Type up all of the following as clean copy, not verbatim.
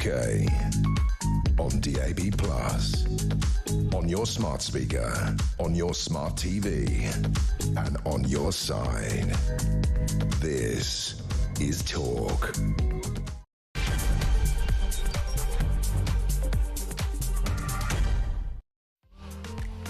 UK, on DAB+, on your smart speaker, on your smart TV, and on your side. This is Talk.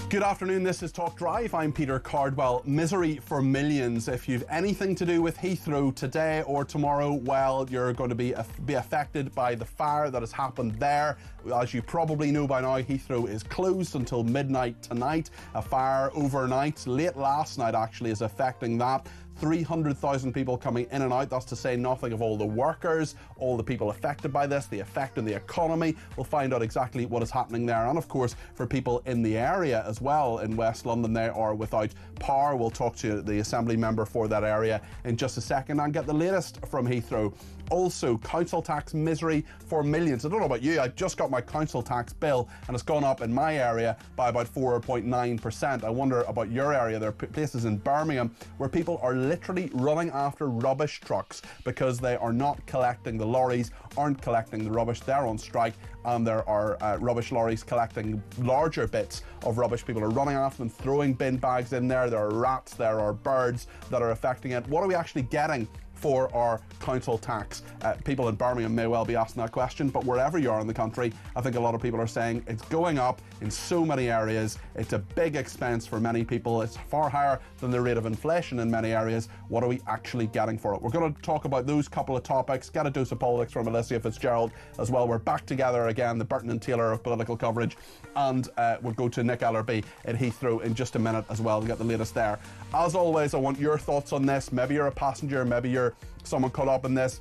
Good afternoon, this is Talk Drive. I'm Peter Cardwell. Misery for millions. If you've anything to do with Heathrow today or tomorrow, well, you're going to be affected by the fire that has happened there. As you probably know by now, Heathrow is closed until midnight tonight. A fire overnight, late last night actually, is affecting that. 300,000 people coming in and out. That's to say nothing of all the workers, all the people affected by this, the effect on the economy. We'll find out exactly what is happening there. And of course, for people in the area as well, in West London, they are without power. We'll talk to the Assembly member for that area in just a second and get the latest from Heathrow. Also, council tax misery for millions. I don't know about you, I just got my council tax bill and it's gone up in my area by about 4.9%. I wonder about your area. There are places in Birmingham where people are literally running after rubbish trucks because they are not collecting, the lorries aren't collecting the rubbish. They're on strike and there are rubbish lorries collecting larger bits of rubbish. People are running after them, throwing bin bags in there. There are rats, there are birds that are affecting it. What are we actually getting for our council tax? People in Birmingham may well be asking that question, but wherever you are in the country, I think a lot of people are saying it's going up in so many areas. It's a big expense for many people. It's far higher than the rate of inflation in many areas. What are we actually getting for it? We're going to talk about those couple of topics, get a dose of politics from Alicia Fitzgerald as well. We're back together again, the Burton and Taylor of political coverage, and we'll go to Nick Ellerby at Heathrow in just a minute as well to get the latest there. As always, I want your thoughts on this. Maybe you're a passenger, maybe you're someone caught up in this.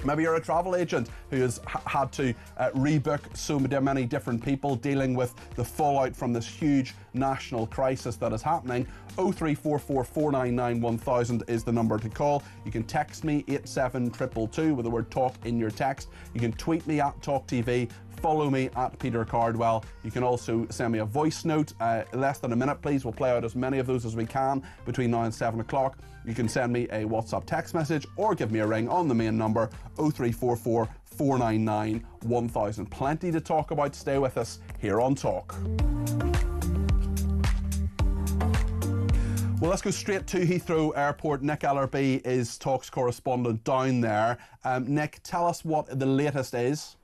Maybe you're a travel agent who has had to rebook so many different people dealing with the fallout from this huge national crisis that is happening. 0344 499 1000 is the number to call. You can text me 87222 with the word talk in your text. You can tweet me at talkTV. Follow me at Peter Cardwell. You can also send me a voice note, less than a minute please. We'll play out as many of those as we can between now and 7 o'clock. You can send me a WhatsApp text message or give me a ring on the main number 0344 499 1000. Plenty to talk about. Stay with us here on Talk. Well, let's go straight to Heathrow Airport. Nick Ellerby is Talk's correspondent down there. Nick, tell us what the latest is.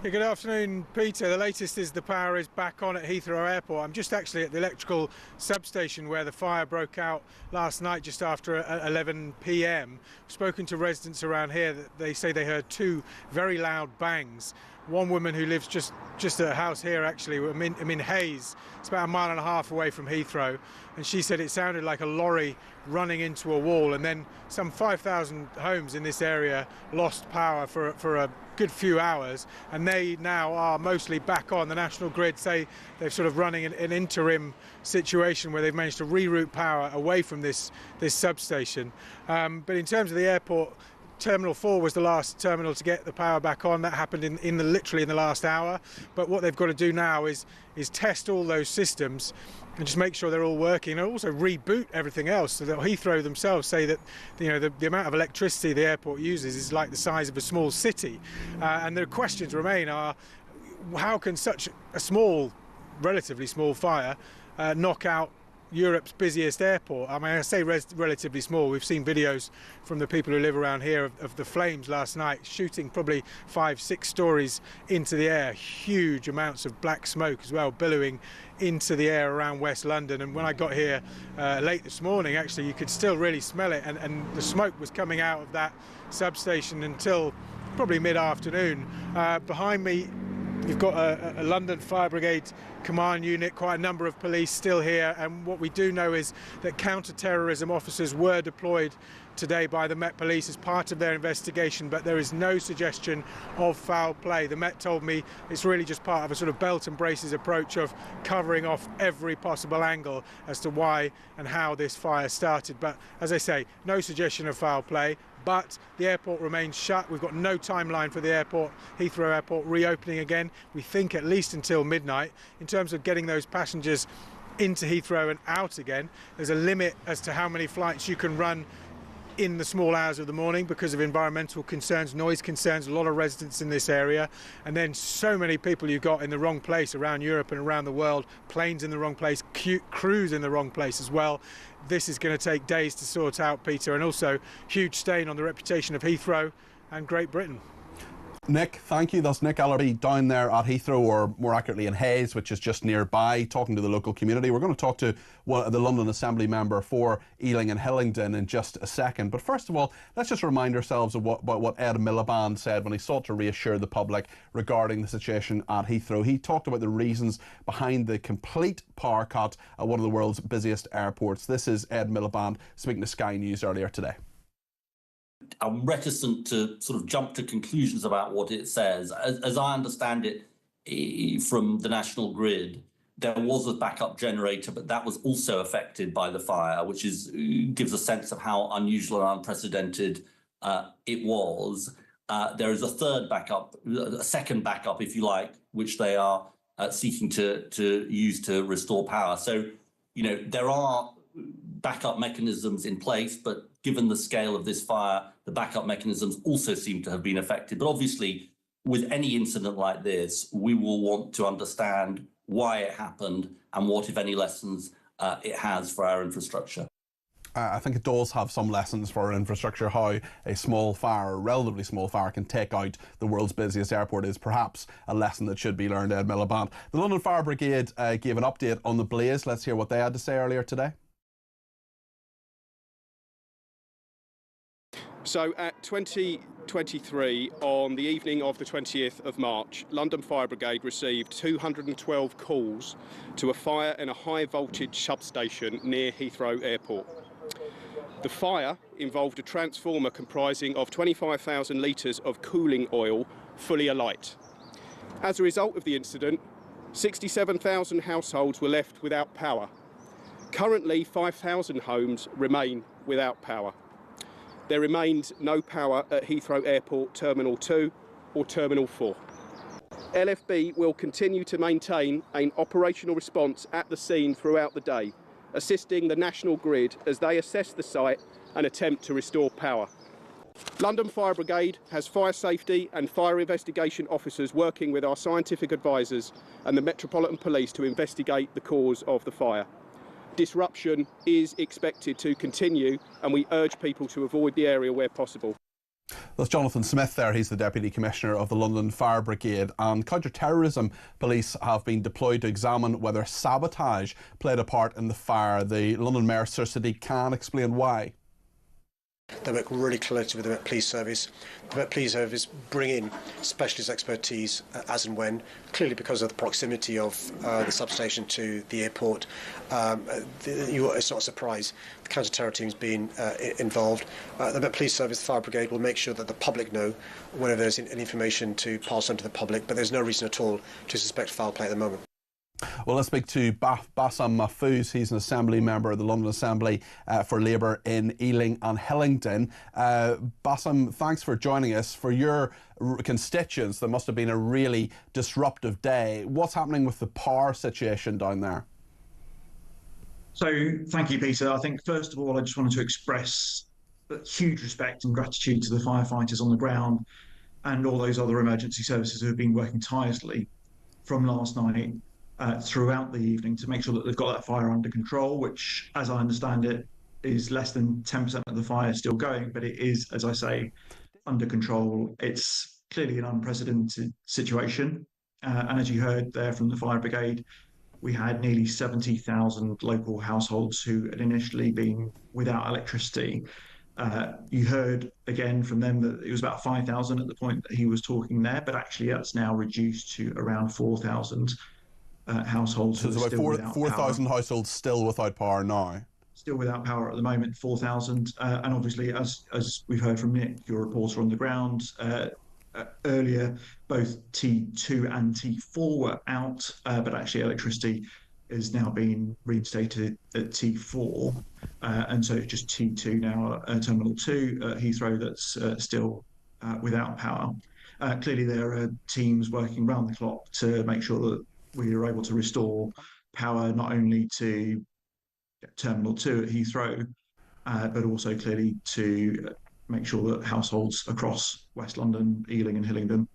Yeah, good afternoon, Peter. The latest is the power is back on at Heathrow Airport. I'm just actually at the electrical substation where the fire broke out last night just after 11 p.m. Spoken to residents around here, they say they heard two very loud bangs. One woman who lives just at a house here, actually, I'm in Hayes. It's about 1.5 miles away from Heathrow, and she said it sounded like a lorry running into a wall, and then some 5,000 homes in this area lost power for a good few hours, and they now are mostly back on. The National Grid say they're sort of running an interim situation where they've managed to reroute power away from this substation. But in terms of the airport, Terminal 4 was the last terminal to get the power back on. That happened literally in the last hour. But what they've got to do now is test all those systems and just make sure they're all working, and also reboot everything else. So that Heathrow themselves say that the amount of electricity the airport uses is like the size of a small city. And the questions remain are, how can such a relatively small fire knock out Europe's busiest airport? I mean, I say relatively small. We've seen videos from the people who live around here of the flames last night shooting probably 5-6 stories into the air. Huge amounts of black smoke as well billowing into the air around West London. And when I got here late this morning, actually, you could still really smell it, and the smoke was coming out of that substation until probably mid-afternoon. Behind me, you've got a London Fire Brigade command unit, quite a number of police still here, and what we do know is that counter-terrorism officers were deployed today by the Met Police as part of their investigation, but there is no suggestion of foul play. The Met told me it's really just part of a sort of belt and braces approach of covering off every possible angle as to why and how this fire started. But as I say, no suggestion of foul play. But the airport remains shut. We've got no timeline for the airport, Heathrow Airport, reopening again. We think at least until midnight. In terms of getting those passengers into Heathrow and out again, there's a limit as to how many flights you can run in the small hours of the morning because of environmental concerns, noise concerns, a lot of residents in this area, and then so many people you've got in the wrong place around Europe and around the world, planes in the wrong place, crews in the wrong place as well. This is going to take days to sort out, Peter, and also huge stain on the reputation of Heathrow and Great Britain. Nick, thank you. That's Nick Ellerby down there at Heathrow, or more accurately in Hayes, which is just nearby, talking to the local community. We're going to talk to the London Assembly member for Ealing and Hillingdon in just a second. But first of all, let's just remind ourselves of what Ed Miliband said when he sought to reassure the public regarding the situation at Heathrow. He talked about the reasons behind the complete power cut at one of the world's busiest airports. This is Ed Miliband speaking to Sky News earlier today. I'm reticent to sort of jump to conclusions about what it says. As I understand it, from the national grid, there was a backup generator, but that was also affected by the fire, which gives a sense of how unusual and unprecedented it was. There is a third backup, a second backup, if you like, which they are seeking to use to restore power. So, there are backup mechanisms in place, but given the scale of this fire, the backup mechanisms also seem to have been affected. But obviously, with any incident like this, we will want to understand why it happened and what, if any, lessons it has for our infrastructure. I think it does have some lessons for our infrastructure. How a small fire, a relatively small fire, can take out the world's busiest airport is perhaps a lesson that should be learned, Ed Miliband. The London Fire Brigade gave an update on the blaze. Let's hear what they had to say earlier today. So at 20:23 on the evening of the 20th of March, London Fire Brigade received 212 calls to a fire in a high voltage substation near Heathrow Airport. The fire involved a transformer comprising of 25,000 litres of cooling oil fully alight. As a result of the incident, 67,000 households were left without power. Currently, 5,000 homes remain without power. There remains no power at Heathrow Airport Terminal 2 or Terminal 4. LFB will continue to maintain an operational response at the scene throughout the day, assisting the national grid as they assess the site and attempt to restore power. London Fire Brigade has fire safety and fire investigation officers working with our scientific advisors and the Metropolitan Police to investigate the cause of the fire. Disruption is expected to continue, and we urge people to avoid the area where possible. That's Jonathan Smith there. He's the Deputy Commissioner of the London Fire Brigade. And counter-terrorism police have been deployed to examine whether sabotage played a part in the fire. The London Mayor, Sir Sadiq Khan, explained why. They work really closely with the Met Police Service. The Met Police Service bring in specialist expertise as and when, clearly because of the proximity of the substation to the airport. It's not a surprise the counter-terror team's been involved. The Met Police Service, the Fire Brigade, will make sure that the public know whenever there's any information to pass on to the public, but there's no reason at all to suspect foul play at the moment. Well, let's speak to Bassam Mahfouz. He's an Assembly member of the London Assembly for Labour in Ealing and Hillingdon. Bassam, thanks for joining us. For your constituents, there must have been a really disruptive day. What's happening with the power situation down there? So, thank you, Peter. I think, first of all, I just wanted to express huge respect and gratitude to the firefighters on the ground and all those other emergency services who have been working tirelessly from last night throughout the evening to make sure that they've got that fire under control, which, as I understand it, is less than 10% of the fire still going, but it is, as I say, under control. It's clearly an unprecedented situation. And as you heard there from the fire brigade, we had nearly 70,000 local households who had initially been without electricity. You heard again from them that it was about 5,000 at the point that he was talking there, but actually that's now reduced to around 4,000 households. So there's about 4,000 households still without power now? Still without power at the moment, 4,000. And obviously, as we've heard from Nick, your reporter on the ground, earlier, both T2 and T4 were out, but actually electricity is now being reinstated at T4. And so it's just T2 now at Terminal 2 at Heathrow that's still without power. Clearly, there are teams working round the clock to make sure that we are able to restore power not only to Terminal 2 at Heathrow, but also clearly to make sure that households across West London, Ealing and Hillingdon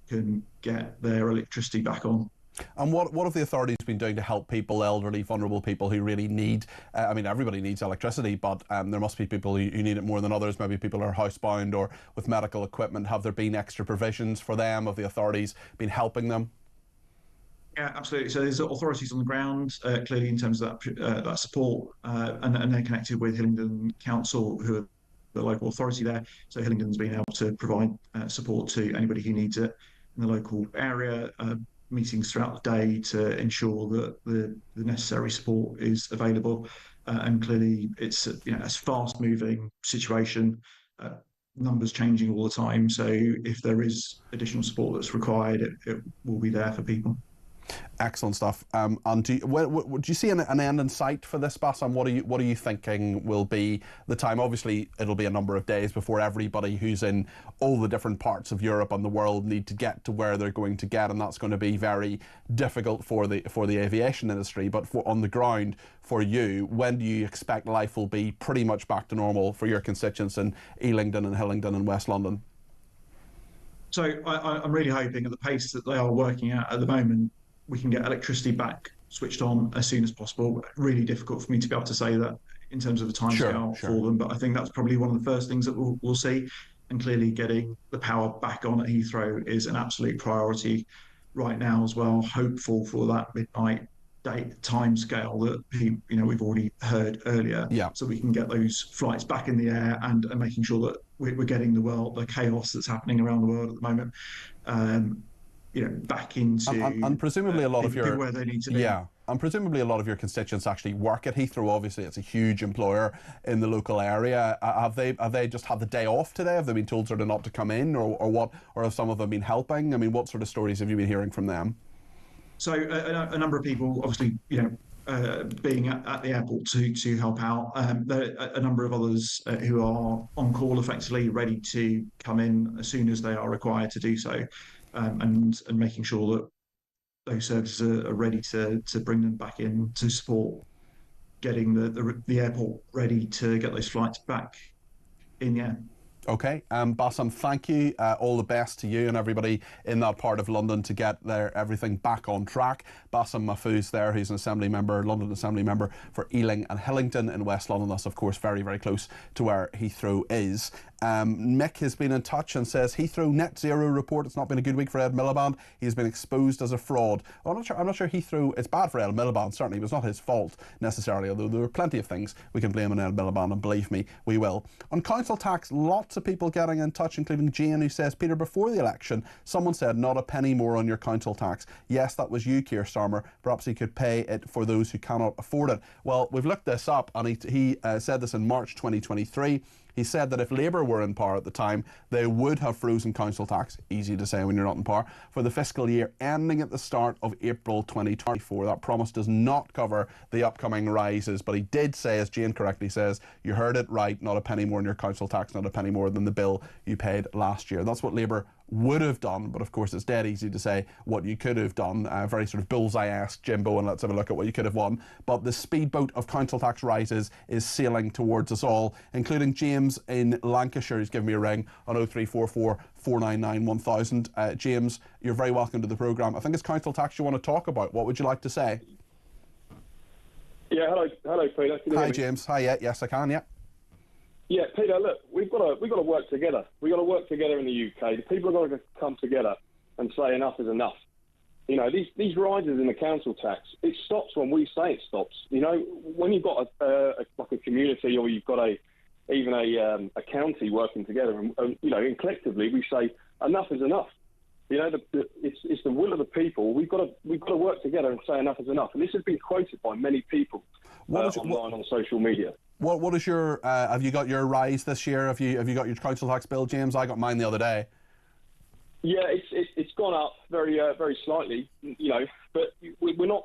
can get their electricity back on. And what have the authorities been doing to help people, elderly, vulnerable people who really need, I mean, everybody needs electricity, but there must be people who need it more than others. Maybe people are housebound or with medical equipment. Have there been extra provisions for them? Have the authorities been helping them? Yeah, absolutely. So there's authorities on the ground, clearly in terms of that support, and they're connected with Hillingdon Council, who are the local authority there. So Hillingdon's been able to provide support to anybody who needs it in the local area. Meetings throughout the day to ensure that the necessary support is available, and clearly it's a fast-moving situation. Numbers changing all the time, so if there is additional support that's required, it will be there for people. Excellent stuff. And do you see an end in sight for this, Bassam? What are you thinking will be the time? Obviously, it'll be a number of days before everybody who's in all the different parts of Europe and the world need to get to where they're going to get, and that's going to be very difficult for the aviation industry. But on the ground, for you, when do you expect life will be pretty much back to normal for your constituents in Ealingdon and Hillingdon and West London? So I'm really hoping at the pace that they are working at the moment, we can get electricity back switched on as soon as possible. Really difficult for me to be able to say that in terms of the timescale for them, but I think that's probably one of the first things that we'll see. And clearly getting the power back on at Heathrow is an absolute priority right now as well. Hopeful for that midnight date timescale that we've already heard earlier. Yeah. So we can get those flights back in the air and making sure that we're getting the chaos that's happening around the world at the moment, back into and presumably a lot of your where they need to be. Yeah, and presumably a lot of your constituents actually work at Heathrow. Obviously, it's a huge employer in the local area. Have they just had the day off today? Have they been told sort of not to come in, or what? Or have some of them been helping? I mean, what sort of stories have you been hearing from them? So a number of people, obviously, being at the airport to help out. There are a number of others who are on call, effectively ready to come in as soon as they are required to do so. And making sure that those services are ready to bring them back in to support getting the airport ready to get those flights back in the air. Okay, Bassam, thank you. All the best to you and everybody in that part of London to get everything back on track. Bassam Mahfouz there, who's an Assembly member, London Assembly member for Ealing and Hillingdon in West London. That's, of course, very, very close to where Heathrow is. Mick has been in touch and says, Heathrow net zero report. It's not been a good week for Ed Miliband. He's been exposed as a fraud. Well, I'm not sure Heathrow, it's bad for Ed Miliband, certainly. It was not his fault necessarily, although there were plenty of things we can blame on Ed Miliband, and believe me, we will. On council tax, lots of people getting in touch, including Jane, who says, Peter, before the election, someone said not a penny more on your council tax. Yes, that was you, Keir Starmer. Perhaps he could pay it for those who cannot afford it. Well, we've looked this up, and he said this in March 2023. He said that if Labour were in power at the time, they would have frozen council tax, easy to say when you're not in power, for the fiscal year ending at the start of April 2024. That promise does not cover the upcoming rises, but he did say, as Jane correctly says, you heard it right, not a penny more in your council tax, not a penny more than the bill you paid last year. That's what Labour would have done, but of course it's dead easy to say what you could have done. Very sort of bullseye-esque, Jimbo, and let's have a look at what you could have won. But the speedboat of council tax rises is sailing towards us all, including James in Lancashire. He's given me a ring on 0344 499 1000. James, you're very welcome to the programme. I think it's council tax you want to talk about. What would you like to say? Yeah, hello, Peter. Hi, James. Hi, yes, I can, yeah. Yeah, Peter, look, we've got to work together. We've got to work together in the UK. The people have got to come together and say enough is enough. You know, these rises in the council tax, it stops when we say it stops. You know, when you've got like a community, or you've got even a county working together, and collectively we say enough is enough. You know, it's the will of the people. We've got to work together and say enough is enough. And this has been quoted by many people online on social media. What is your? Have you got your rise this year? Have you got your council tax bill, James? I got mine the other day. Yeah, it's gone up very slightly, you know, but we're not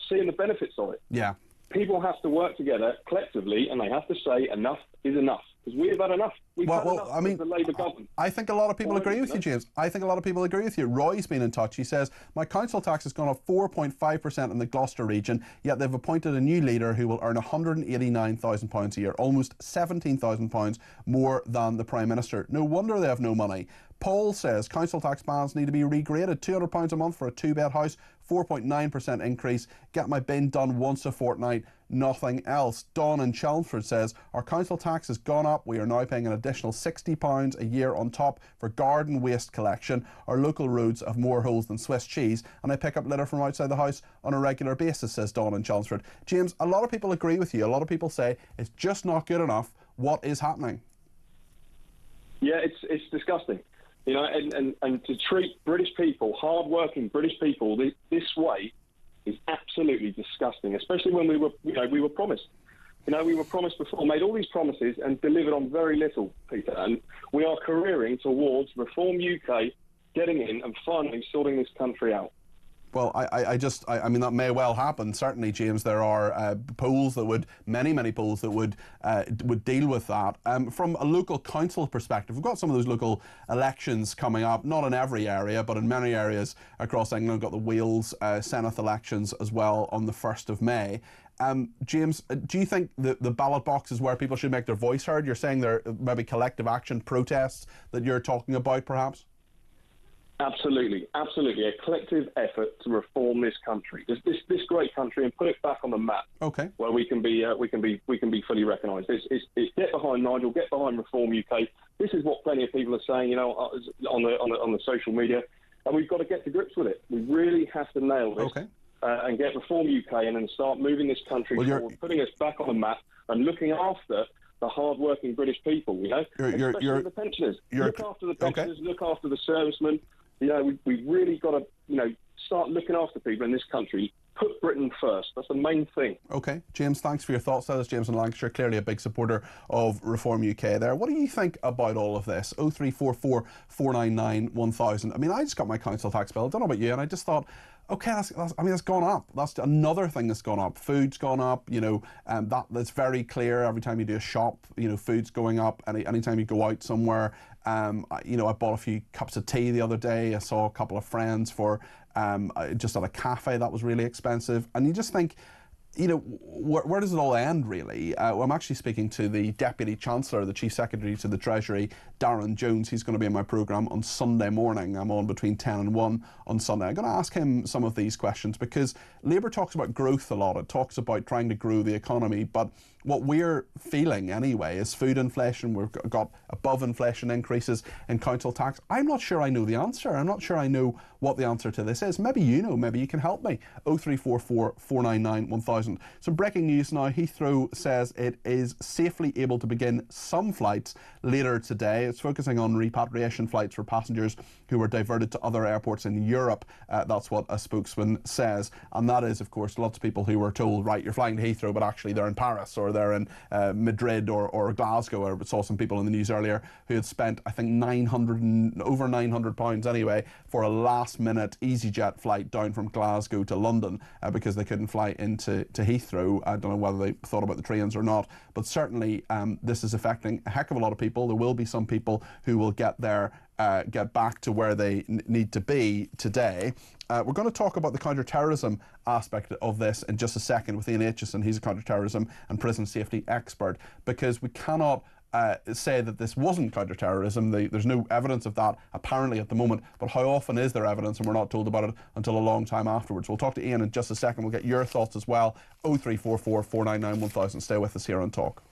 seeing the benefits of it. Yeah. People have to work together collectively, and they have to say enough is enough. because we have had enough. We've had enough I mean, of the Labour government. I think a lot of people agree with you, James. I think a lot of people agree with you. Roy's been in touch. He says, my council tax has gone up 4.5% in the Gloucester region, yet they've appointed a new leader who will earn £189,000 a year, almost £17,000 more than the Prime Minister. No wonder they have no money. Paul says council tax bands need to be regraded. £200 a month for a 2-bed house, 4.9% increase. Get my bin done once a fortnight, nothing else. Don in Chelmsford says our council tax has gone up. We are now paying an additional £60 a year on top for garden waste collection. Our local roads have more holes than Swiss cheese, and I pick up litter from outside the house on a regular basis, says Don in Chelmsford. James, a lot of people agree with you. A lot of people say it's just not good enough. What is happening? Yeah, it's disgusting. You know, and to treat British people, hard-working British people, this way is absolutely disgusting. Especially when we were promised. You know, we were promised before, made all these promises and delivered on very little, Peter. And we are careering towards Reform UK, getting in and finally sorting this country out. Well, I mean, that may well happen. Certainly, James, there are polls that would, many polls that would deal with that. From a local council perspective, we've got some of those local elections coming up, not in every area, but in many areas across England. We've got the Wales Senate elections as well on the 1st of May. James, do you think the ballot box is where people should make their voice heard? You're saying there may be collective action protests that you're talking about, perhaps? Absolutely, a collective effort to reform this country, this great country, and put it back on the map. Okay. Where we can be fully recognised. It's get behind Nigel, get behind Reform UK. This is what plenty of people are saying, you know, on the social media, and we've got to get to grips with it. We really have to nail this. Okay. And get Reform UK in and start moving this country forward, putting us back on the map and looking after the hard-working British people. You know, especially the pensioners. Look after the pensioners. Okay. Look after the servicemen. You know, we've really got to, you know, start looking after people in this country. Put Britain first. That's the main thing. OK. James, thanks for your thoughts. That is James in Lancashire, clearly a big supporter of Reform UK there. What do you think about all of this? 0344 499 1000. I mean, I just got my council tax bill. I don't know about you, and I just thought, OK, that's gone up. That's another thing that's gone up. Food's gone up, you know, that's very clear. Every time you do a shop, you know, food's going up. Anytime you go out somewhere, you know, I bought a few cups of tea the other day. I saw a couple of friends for just at a cafe that was really expensive. And you just think, you know, where does it all end, really? I'm actually speaking to the Deputy Chancellor, the Chief Secretary to the Treasury, Darren Jones. He's going to be in my programme on Sunday morning. I'm on between 10 and 1 on Sunday. I'm going to ask him some of these questions because Labour talks about growth a lot. It talks about trying to grow the economy, but what we're feeling anyway is food inflation. We've got above inflation increases in council tax. I'm not sure I know the answer. I'm not sure I know what the answer to this is. Maybe you know, maybe you can help me. 0344 499 1000. Some breaking news now. Heathrow says it is safely able to begin some flights later today. It's focusing on repatriation flights for passengers who were diverted to other airports in Europe. That's what a spokesman says. And that is, of course, lots of people who were told, right, you're flying to Heathrow, but actually they're in Paris or they're in Madrid or Glasgow. I saw some people in the news earlier who had spent, I think, over £900 anyway for a last-minute EasyJet flight down from Glasgow to London because they couldn't fly into Heathrow. I don't know whether they thought about the trains or not, but certainly this is affecting a heck of a lot of people. There will be some people who will get back to where they need to be today. We're going to talk about the counter-terrorism aspect of this in just a second with Ian Aitchison. He's a counter-terrorism and prison safety expert, because we cannot say that this wasn't counter-terrorism. There's no evidence of that apparently at the moment, but how often is there evidence and we're not told about it until a long time afterwards? We'll talk to Ian in just a second. We'll get your thoughts as well. 0344 499 1000. Stay with us here on Talk.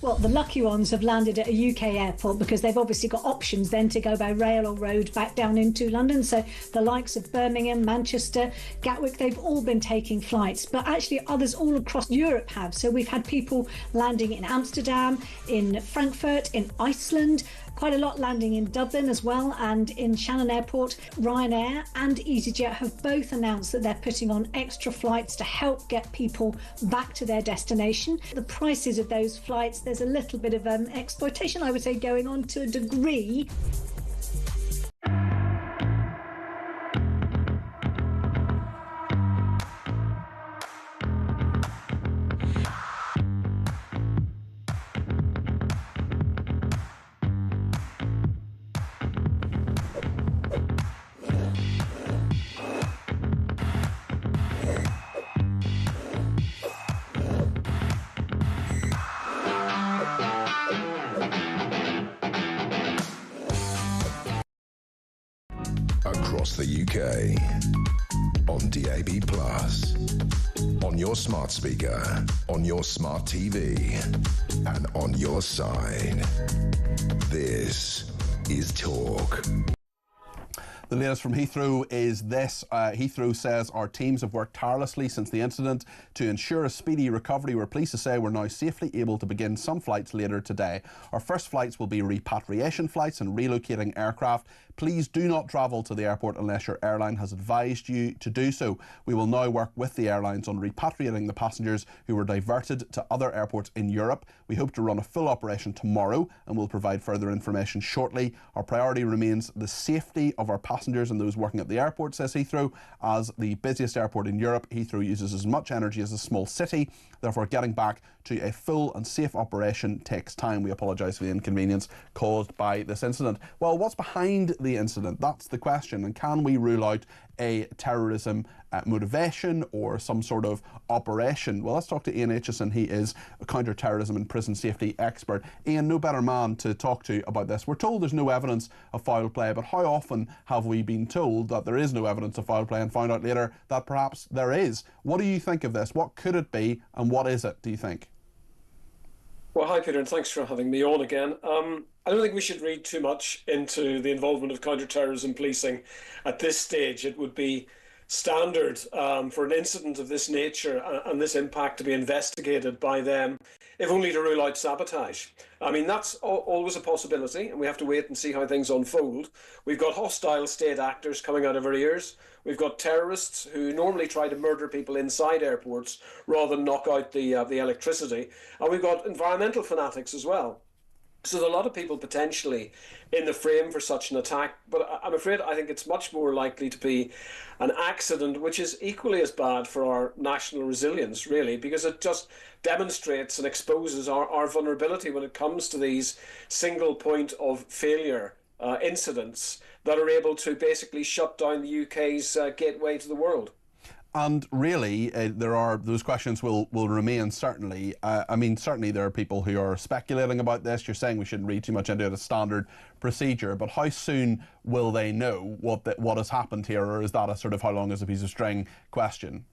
Well, the lucky ones have landed at a UK airport because they've obviously got options then to go by rail or road back down into London. So the likes of Birmingham, Manchester, Gatwick, they've all been taking flights, but actually others all across Europe have. So we've had people landing in Amsterdam, in Frankfurt, in Iceland, quite a lot landing in Dublin as well, and in Shannon Airport. Ryanair and EasyJet have both announced that they're putting on extra flights to help get people back to their destination. The prices of those flights, there's a little bit of exploitation, I would say, going on to a degree. Across the UK, on DAB+, on your smart speaker, on your smart TV, and on your side. This is Talk. The latest from Heathrow is this. Heathrow says our teams have worked tirelessly since the incident to ensure a speedy recovery. We're pleased to say we're now safely able to begin some flights later today. Our first flights will be repatriation flights and relocating aircraft. Please do not travel to the airport unless your airline has advised you to do so. We will now work with the airlines on repatriating the passengers who were diverted to other airports in Europe. We hope to run a full operation tomorrow and will provide further information shortly. Our priority remains the safety of our passengers and those working at the airport, says Heathrow. As the busiest airport in Europe, Heathrow uses as much energy as a small city. Therefore, getting back to a full and safe operation takes time. We apologise for the inconvenience caused by this incident. Well, what's behind the incident? That's the question. And can we rule out a terrorism motivation or some sort of operation? Well, let's talk to Ian Aitchison. He is a counter-terrorism and prison safety expert. Ian, no better man to talk to about this. We're told there's no evidence of foul play, but how often have we been told that there is no evidence of foul play and found out later that perhaps there is? What do you think of this? What could it be and what is it, do you think? Well, hi, Peter, and thanks for having me on again. I don't think we should read too much into the involvement of counter-terrorism policing at this stage. It would be standard for an incident of this nature and this impact to be investigated by them, if only to rule out sabotage. I mean, that's always a possibility, and we have to wait and see how things unfold. We've got hostile state actors coming out of our ears. We've got terrorists who normally try to murder people inside airports rather than knock out the electricity. And we've got environmental fanatics as well. So there's a lot of people potentially in the frame for such an attack, but I'm afraid I think it's much more likely to be an accident, which is equally as bad for our national resilience, really, because it just demonstrates and exposes our vulnerability when it comes to these single point of failure incidents that are able to basically shut down the UK's gateway to the world. And really, those questions will remain, certainly. I mean, certainly there are people who are speculating about this. You're saying we shouldn't read too much into it as standard procedure, but how soon will they know what has happened here, or is that a sort of how long is a piece of string question?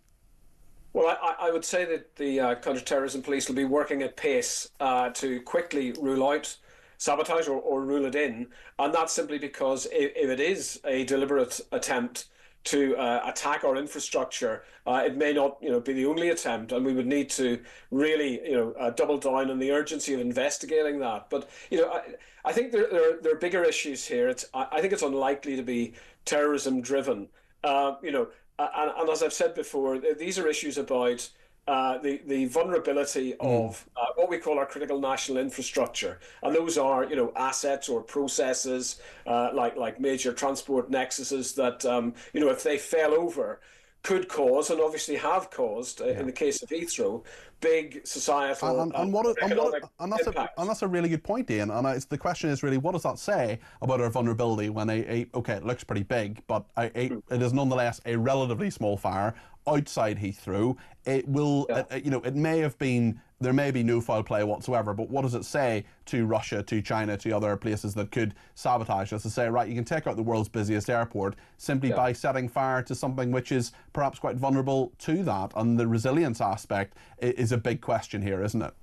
Well, I would say that the counter-terrorism police will be working at pace to quickly rule out sabotage or rule it in, and that's simply because if it is a deliberate attempt to attack our infrastructure, it may not, be the only attempt, and we would need to really, double down on the urgency of investigating that. But I think there are bigger issues here. I think it's unlikely to be terrorism driven. And as I've said before, these are issues about the vulnerability of what we call our critical national infrastructure, and those are assets or processes like major transport nexuses that if they fell over could cause, and obviously have caused in the case of Heathrow, big societal and that's a really good point, Ian. And the question is really, what does that say about our vulnerability when okay, it looks pretty big, but it is nonetheless a relatively small fire outside Heathrow? It will, it may have been, there may be no foul play whatsoever, but what does it say to Russia, to China, to other places that could sabotage us, to say, right, you can take out the world's busiest airport simply by setting fire to something which is perhaps quite vulnerable to that? And the resilience aspect is a big question here, isn't it?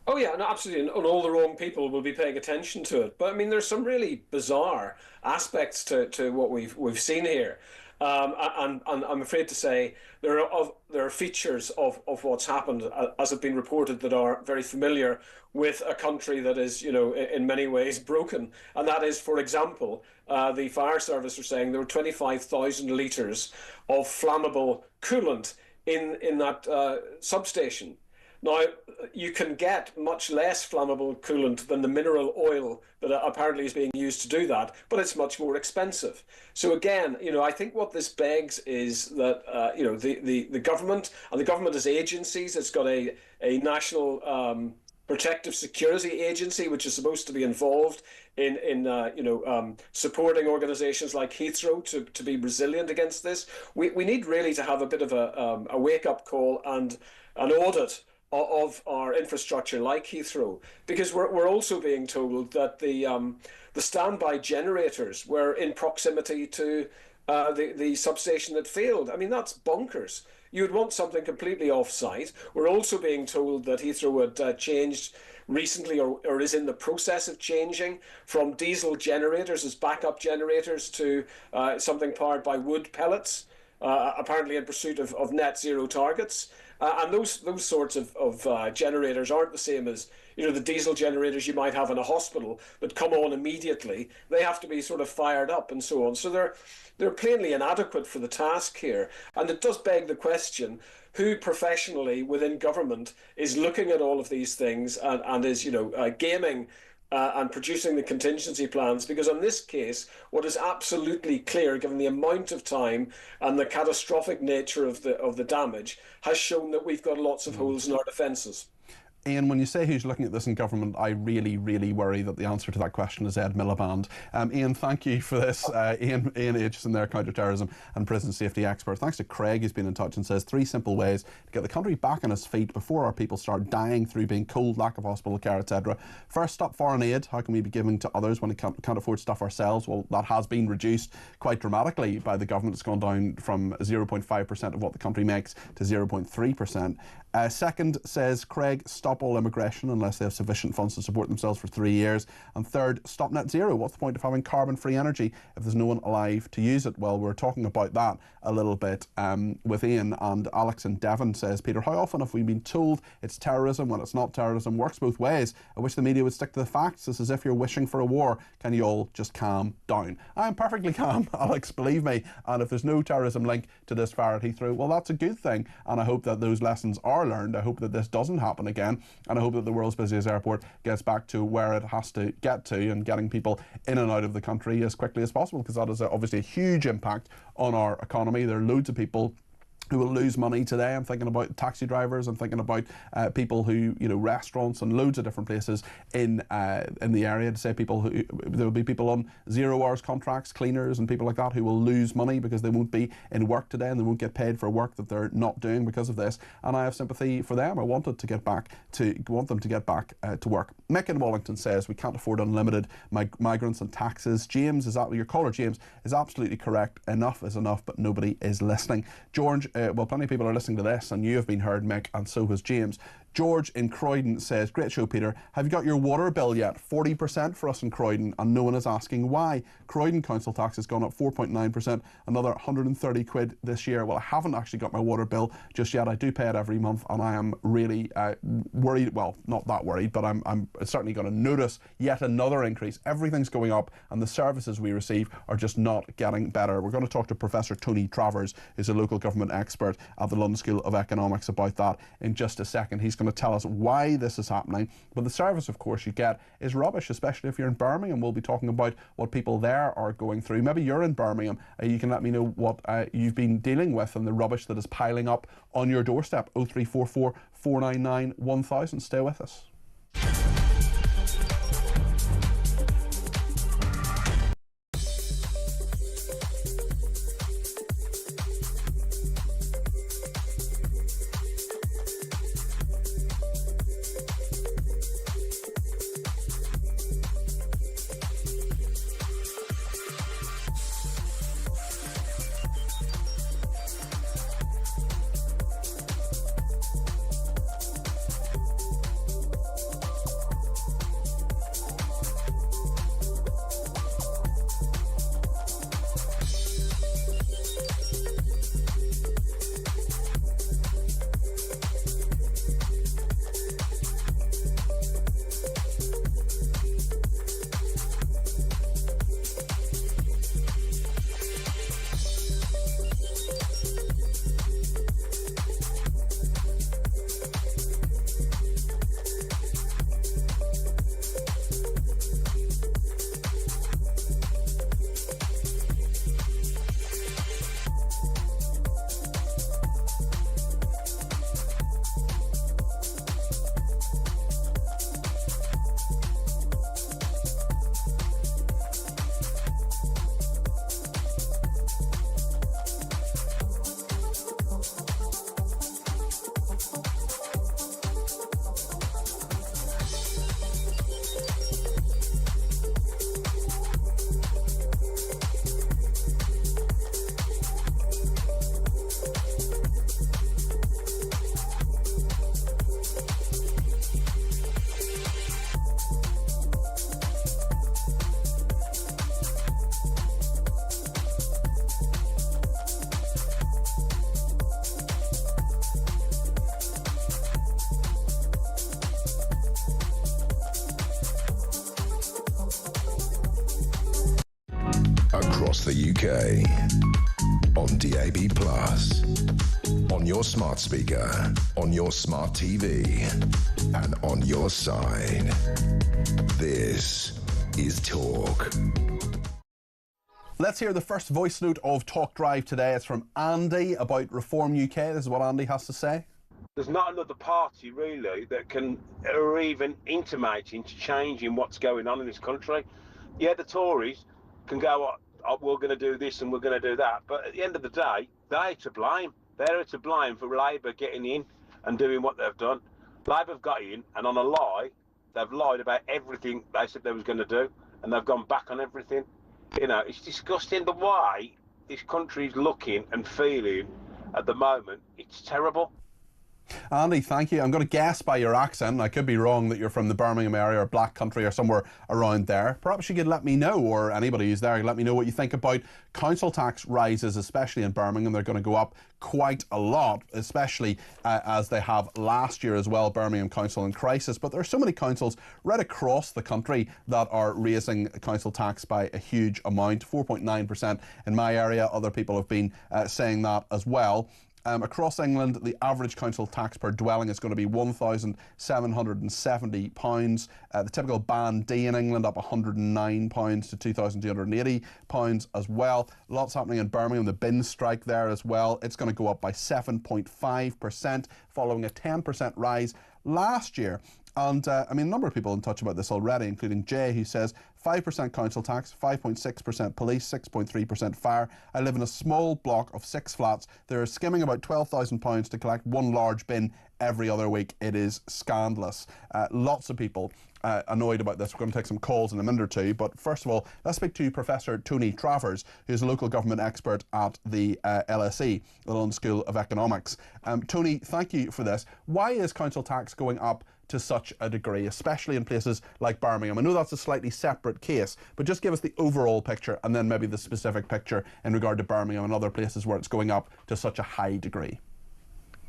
Oh yeah, no, absolutely, and all the wrong people will be paying attention to it. But I mean, there's some really bizarre aspects to what we've seen here, and I'm afraid to say there are features of what's happened, as have been reported, that are very familiar with a country that is, in many ways broken. And that is, for example, the fire service are saying there were 25,000 litres of flammable coolant in that substation. Now, you can get much less flammable coolant than the mineral oil that apparently is being used to do that, but it's much more expensive. So again, I think what this begs is that, the government, and the government as agencies, it's got a national protective security agency, which is supposed to be involved in supporting organisations like Heathrow to be resilient against this. We need really to have a bit of a wake-up call and an audit of our infrastructure like Heathrow, because we're also being told that the standby generators were in proximity to the substation that failed. I mean, that's bonkers. You would want something completely off-site. We're also being told that Heathrow had changed recently, or is in the process of changing, from diesel generators as backup generators to something powered by wood pellets, apparently in pursuit of net zero targets. And those sorts of generators aren't the same as the diesel generators you might have in a hospital that come on immediately. They have to be sort of fired up and so on. So they're plainly inadequate for the task here. And it does beg the question, who professionally within government is looking at all of these things and is gaming and producing the contingency plans? Because in this case, what is absolutely clear, given the amount of time and the catastrophic nature of the damage, has shown that we've got lots of holes in our defences. Ian, when you say who's looking at this in government, I really, really worry that the answer to that question is Ed Miliband. Ian, thank you for this. Ian Aitchison there, counter-terrorism and prison safety expert. Thanks to Craig, who's been in touch and says 3 simple ways to get the country back on its feet before our people start dying through being cold, lack of hospital care, etc. First, stop foreign aid. How can we be giving to others when we can't afford stuff ourselves? Well, that has been reduced quite dramatically by the government. It's gone down from 0.5% of what the country makes to 0.3%. Second, says Craig, stop all immigration unless they have sufficient funds to support themselves for 3 years. And third, stop net zero. What's the point of having carbon-free energy if there's no one alive to use it? Well, we're talking about that a little bit with Ian. And Alex in Devon says, Peter, how often have we been told it's terrorism when it's not terrorism? Works both ways. I wish the media would stick to the facts. It's as if you're wishing for a war. Can you all just calm down? I'm perfectly calm, Alex, believe me. And if there's no terrorism link to this fire at Heathrow, well, that's a good thing. And I hope that those lessons are learned. I hope that this doesn't happen again, and I hope that the world's busiest airport gets back to where it has to get to and getting people in and out of the country as quickly as possible, because that is obviously a huge impact on our economy. There are loads of people who will lose money today. I'm thinking about taxi drivers. I'm thinking about people who, restaurants and loads of different places in the area. To say people who there will be people on 0 hours contracts, cleaners and people like that, who will lose money because they won't be in work today and they won't get paid for work that they're not doing because of this. And I have sympathy for them. I want them to get back to work. Mick in Wallington says we can't afford unlimited migrants and taxes. James, your caller James is absolutely correct. Enough is enough, but nobody is listening. George. Well, plenty of people are listening to this, and you have been heard, Mick, and so has James. George in Croydon says, great show, Peter. Have you got your water bill yet? 40% for us in Croydon, and no one is asking why. Croydon council tax has gone up 4.9%, another 130 quid this year. Well, I haven't actually got my water bill just yet. I do pay it every month, and I am really worried. Well, not that worried, but I'm certainly going to notice yet another increase. Everything's going up, and the services we receive are just not getting better. We're going to talk to Professor Tony Travers, who's a local government expert at the London School of Economics, about that in just a second. He's going to tell us why this is happening. But the service, of course, you get is rubbish, especially if you're in Birmingham. We'll be talking about what people there are going through. Maybe you're in Birmingham. You can let me know what you've been dealing with and the rubbish that is piling up on your doorstep. 0344 499 1000. Stay with us. UK. On DAB+, on your smart speaker, on your smart TV, and on your side. This is Talk. Let's hear the first voice note of Talk Drive today. It's from Andy about Reform UK. This is what Andy has to say. There's not another party really that can or even intimate into changing what's going on in this country. Yeah, the Tories can go, oh, we're going to do this and we're going to do that, but at the end of the day, they're to blame. They're to blame for Labour getting in and doing what they've done. Labour have got in, and on a lie, they've lied about everything they said they was going to do, and they've gone back on everything. You know, it's disgusting the way this country's looking and feeling at the moment. It's terrible. Andy, thank you. I'm going to guess by your accent, I could be wrong, that you're from the Birmingham area or Black Country or somewhere around there. Perhaps you could let me know, or anybody who's there, let me know what you think about council tax rises, especially in Birmingham. They're going to go up quite a lot, especially as they have last year as well, Birmingham Council in crisis. But there are so many councils right across the country that are raising council tax by a huge amount, 4.9% in my area. Other people have been saying that as well. Across England, the average council tax per dwelling is going to be £1,770. The typical Band D in England up £109 to £2,280 as well. Lots happening in Birmingham, the bin strike there as well. It's going to go up by 7.5%, following a 10% rise last year. And I mean, a number of people in touch about this already, including Jay, who says 5% council tax, 5.6% police, 6.3% fire. I live in a small block of 6 flats. They're skimming about £12,000 to collect one large bin every other week. It is scandalous. Lots of people annoyed about this. We're going to take some calls in a minute or two. But first of all, let's speak to Professor Tony Travers, who's a local government expert at the LSE, the London School of Economics. Tony, thank you for this. Why is council tax going up to such a degree, especially in places like Birmingham? I know that's a slightly separate case, but just give us the overall picture and then maybe the specific picture in regard to Birmingham and other places where it's going up to such a high degree.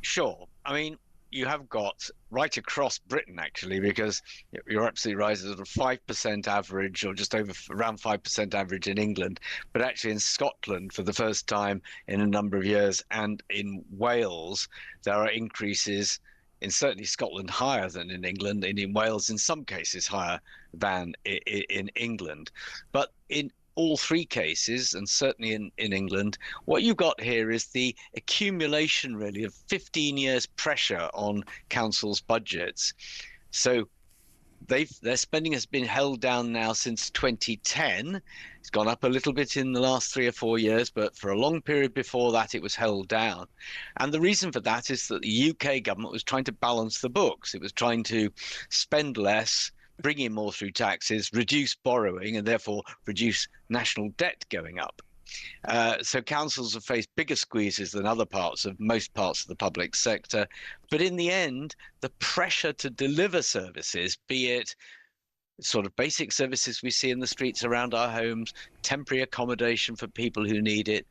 Sure. I mean, you have got right across Britain, actually, because you're absolutely right, there's a 5% average, or just over around 5% average in England, but actually in Scotland for the first time in a number of years, and in Wales there are increases in certainly Scotland higher than in England, and in Wales in some cases higher than in England. But in all 3 cases, and certainly in England, what you've got here is the accumulation really of 15 years pressure on councils' budgets. So their spending has been held down now since 2010. It's gone up a little bit in the last 3 or 4 years, but for a long period before that, it was held down. And the reason for that is that the UK government was trying to balance the books. It was trying to spend less, bring in more through taxes, reduce borrowing, and therefore reduce national debt going up. So councils have faced bigger squeezes than most parts of the public sector. But in the end, the pressure to deliver services, be it sort of basic services we see in the streets around our homes, temporary accommodation for people who need it,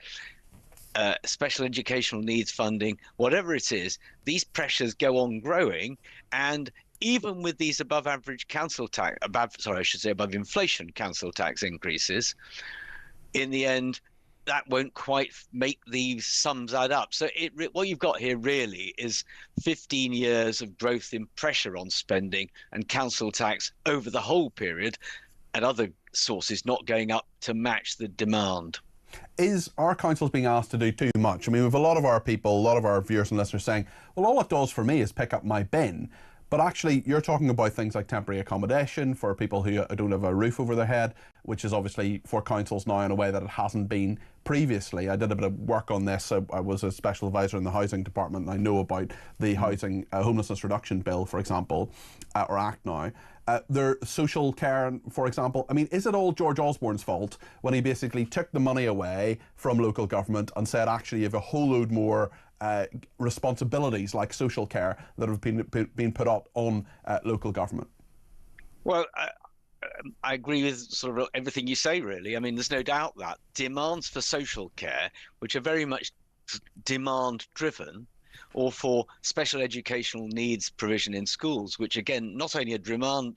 special educational needs funding, whatever it is, these pressures go on growing. And even with these above inflation council tax increases, in the end, that won't quite make these sums add up. So what you've got here really is 15 years of growth in pressure on spending and council tax over the whole period, and other sources not going up to match the demand. Is our councils being asked to do too much? I mean, we have a lot of our people, a lot of our viewers and listeners saying, well, all it does for me is pick up my bin. But actually, you're talking about things like temporary accommodation for people who don't have a roof over their head, which is obviously for councils now in a way that it hasn't been previously. I did a bit of work on this. I was a special advisor in the housing department, and I know about the housing homelessness reduction bill, for example, or act now. Their social care, for example. I mean, is it all George Osborne's fault when he basically took the money away from local government and said, actually, you have a whole load more responsibilities like social care that have been put up on local government? Well, I agree with sort of everything you say, really. I mean, there's no doubt that demands for social care, which are very much demand driven, or for special educational needs provision in schools, which again, not only are demand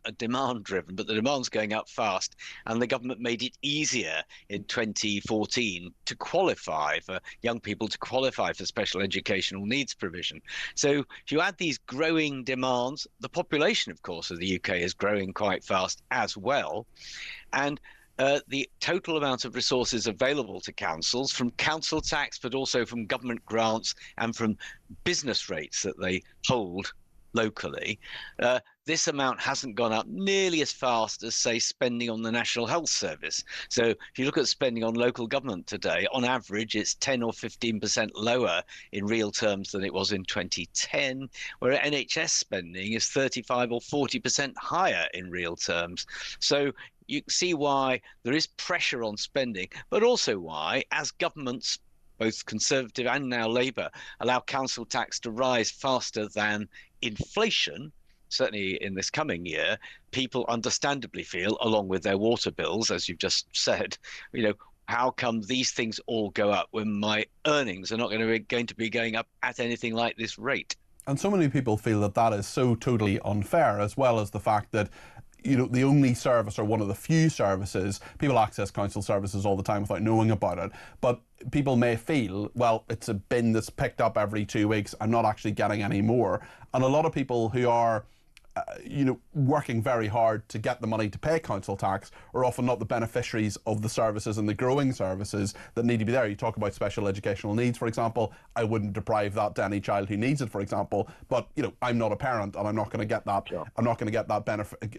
driven, but the demand's going up fast. And the government made it easier in 2014 to qualify for young people to qualify for special educational needs provision. So if you add these growing demands, the population, of course, of the UK is growing quite fast as well. And the total amount of resources available to councils from council tax, but also from government grants and from business rates that they hold locally, this amount hasn't gone up nearly as fast as, say, spending on the National Health Service. So if you look at spending on local government today, on average, it's 10 or 15% lower in real terms than it was in 2010, where NHS spending is 35 or 40% higher in real terms. So you see why there is pressure on spending, but also why, as governments, both Conservative and now Labour, allow council tax to rise faster than inflation, certainly in this coming year, people understandably feel, along with their water bills, as you've just said, how come these things all go up when my earnings are not going to be going up at anything like this rate? And so many people feel that that is so totally unfair, as well as the fact that the only service, or one of the few services, people access council services all the time without knowing about it, but people may feel, well, it's a bin that's picked up every 2 weeks, I'm not actually getting any more. And a lot of people who are working very hard to get the money to pay council tax are often not the beneficiaries of the services and the growing services that need to be there. You talk about special educational needs, for example. I wouldn't deprive that to any child who needs it, for example, but I'm not a parent and I'm not going to get that. Sure. I'm not going to get that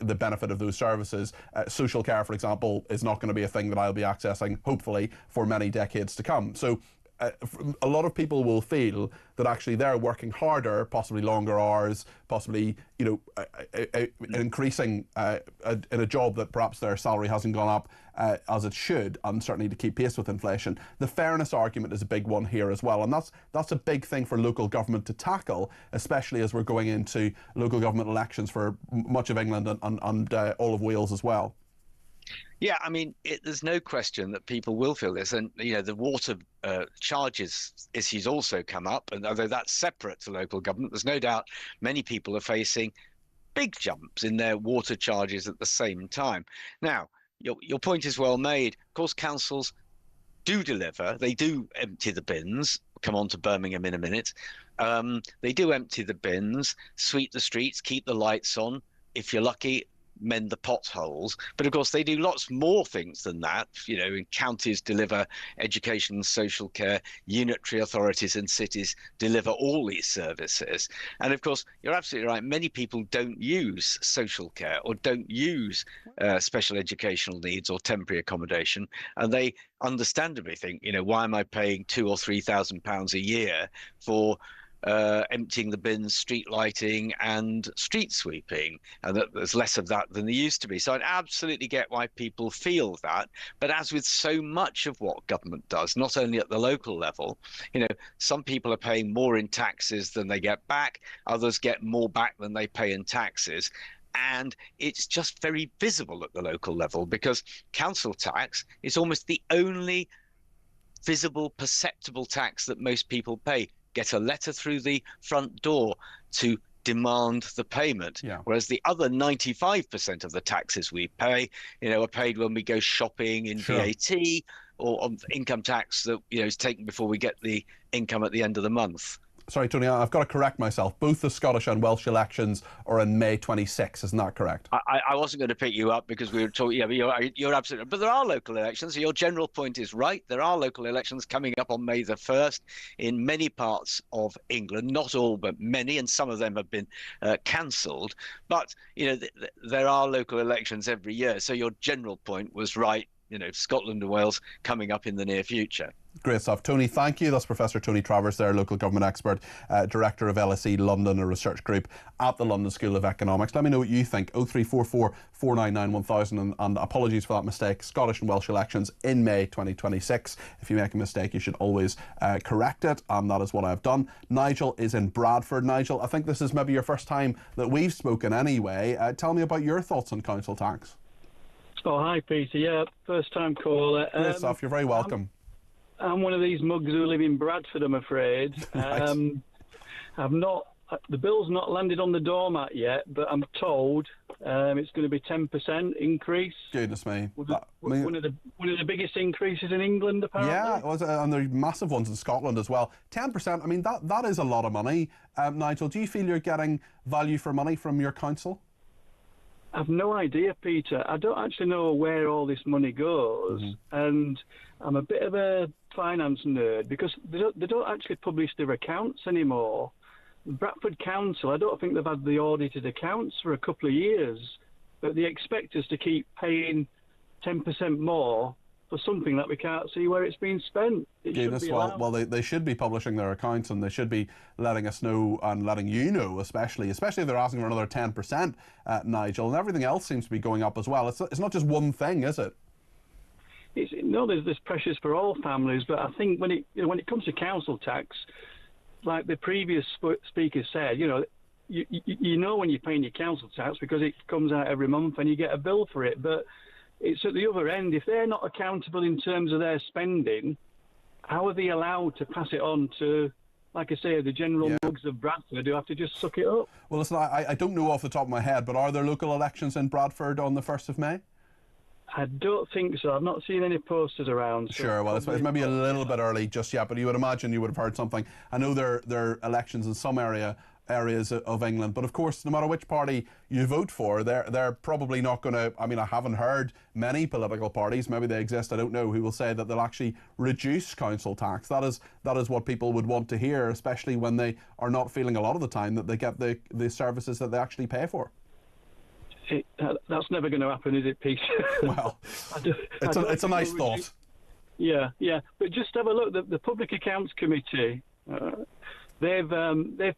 the benefit of those services. Social care, for example, is not going to be a thing that I'll be accessing, hopefully, for many decades to come. So a lot of people will feel that actually they're working harder, possibly longer hours, possibly increasing in a job that perhaps their salary hasn't gone up as it should, and certainly to keep pace with inflation. The fairness argument is a big one here as well, and that's a big thing for local government to tackle, especially as we're going into local government elections for much of England and all of Wales as well. Yeah, I mean, there's no question that people will feel this. And, the water charges issues also come up. And although that's separate to local government, there's no doubt many people are facing big jumps in their water charges at the same time. Now, your point is well made. Of course, councils do deliver. They do empty the bins. Come on to Birmingham in a minute. They do empty the bins, sweep the streets, keep the lights on. If you're lucky, mend the potholes. But of course they do lots more things than that. Counties deliver education and social care, unitary authorities and cities deliver all these services. And of course you're absolutely right, many people don't use social care or don't use special educational needs or temporary accommodation, and they understandably think, why am I paying £2,000 or £3,000 a year for emptying the bins, street lighting and street sweeping, and that there's less of that than there used to be. So I'd absolutely get why people feel that. But as with so much of what government does, not only at the local level, some people are paying more in taxes than they get back, others get more back than they pay in taxes. And it's just very visible at the local level, because council tax is almost the only visible, perceptible tax that most people pay. Get a letter through the front door to demand the payment. Yeah. Whereas the other 95% of the taxes we pay, are paid when we go shopping in sure. VAT or on income tax that, is taken before we get the income at the end of the month. Sorry, Tony, I've got to correct myself. Both the Scottish and Welsh elections are in May 26, isn't that correct? I wasn't going to pick you up because we were talking, you're absolutely, but there are local elections. So your general point is right. There are local elections coming up on May the 1st in many parts of England, not all, but many, and some of them have been cancelled. But, there are local elections every year. So your general point was right. Scotland and Wales coming up in the near future. Great stuff. Tony, thank you. That's Professor Tony Travers there, local government expert, Director of LSE London, a research group at the London School of Economics. Let me know what you think. 0344 499 1000, and apologies for that mistake. Scottish and Welsh elections in May 2026. If you make a mistake, you should always correct it, and that is what I've done. Nigel is in Bradford. Nigel, I think this is maybe your first time that we've spoken anyway. Tell me about your thoughts on council tax. Oh, hi, Peter. Yeah, first-time caller. Great stuff. You're very welcome. I'm one of these mugs who live in Bradford, I'm afraid. Right. The bill's not landed on the doormat yet, but I'm told it's going to be 10% increase. Goodness me. One of the biggest increases in England, apparently. Yeah, it was, and there are massive ones in Scotland as well. 10%, I mean, that is a lot of money. Nigel, do you feel you're getting value for money from your council? I've no idea, Peter. I don't actually know where all this money goes, and I'm a bit of a finance nerd because they don't actually publish their accounts anymore. Bradford Council, I don't think they've had the audited accounts for a couple of years, but they expect us to keep paying 10% more for something that we can't see where it's being spent. Well, they should be publishing their accounts, and they should be letting us know and letting you know, especially if they're asking for another 10%, Nigel, and everything else seems to be going up as well. It's not just one thing, is it? There's pressures for all families, but I think when it comes to council tax, like the previous speaker said, you know when you're paying your council tax because it comes out every month and you get a bill for it. But it's at the other end. If they're not accountable in terms of their spending, how are they allowed to pass it on to, like I say, the general mugs of Bradford who have to just suck it up? Well, listen, I don't know off the top of my head, but are there local elections in Bradford on the 1st of May? I don't think so. I've not seen any posters around. So sure, well, it's maybe a little bit early just yet, but you would imagine you would have heard something. I know there are elections in some areas of England, but of course, no matter which party you vote for, they're probably not going to. I mean, I haven't heard many political parties, maybe they exist, I don't know, who will say that they'll actually reduce council tax. That is what people would want to hear, especially when they are not feeling a lot of the time that they get the services that they actually pay for. That's never going to happen, is it, Peter? Well, it's a nice thought. Yeah. But just have a look. The Public Accounts Committee, they've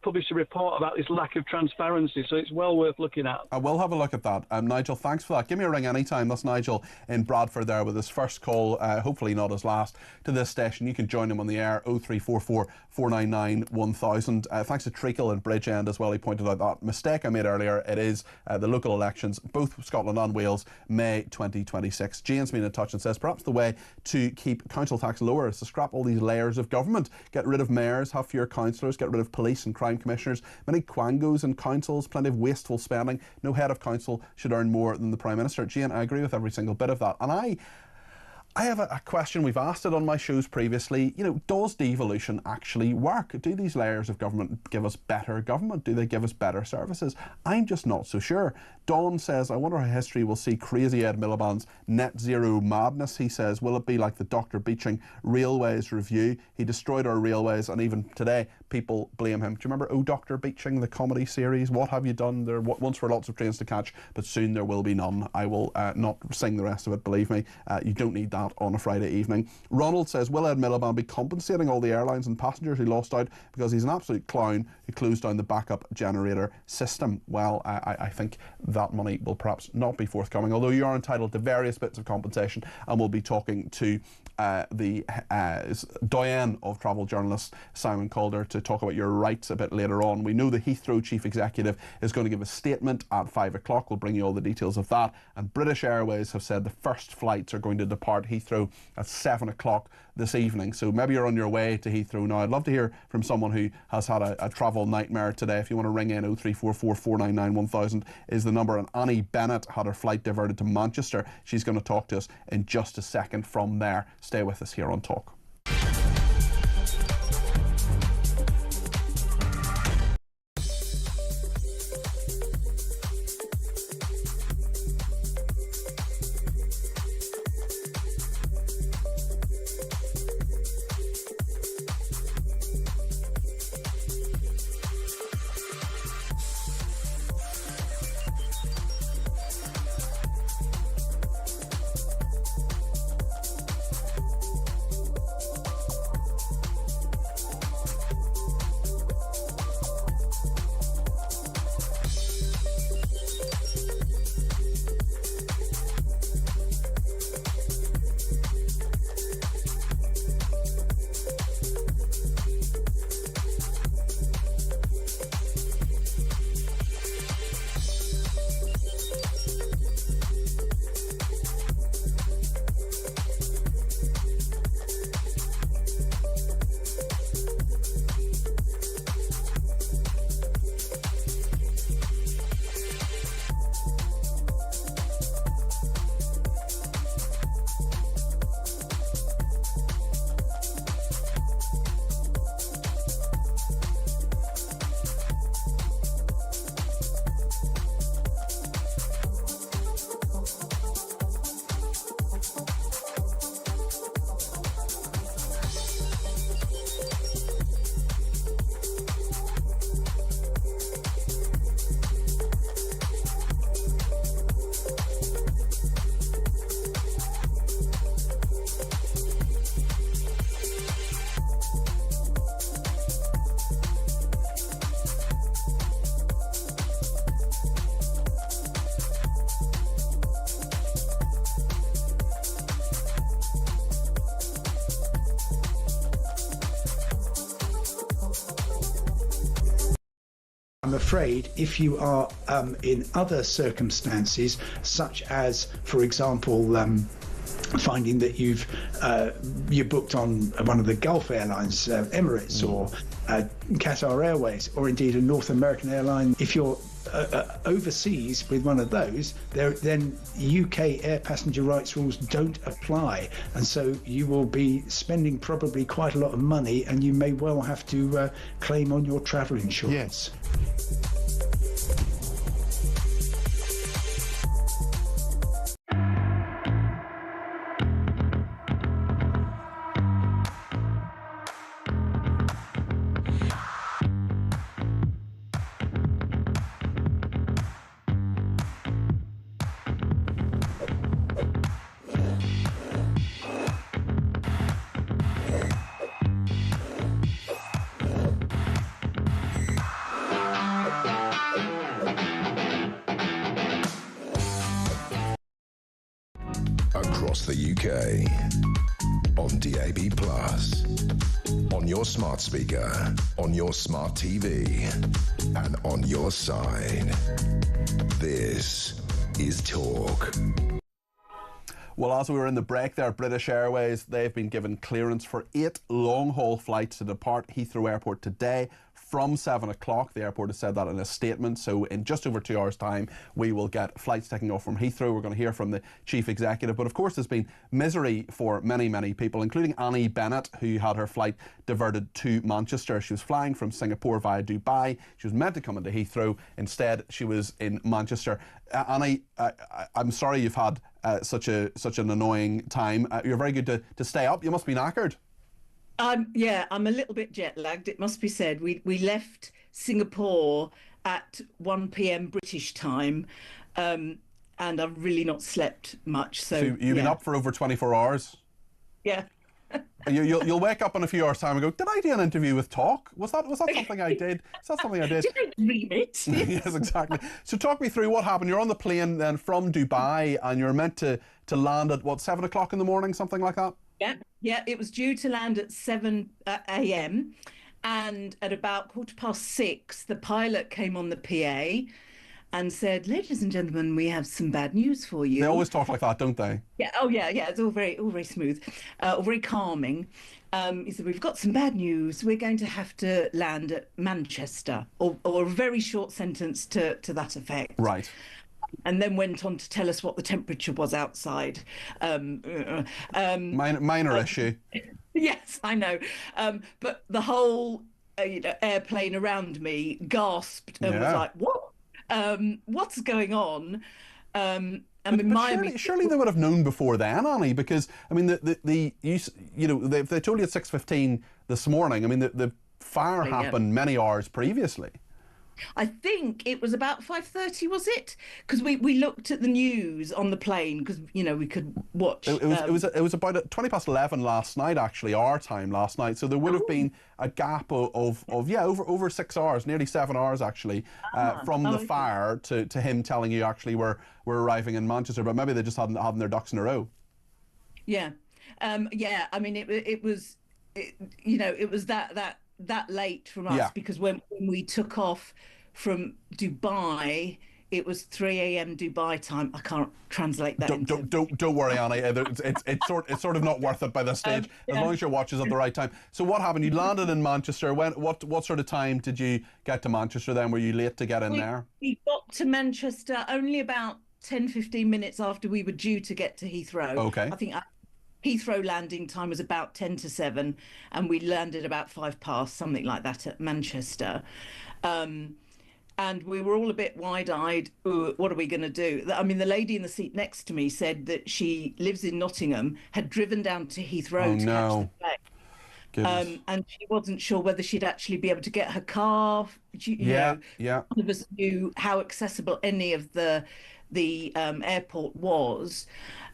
published a report about this lack of transparency, so it's well worth looking at. I will have a look at that. Nigel, thanks for that. Give me a ring anytime. That's Nigel in Bradford there with his first call, hopefully not his last, to this station. You can join him on the air, 0344 499 1000. Thanks to Treacle and Bridgend as well. He pointed out that mistake I made earlier. It is the local elections, both Scotland and Wales, May 2026. Jane's been in touch and says perhaps the way to keep council tax lower is to scrap all these layers of government, get rid of mayors, have fewer councillors, get rid of police and crime commissioners, many quangos in councils, plenty of wasteful spending. No head of council should earn more than the Prime Minister. Jane, I agree with every single bit of that. And I have a question. We've asked it on my shows previously. Does devolution actually work? Do these layers of government give us better government? Do they give us better services? I'm just not so sure. Dawn says, I wonder how history will see crazy Ed Miliband's net zero madness. He says, will it be like the Dr. Beeching Railways review? He destroyed our railways, and even today people blame him. Do you remember Oh Dr. Beeching, the comedy series? What have you done? There once were lots of trains to catch, but soon there will be none. I will not sing the rest of it, believe me. You don't need that on a Friday evening. Ronald says, will Ed Miliband be compensating all the airlines and passengers who lost out because he's an absolute clown who closed down the backup generator system? Well, I think that money will perhaps not be forthcoming, although you are entitled to various bits of compensation, and we'll be talking to the doyen of travel journalists, Simon Calder, to talk about your rights a bit later on. We know the Heathrow Chief Executive is going to give a statement at 5 o'clock. We'll bring you all the details of that. And British Airways have said the first flights are going to depart Heathrow at 7 o'clock this evening. So maybe you're on your way to Heathrow now. I'd love to hear from someone who has had a travel nightmare today. If you want to ring in, 0344 499 1000 is the number. And Annie Bennett had her flight diverted to Manchester. She's going to talk to us in just a second from there. Stay with us here on Talk. I'm afraid if you are in other circumstances, such as, for example, finding that you're booked on one of the Gulf airlines, Emirates or Qatar Airways, or indeed a North American airline, if you're overseas with one of those, then UK air passenger rights rules don't apply, and so you will be spending probably quite a lot of money, and you may well have to claim on your travel insurance. Yes. Across the UK, on DAB+, on your smart speaker, on your smart TV, and on your side. This is Talk. Well, as we were in the break there, British Airways, they've been given clearance for 8 long-haul flights to depart Heathrow Airport today from 7 o'clock. The airport has said that in a statement. So in just over 2 hours' time, we will get flights taking off from Heathrow. We're going to hear from the chief executive. But of course, there's been misery for many, many people, including Annie Bennett, who had her flight diverted to Manchester. She was flying from Singapore via Dubai. She was meant to come into Heathrow. Instead, she was in Manchester. Annie, I'm sorry you've had such an annoying time. You're very good to stay up. You must be knackered. Yeah, I'm a little bit jet lagged, it must be said. We left Singapore at 1 p.m. British time, and I've really not slept much. So you've been up for over 24 hours? Yeah. You'll wake up in a few hours' time and go, did I do an interview with Talk? Was that something I did? Is that something I did? Did I dream it? Yes, exactly. So talk me through what happened. You're on the plane then from Dubai, and you're meant to land at, what, 7 o'clock in the morning, something like that? Yeah, it was due to land at 7 a.m. and at about 6:15, the pilot came on the PA and said, "Ladies and gentlemen, we have some bad news for you." They always talk like that, don't they? Yeah. Oh, yeah. It's all very smooth, all very calming. He said, "We've got some bad news. We're going to have to land at Manchester," or a very short sentence to that effect. Right. And then went on to tell us what the temperature was outside. Minor issue. Yes, I know. But the whole airplane around me gasped and was like, "What? What's going on?" Surely they would have known before then, Annie, because I mean they told you at 6:15 this morning. I mean the fire happened many hours previously. I think it was about 5:30, was it? Because we looked at the news on the plane because we could watch. It was about 11:20 last night, actually, our time last night. So there would have been a gap of over 6 hours, nearly 7 hours actually, from the fire to him telling you actually we're arriving in Manchester. But maybe they just hadn't their ducks in a row. Yeah, yeah. I mean, it was that late from us because when we took off from Dubai, it was 3 a.m. Dubai time. I can't translate that. Don't worry, Annie. It's sort of not worth it by this stage, as long as your watch is at the right time. So what happened? You landed in Manchester. What sort of time did you get to Manchester then? Were you late to get in there? We got to Manchester only about 10-15 minutes after we were due to get to Heathrow. Okay. I think Heathrow landing time was about 10 to 7, and we landed about 5 past, something like that, at Manchester. And we were all a bit wide-eyed. What are we going to do? I mean, the lady in the seat next to me said that she lives in Nottingham, had driven down to Heathrow to catch the plane. And she wasn't sure whether she'd actually be able to get her car. None of us knew how accessible any of the airport was.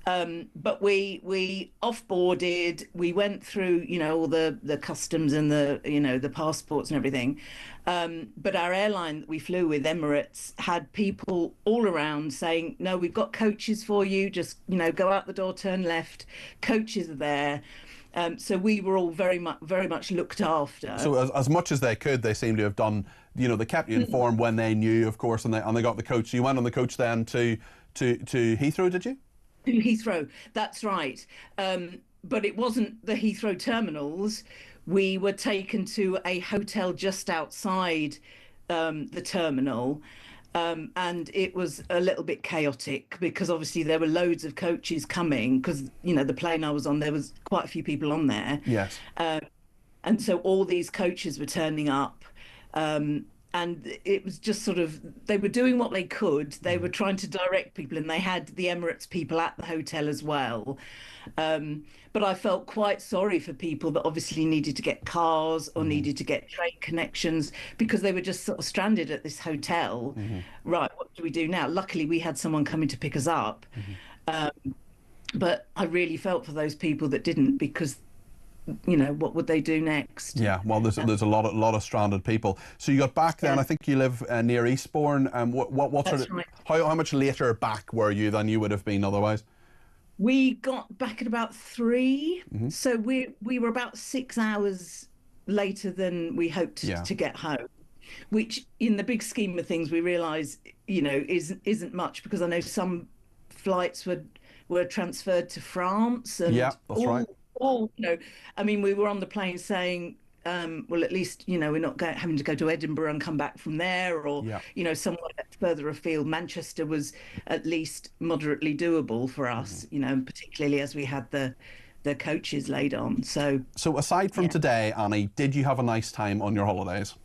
But we offboarded, we went through, all the customs and the passports and everything. But our airline that we flew with, Emirates, had people all around saying, "No, we've got coaches for you. Just, go out the door, turn left. Coaches are there." So we were all very much looked after. So as much as they could, they seem to have done. They kept you informed when they knew, of course, and they got the coach. So you went on the coach then to Heathrow, did you? To Heathrow, that's right. But it wasn't the Heathrow terminals. We were taken to a hotel just outside the terminal. And it was a little bit chaotic because obviously there were loads of coaches coming because, the plane I was on, there was quite a few people on there. Yes. And so all these coaches were turning up. And it was just sort of, they were doing what they could. They were trying to direct people, and they had the Emirates people at the hotel as well. But I felt quite sorry for people that obviously needed to get cars or needed to get train connections because they were just sort of stranded at this hotel. Right, what do we do now? Luckily, we had someone coming to pick us up. But I really felt for those people that didn't, because what would they do next? Yeah, well, there's a lot of stranded people. So you got back then. I think you live near Eastbourne. What sort of, right. how much later back were you than you would have been otherwise? We got back at about 3, so we were about 6 hours later than we hoped to get home, which in the big scheme of things we realise isn't much, because I know some flights were transferred to France and that's right. We were on the plane saying, well, at least, we're not having to go to Edinburgh and come back from there, or, somewhere further afield. Manchester was at least moderately doable for us, particularly as we had the coaches laid on. So aside from today, Annie, did you have a nice time on your holidays?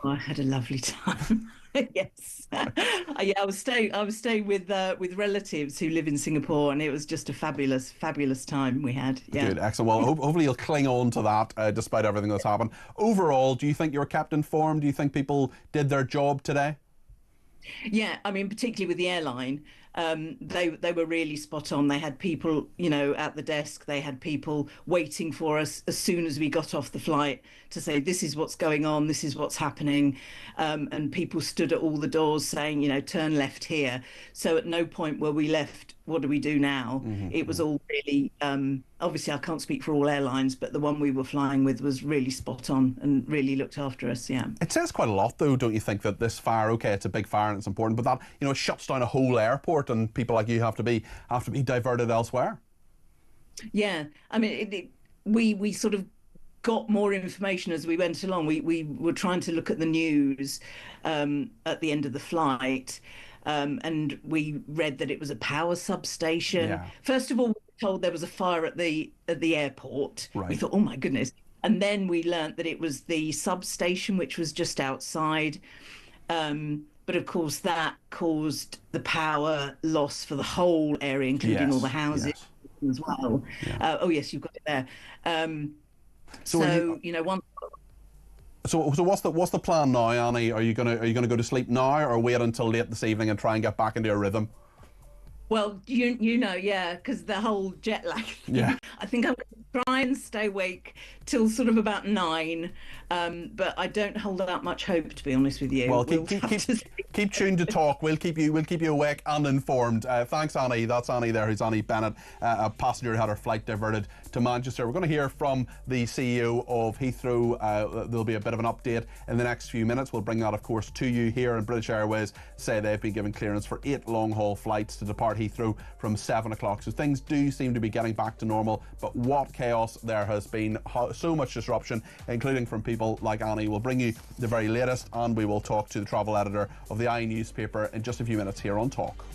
I had a lovely time. Yes. I was staying with relatives who live in Singapore, and it was just a fabulous time we had. Yeah. Good, excellent. Well, hopefully you'll cling on to that despite everything that's happened. Overall, do you think you were kept informed? Do you think people did their job today? Yeah, particularly with the airline, they were really spot on. They had people, at the desk. They had people waiting for us as soon as we got off the flight to say, this is what's going on, this is what's happening. And people stood at all the doors saying, turn left here. So at no point were we left, what do we do now? It was all really, obviously I can't speak for all airlines, but the one we were flying with was really spot on and really looked after us, yeah. It says quite a lot, though, don't you think, that this fire, OK, it's a big fire and it's important, but that, it shuts down a whole airport and people like you have to be diverted elsewhere? Yeah, we sort of got more information as we went along. We were trying to look at the news at the end of the flight, and we read that it was a power substation. Yeah. First of all, we were told there was a fire at the airport. Right. We thought, oh my goodness. And then we learnt that it was the substation, which was just outside. But of course, that caused the power loss for the whole area, including all the houses as well. Yeah. Oh yes, you've got it there. So what's the plan now, Annie? Are you gonna go to sleep now, or wait until late this evening and try and get back into a rhythm? Well, because the whole jet lag thing. Yeah. I think I'm going to try and stay awake till sort of about 9, but I don't hold out much hope, to be honest with you. Well, keep tuned to talk. We'll keep you awake and informed. Thanks, Annie. That's Annie there, who's Annie Bennett, a passenger who had her flight diverted to Manchester. We're going to hear from the CEO of Heathrow. There'll be a bit of an update in the next few minutes. We'll bring that, of course, to you here. And British Airways say they've been given clearance for 8 long-haul flights to depart Heathrow from 7 o'clock. So things do seem to be getting back to normal, but what chaos there has been, so much disruption, including from people like Annie. We'll bring you the very latest, and we will talk to the travel editor of the newspaper in just a few minutes here on Talk.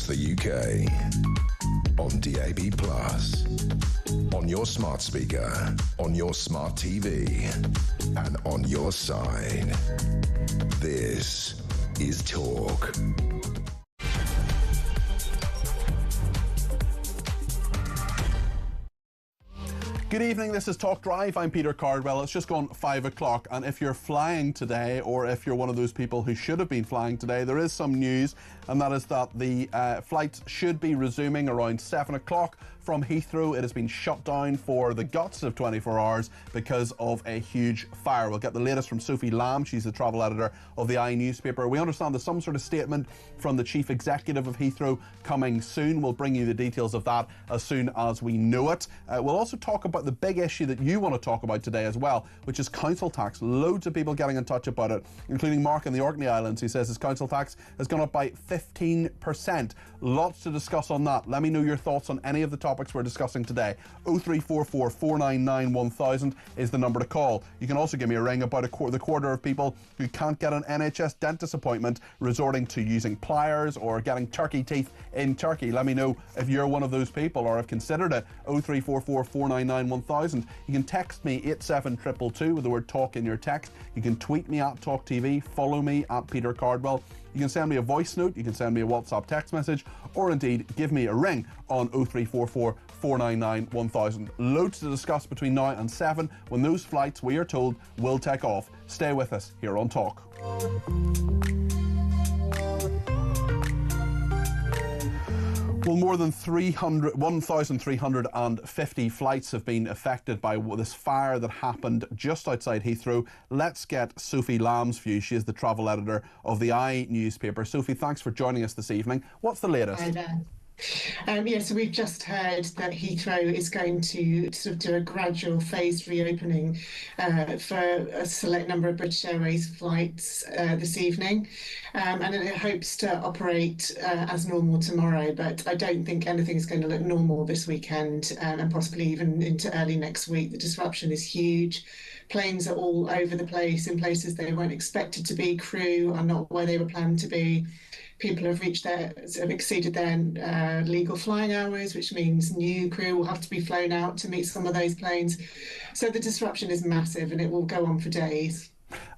the UK. On DAB+, on your smart speaker, on your smart TV, and on your side. This is Talk. Good evening, this is Talk Drive. I'm Peter Cardwell. It's just gone 5 o'clock, and if you're flying today, or if you're one of those people who should have been flying today, there is some news, and that is that the flights should be resuming around 7 o'clock from Heathrow. It has been shut down for the guts of 24 hours because of a huge fire. We'll get the latest from Sophie Lamb. She's the travel editor of the I newspaper. We understand there's some sort of statement from the chief executive of Heathrow coming soon. We'll bring you the details of that as soon as we know it. We'll also talk about the big issue that you want to talk about today as well, which is council tax. Loads of people getting in touch about it, including Mark in the Orkney Islands, who says his council tax has gone up by 15%. Lots to discuss on that. Let me know your thoughts on any of the topics we're discussing today. 0344 499 1000 is the number to call. You can also give me a ring about the quarter of people who can't get an NHS dentist appointment, resorting to using pliers or getting turkey teeth in Turkey. Let me know if you're one of those people or have considered it. 0344 499 1000. You can text me 87222 with the word talk in your text. You can tweet me at talkTV, follow me at Peter Cardwell. You can send me a voice note, you can send me a WhatsApp text message, or indeed give me a ring on 0344 499 1000. Loads to discuss between now and 7 when those flights, we are told, will take off. Stay with us here on Talk. Well, more than 1,350 flights have been affected by this fire that happened just outside Heathrow. Let's get Sophie Lamb's view. She is the travel editor of the I newspaper. Sophie, thanks for joining us this evening. What's the latest? Hi there. So we've just heard that Heathrow is going to sort of do a gradual phased reopening for a select number of British Airways flights this evening, and it hopes to operate as normal tomorrow, but I don't think anything is going to look normal this weekend, and possibly even into early next week. The disruption is huge. Planes are all over the place, in places they weren't expected to be. Crew are not where they were planned to be. People have exceeded their legal flying hours, which means new crew will have to be flown out to meet some of those planes. So the disruption is massive, and it will go on for days.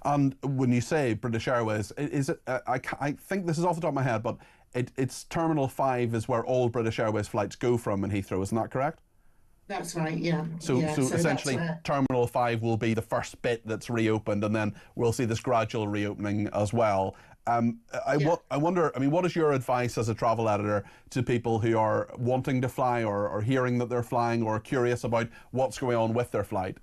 And when you say British Airways, is it? I think this is off the top of my head, but it's Terminal 5 is where all British Airways flights go from in Heathrow. Isn't that correct? That's right, yeah. So essentially, Terminal 5 will be the first bit that's reopened, and then we'll see this gradual reopening as well. I wonder, what is your advice as a travel editor to people who are wanting to fly or hearing that they're flying or curious about what's going on with their flight?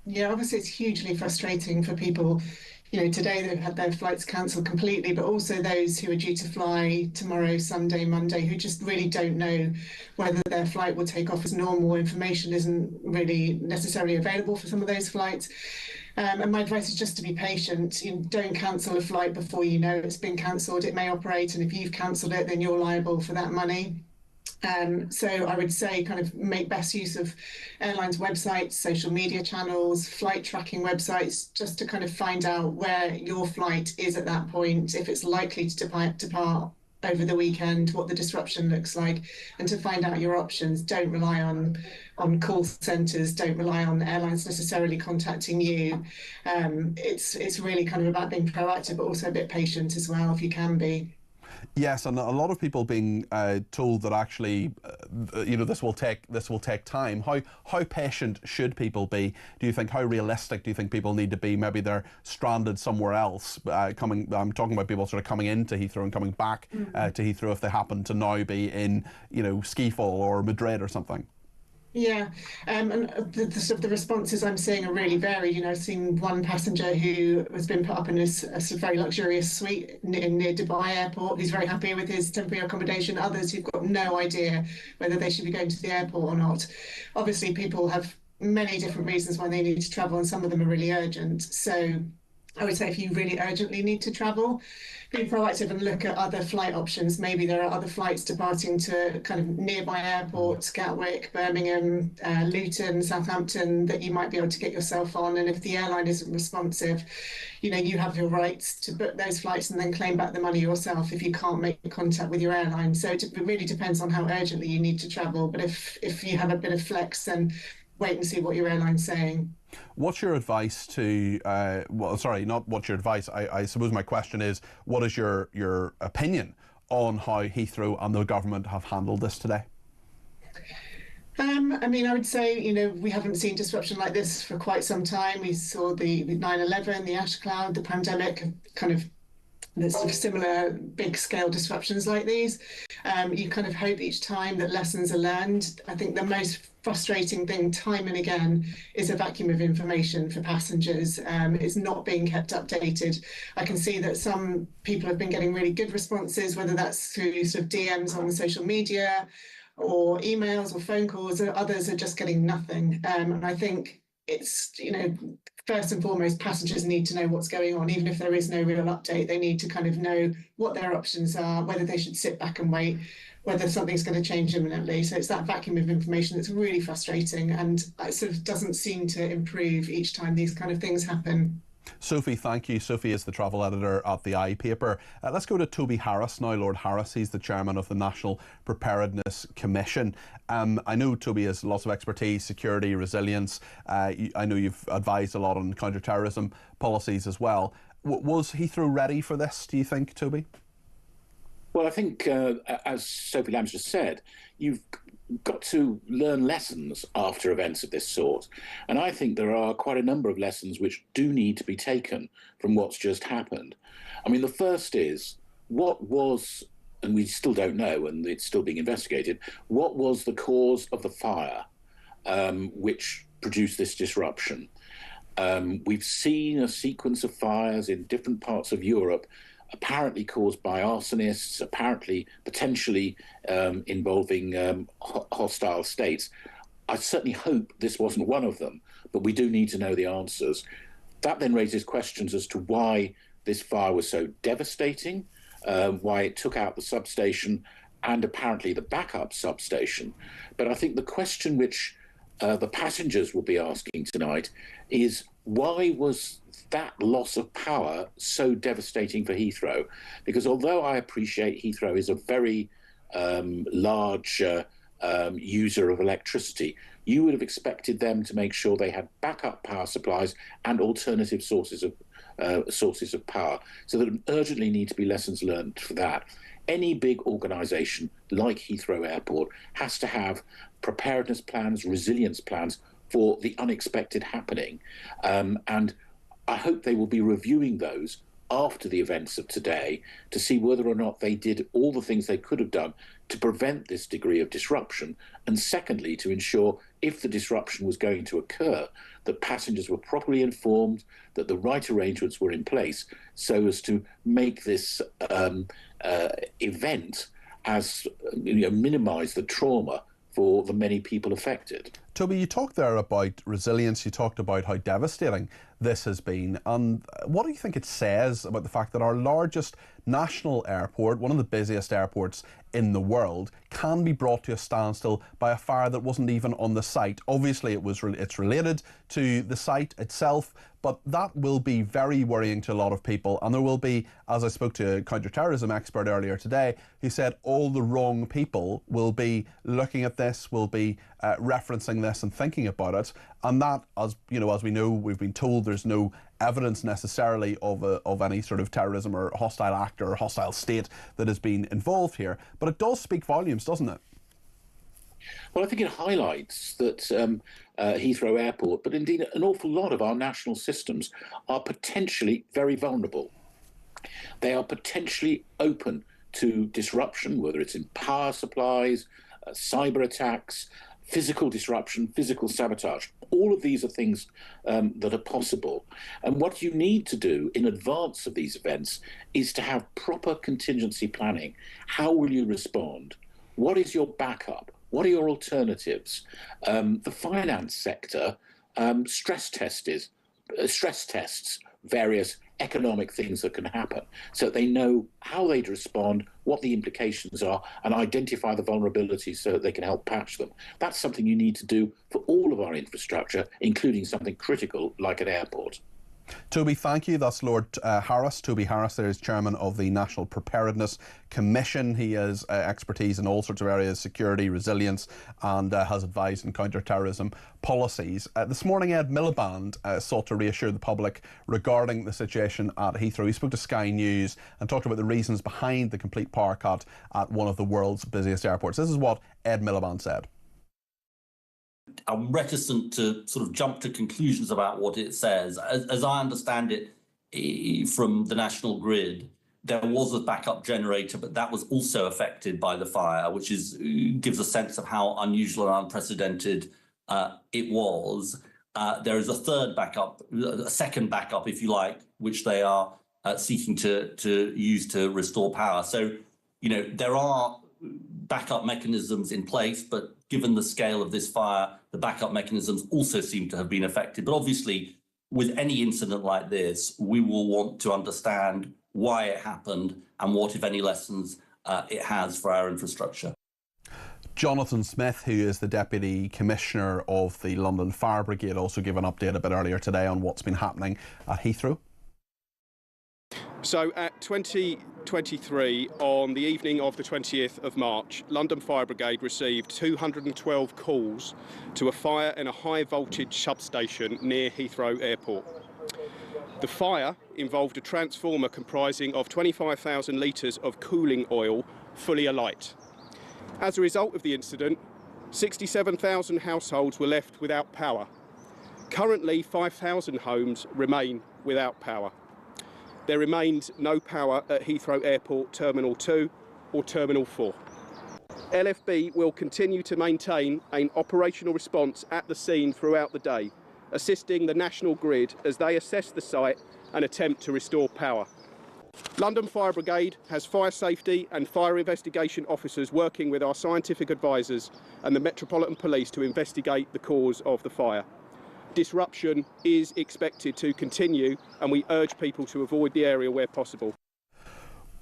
Yeah, obviously it's hugely frustrating for people. You know, today they've had their flights cancelled completely, but also those who are due to fly tomorrow, Sunday, Monday, who just really don't know whether their flight will take off as normal. Information isn't really necessarily available for some of those flights. And my advice is just to be patient. Don't cancel a flight before you know it's been cancelled. It may operate, and if you've cancelled it, then you're liable for that money. So I would say kind of make best use of airlines' websites, social media channels, flight tracking websites, just to kind of find out where your flight is at that point, if it's likely to depart over the weekend, what the disruption looks like, and to find out your options. Don't rely on call centres, don't rely on airlines necessarily contacting you. It's really kind of about being proactive, but also a bit patient as well, if you can be. Yes, and a lot of people being told that actually, this will take time. How patient should people be? Do you think? How realistic do you think people need to be? Maybe they're stranded somewhere else. I'm talking about people sort of coming into Heathrow and coming back to Heathrow if they happen to now be in, Schiphol or Madrid or something. Yeah, and the responses I'm seeing are really varied. I've seen one passenger who has been put up in a very luxurious suite near Dubai Airport. He's very happy with his temporary accommodation. Others who've got no idea whether they should be going to the airport or not. Obviously, people have many different reasons why they need to travel, and some of them are really urgent. So I would say if you really urgently need to travel, be proactive and look at other flight options. Maybe there are other flights departing to kind of nearby airports, Gatwick, Birmingham, Luton, Southampton, that you might be able to get yourself on. And if the airline isn't responsive, you have your rights to book those flights and then claim back the money yourself if you can't make contact with your airline. So it really depends on how urgently you need to travel. But if you have a bit of flex, then wait and see what your airline's saying. What's your advice to, well, sorry, not what's your advice. I suppose my question is, what is your opinion on how Heathrow and the government have handled this today? I mean, I would say, we haven't seen disruption like this for quite some time. We saw the 9/11, the ash cloud, the pandemic, kind of there's sort of similar big scale disruptions like these. You kind of hope each time that lessons are learned. I think the most frustrating thing time and again is a vacuum of information for passengers. It's not being kept updated. I can see that some people have been getting really good responses, whether that's through sort of DMs on social media or emails or phone calls, and others are just getting nothing. And I think it's, first and foremost, passengers need to know what's going on. Even if there is no real update, they need to kind of know what their options are, whether they should sit back and wait, whether something's going to change imminently. So it's that vacuum of information that's really frustrating, and it sort of doesn't seem to improve each time these kind of things happen. Sophie, thank you. Sophie is the travel editor at the iPaper. Let's go to Toby Harris now. Lord Harris, he's the chairman of the National Preparedness Commission. I know Toby has lots of expertise, security, resilience. I know you've advised a lot on counter-terrorism policies as well. Was Heathrow ready for this, do you think, Toby? Well, I think, as Sophie Lamb's just said, you've got to learn lessons after events of this sort. And I think there are quite a number of lessons which do need to be taken from what's just happened. I mean, the first is, what was, and we still don't know, and it's still being investigated, what was the cause of the fire which produced this disruption? We've seen a sequence of fires in different parts of Europe, apparently caused by arsonists, apparently potentially involving hostile states. I certainly hope this wasn't one of them, but we do need to know the answers. That then raises questions as to why this fire was so devastating, why it took out the substation and apparently the backup substation. But I think the question which the passengers will be asking tonight is, why was that loss of power so devastating for Heathrow? Because although I appreciate Heathrow is a very large user of electricity, you would have expected them to make sure they had backup power supplies and alternative sources of power. So there urgently need to be lessons learned for that. Any big organisation like Heathrow Airport has to have preparedness plans, resilience plans for the unexpected happening. And I hope they will be reviewing those after the events of today to see whether or not they did all the things they could have done to prevent this degree of disruption. And secondly, to ensure if the disruption was going to occur, that passengers were properly informed, that the right arrangements were in place so as to make this event as minimise the trauma for the many people affected. Toby, you talked there about resilience, you talked about how devastating this has been, and what do you think it says about the fact that our largest national airport, one of the busiest airports in the world, can be brought to a standstill by a fire that wasn't even on the site? Obviously it's related to the site itself, but that will be very worrying to a lot of people. And there will be, as I spoke to a counter-terrorism expert earlier today, who said all the wrong people will be looking at this, will be referencing this and thinking about it. And that, as we know, we've been told there's no evidence necessarily of any sort of terrorism or hostile act or hostile state that has been involved here. But it does speak volumes, doesn't it? Well, I think it highlights that Heathrow Airport, but indeed an awful lot of our national systems, are potentially very vulnerable. They are potentially open to disruption, whether it's in power supplies, cyber attacks, physical disruption, physical sabotage. All of these are things that are possible. And what you need to do in advance of these events is to have proper contingency planning. How will you respond? What is your backup? What are your alternatives? The finance sector stress tests various economic things that can happen, so that they know how they'd respond, what the implications are, and identify the vulnerabilities so that they can help patch them. That's something you need to do for all of our infrastructure, including something critical like an airport. Toby, thank you. That's Lord Harris. Toby Harris there is chairman of the National Preparedness Commission. He has expertise in all sorts of areas, security, resilience, and has advised on counter-terrorism policies. This morning, Ed Miliband sought to reassure the public regarding the situation at Heathrow. He spoke to Sky News and talked about the reasons behind the complete power cut at one of the world's busiest airports. This is what Ed Miliband said. I'm reticent to sort of jump to conclusions about what it says. As I understand it, from the national grid, there was a backup generator, but that was also affected by the fire, which gives a sense of how unusual and unprecedented it was. There is a third backup, a second backup, if you like, which they are seeking to use to restore power. So, there are backup mechanisms in place, but given the scale of this fire, the backup mechanisms also seem to have been affected. But obviously, with any incident like this, we will want to understand why it happened and what, if any, lessons it has for our infrastructure. Jonathan Smith, who is the Deputy Commissioner of the London Fire Brigade, also gave an update a bit earlier today on what's been happening at Heathrow. So at 2023, on the evening of the 20th of March, London Fire Brigade received 212 calls to a fire in a high voltage substation near Heathrow Airport. The fire involved a transformer comprising of 25,000 litres of cooling oil fully alight. As a result of the incident, 67,000 households were left without power. Currently, 5,000 homes remain without power. There remains no power at Heathrow Airport Terminal 2 or Terminal 4. LFB will continue to maintain an operational response at the scene throughout the day, assisting the national grid as they assess the site and attempt to restore power. London Fire Brigade has fire safety and fire investigation officers working with our scientific advisors and the Metropolitan Police to investigate the cause of the fire. Disruption is expected to continue, and we urge people to avoid the area where possible.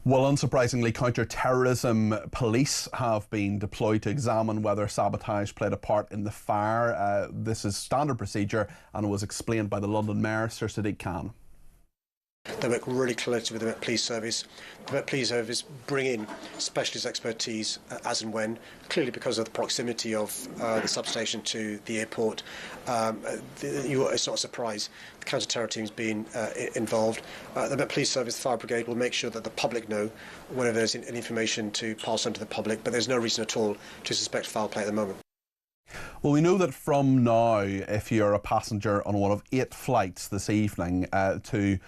Well, unsurprisingly, counter-terrorism police have been deployed to examine whether sabotage played a part in the fire. This is standard procedure and was explained by the London Mayor, Sir Sadiq Khan. They work really closely with the Met Police Service. The Met Police Service bring in specialist expertise as and when, clearly because of the proximity of the substation to the airport. It's not a surprise the counter-terror team's been involved. The Met Police Service, the Fire Brigade, will make sure that the public know whenever there's any information to pass on to the public, but there's no reason at all to suspect foul play at the moment. Well, we know that from now, if you're a passenger on one of 8 flights this evening to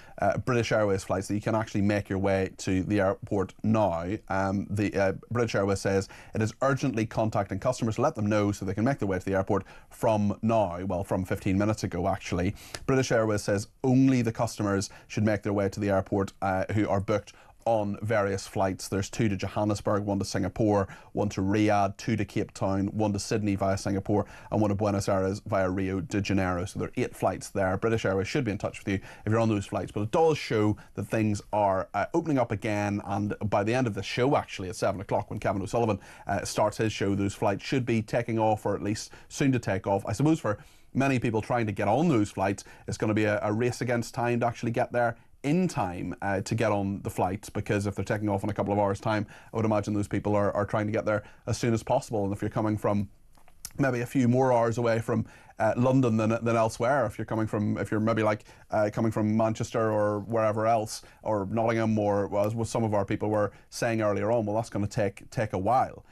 British Airways flights, that you can actually make your way to the airport now. The British Airways says it is urgently contacting customers to let them know so they can make their way to the airport from now, well, from 15 minutes ago, actually. British Airways says only the customers should make their way to the airport who are booked on various flights. There's 2 to Johannesburg, 1 to Singapore, 1 to Riyadh, 2 to Cape Town, 1 to Sydney via Singapore, and 1 to Buenos Aires via Rio de Janeiro. So there are 8 flights there. British Airways should be in touch with you if you're on those flights. But it does show that things are opening up again, and by the end of the show, actually at 7 o'clock when Kevin O'Sullivan starts his show, those flights should be taking off, or at least soon to take off. I suppose for many people trying to get on those flights, it's going to be a race against time to actually get there in time to get on the flight, because if they're taking off in a couple of hours' time, I would imagine those people are trying to get there as soon as possible. And if you're coming from maybe a few more hours away from London than elsewhere, if you're maybe like coming from Manchester or wherever else, or Nottingham, or as some of our people were saying earlier on, well, that's going to take a while.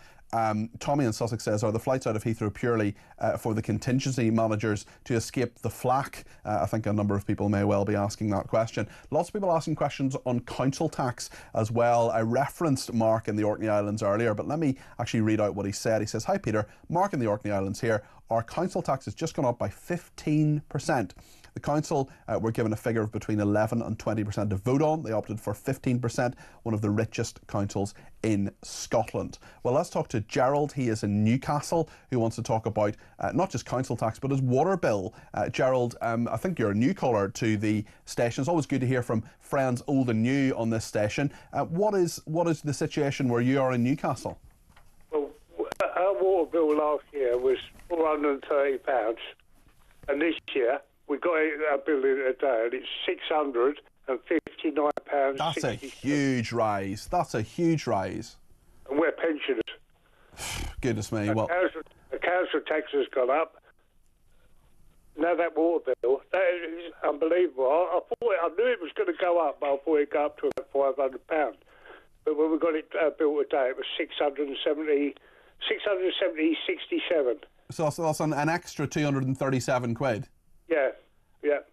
Tommy in Sussex says, are the flights out of Heathrow purely for the contingency managers to escape the flak? I think a number of people may well be asking that question. Lots of people asking questions on council tax as well. I referenced Mark in the Orkney Islands earlier, but let me actually read out what he said. He says, hi Peter, Mark in the Orkney Islands here. Our council tax has just gone up by 15%. The council were given a figure of between 11 and 20% to vote on. They opted for 15%, one of the richest councils in Scotland. Well, let's talk to Gerald. He is in Newcastle, who wants to talk about not just council tax, but his water bill. Gerald, I think you're a new caller to the station. It's always good to hear from friends old and new on this station. What is the situation where you are in Newcastle? Well, our water bill last year was £430, and this year we got our bill in a day, and it's £659. That's a huge rise. That's a huge rise. And we're pensioners. Goodness me. Well, the council tax has gone up. Now that water bill, that is unbelievable. I knew it was going to go up, but I thought it'd go up to about £500. But when we got it built today, it was 670, 67. So that's an extra 237 quid. Yeah.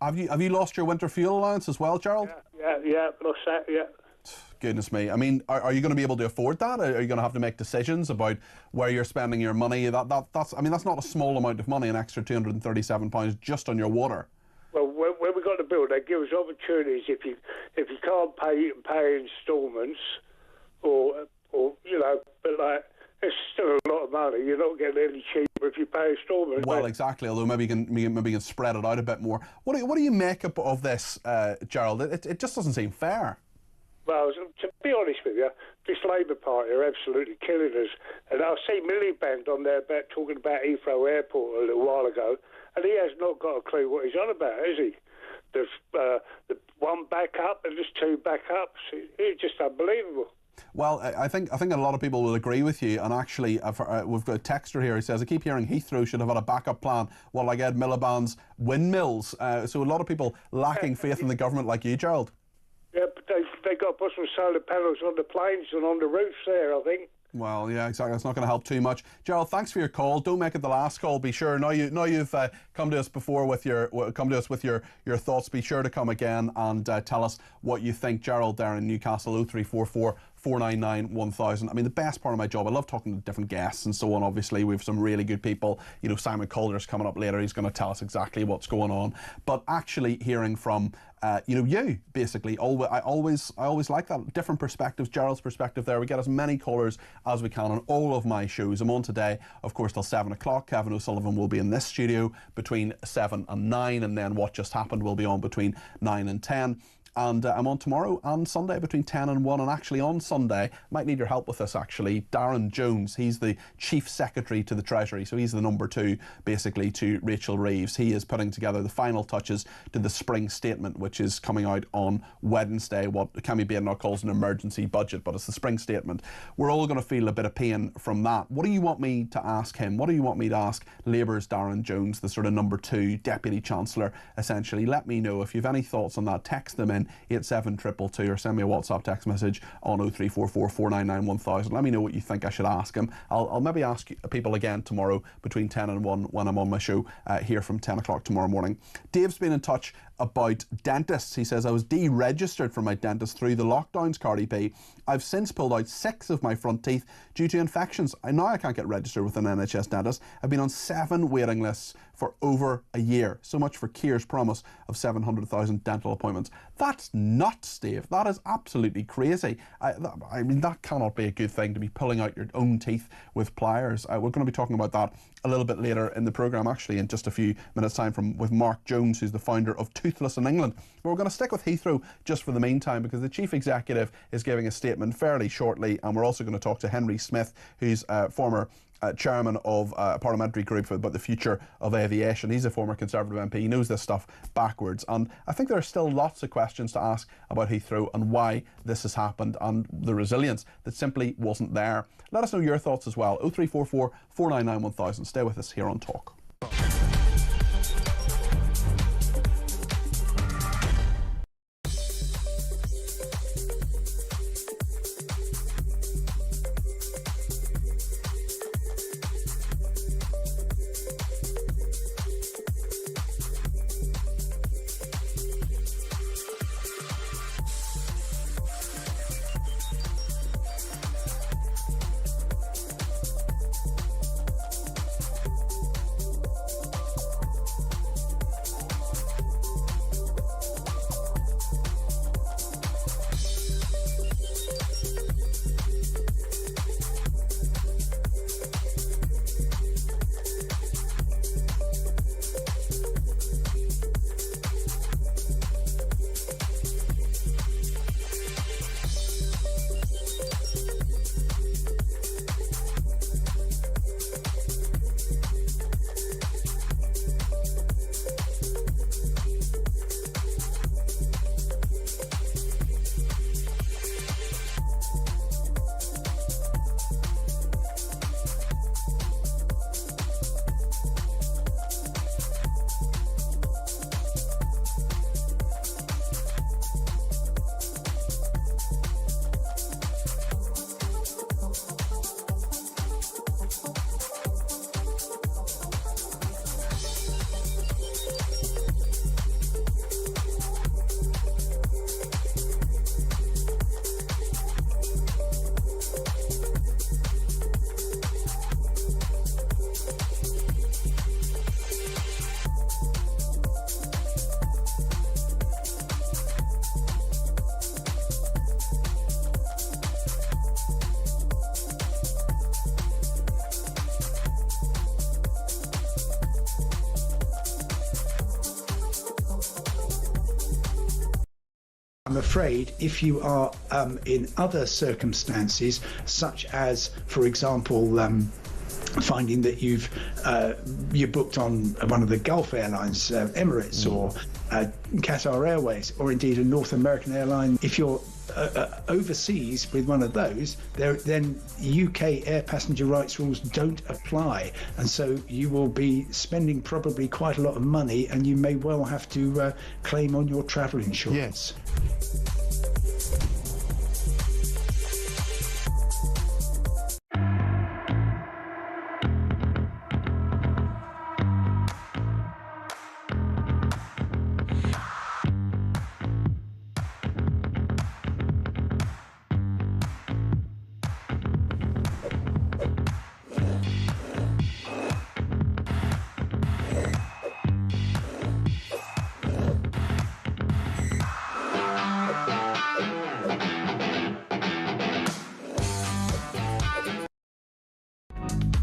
Have you lost your winter fuel allowance as well, Gerald? Yeah, lost that, yeah. Goodness me. I mean, are you going to be able to afford that? Are you going to have to make decisions about where you're spending your money? That's not a small amount of money, an extra £237 just on your water. Well, when we got the bill, they give us opportunities if you can't pay instalments, or but like it's still a lot of money. You're not getting any cheaper if you pay instalments. Well, exactly. Although maybe you can spread it out a bit more. What do you make of this, Gerald? It just doesn't seem fair. Well, to be honest with you, this Labour Party are absolutely killing us. And I see Miliband on there talking about Heathrow Airport a little while ago, and he has not got a clue what he's on about, has he? There's the one backup and there's two backups. It's just unbelievable. Well, I think a lot of people will agree with you, and actually we've got a texter here who says, I keep hearing Heathrow should have had a backup plan, well, like Ed Miliband's windmills. So a lot of people lacking faith in the government like you, Gerald. Yeah, but they got to put some solar panels on the planes and on the roofs there, I think. Well, yeah, exactly. It's not going to help too much. Gerald, thanks for your call. Don't make it the last call. Be sure. Now you've come to us before with your thoughts. Be sure to come again and tell us what you think. Gerald there in Newcastle, 0344 499 1000. I mean, the best part of my job, I love talking to different guests and so on. Obviously, we have some really good people. Simon Calder's coming up later. He's going to tell us exactly what's going on. But actually hearing from you basically, I always like that. Different perspectives. Gerald's perspective there. We get as many callers as we can on all of my shows. I'm on today, of course, till 7 o'clock. Kevin O'Sullivan will be in this studio between 7 and 9, and then What Just Happened will be on between 9 and 10. And I'm on tomorrow and Sunday between 10 and 1. And actually on Sunday, might need your help with this actually, Darren Jones, he's the Chief Secretary to the Treasury. So he's the number 2, basically, to Rachel Reeves. He is putting together the final touches to the spring statement, which is coming out on Wednesday, what Cammy Badenoch calls an emergency budget, but it's the spring statement. We're all going to feel a bit of pain from that. What do you want me to ask him? What do you want me to ask Labour's Darren Jones, the sort of number 2 Deputy Chancellor, essentially? Let me know. If you have any thoughts on that, text them in 87222 or send me a WhatsApp text message on 0344 499 1000. Let me know what you think I should ask him. I'll maybe ask people again tomorrow between 10 and 1 when I'm on my show here from 10 o'clock tomorrow morning. Dave's been in touch about dentists. He says, I was deregistered from my dentist through the lockdowns, Cardi B. I've since pulled out 6 of my front teeth due to infections. Now I can't get registered with an NHS dentist. I've been on 7 waiting lists for over a year. So much for Keir's promise of 700,000 dental appointments. That's nuts, Dave. That is absolutely crazy. I mean, that cannot be a good thing, to be pulling out your own teeth with pliers. We're going to be talking about that a little bit later in the programme, actually, in just a few minutes' time with Mark Jones, who's the founder of Toothless in England. But we're going to stick with Heathrow just for the meantime, because the Chief Executive is giving a statement fairly shortly, and we're also going to talk to Henry Smith, who's former chairman of a parliamentary group about the future of aviation. He's a former Conservative MP. He knows this stuff backwards. And I think there are still lots of questions to ask about Heathrow and why this has happened, and the resilience that simply wasn't there. Let us know your thoughts as well. 0344 499 1000. Stay with us here on Talk. I'm afraid if you are in other circumstances, such as, for example, finding that you're booked on one of the Gulf airlines, Emirates or Qatar Airways, or indeed a North American airline, if you're overseas with one of those, then UK air passenger rights rules don't apply, and so you will be spending probably quite a lot of money, and you may well have to claim on your travel insurance.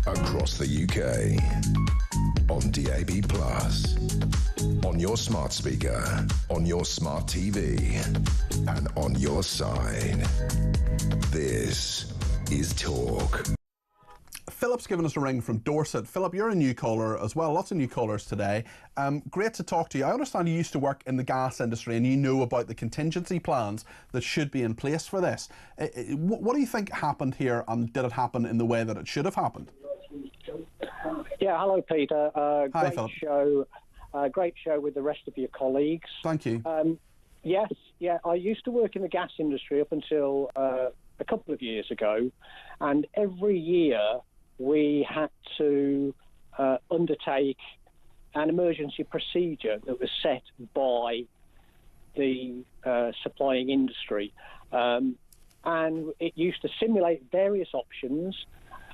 Across the UK, on DAB+, on your smart speaker, on your smart TV, and on your side. This is Talk. Philip's given us a ring from Dorset. Philip, you're a new caller as well. Lots of new callers today. Great to talk to you. I understand you used to work in the gas industry and you know about the contingency plans that should be in place for this. What do you think happened here, and did it happen in the way that it should have happened? Yeah, hello, Peter. Hi, great Philip. show. Great show with the rest of your colleagues. Thank you. Yes, I used to work in the gas industry up until a couple of years ago, and every year we had to undertake an emergency procedure that was set by the supplying industry. And it used to simulate various options,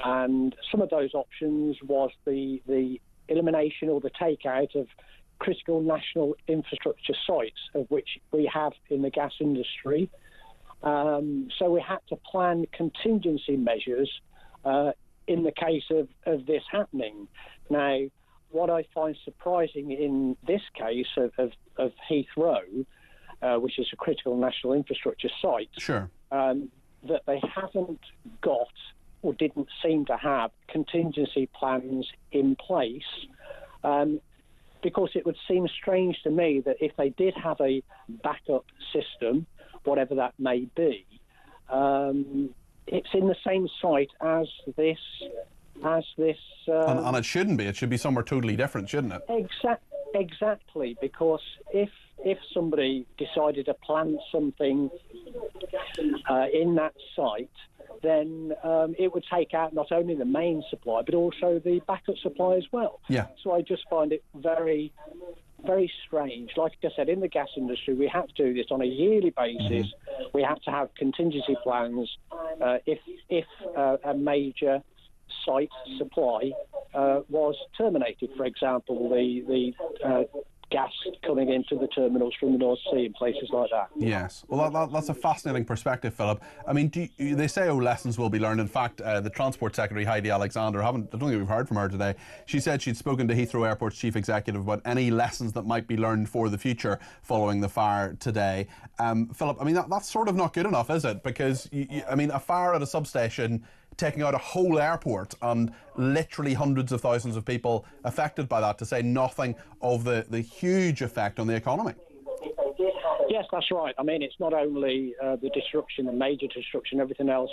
and some of those options was the elimination or the takeout of critical national infrastructure sites, of which we have in the gas industry. So we had to plan contingency measures in the case of this happening. Now, what I find surprising in this case of Heathrow, which is a critical national infrastructure site, sure, that they haven't got or didn't seem to have contingency plans in place, because it would seem strange to me that if they did have a backup system, whatever that may be, it's in the same site as this. And it shouldn't be. It should be somewhere totally different, shouldn't it? Exactly, because if somebody decided to plant something in that site, then it would take out not only the main supply but also the backup supply as well. Yeah. So I just find it very, very strange. Like I said, in the gas industry, we have to do this on a yearly basis. Mm-hmm. We have to have contingency plans if a major site supply was terminated. For example, the gas coming into the terminals from the North Sea and places like that. Yes. Well, that's a fascinating perspective, Philip. I mean, they say, lessons will be learned. In fact, the Transport Secretary, Heidi Alexander, I don't think we've heard from her today. She said she'd spoken to Heathrow Airport's Chief Executive about any lessons that might be learned for the future following the fire today. Philip, I mean, that's sort of not good enough, is it? Because, a fire at a substation taking out a whole airport and literally hundreds of thousands of people affected by that, to say nothing of the huge effect on the economy. Yes, that's right. I mean, it's not only the disruption, the major disruption, everything else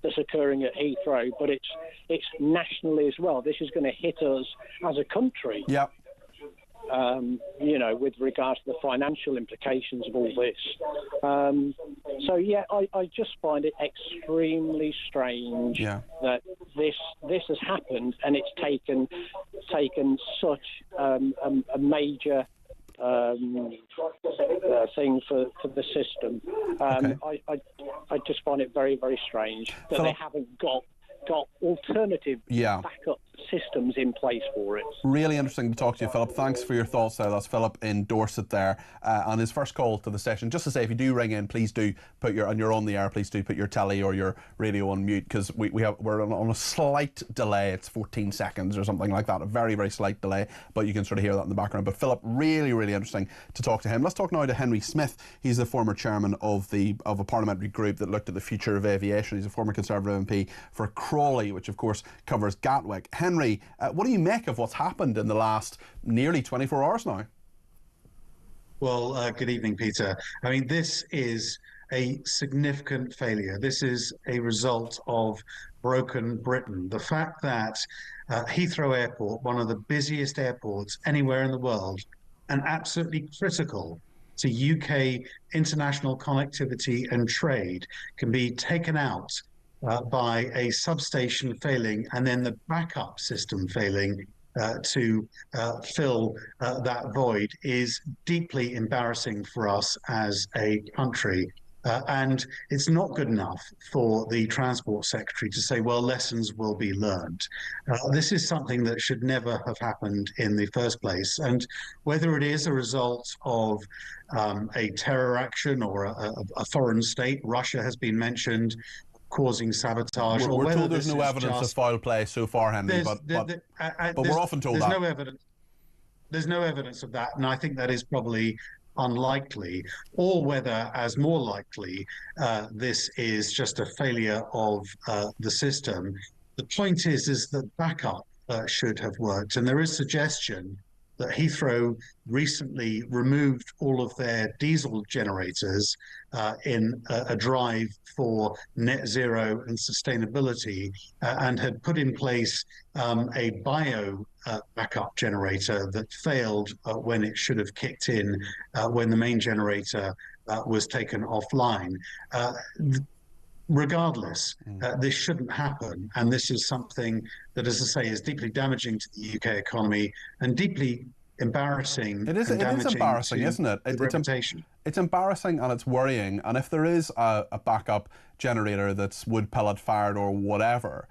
that's occurring at Heathrow, but it's nationally as well. This is going to hit us as a country. Yeah. With regards to the financial implications of all this. I just find it extremely strange that this has happened, and it's taken such a major thing for the system. I just find it very, very strange that they haven't got alternative backup systems in place for it. Really interesting to talk to you, Philip. Thanks for your thoughts there. That's Philip in Dorset there on his first call to the session. Just to say, if you do ring in, please do put your, and you're on the air, please do put your telly or your radio on mute, because we're on a slight delay. It's 14 seconds or something like that, a very, very slight delay, but you can sort of hear that in the background. But Philip, really, really interesting to talk to him. Let's talk now to Henry Smith. He's the former chairman of a parliamentary group that looked at the future of aviation. He's a former Conservative MP for Crawley, which of course covers Gatwick. Henry, what do you make of what's happened in the last nearly 24 hours now? Well, good evening, Peter. I mean, this is a significant failure. This is a result of broken Britain. The fact that Heathrow Airport, one of the busiest airports anywhere in the world, and absolutely critical to UK international connectivity and trade, can be taken out by a substation failing and then the backup system failing to fill that void is deeply embarrassing for us as a country. And it's not good enough for the Transport Secretary to say, well, lessons will be learned. This is something that should never have happened in the first place. And whether it is a result of a terror action or a foreign state, Russia has been mentioned, causing sabotage. We're told there's no evidence of foul play so far, Henry, but we're often told that. There's no evidence of that, and I think that is probably unlikely, or whether, as more likely, this is just a failure of the system. The point is that backup should have worked, and there is suggestion that Heathrow recently removed all of their diesel generators in a drive for net zero and sustainability, and had put in place a bio backup generator that failed when it should have kicked in when the main generator was taken offline. Regardless, this shouldn't happen, and this is something that, as I say, is deeply damaging to the UK economy and deeply embarrassing. It is embarrassing, isn't it? Reputation. It's embarrassing and it's worrying. And if there is a backup generator that's wood pellet fired or whatever,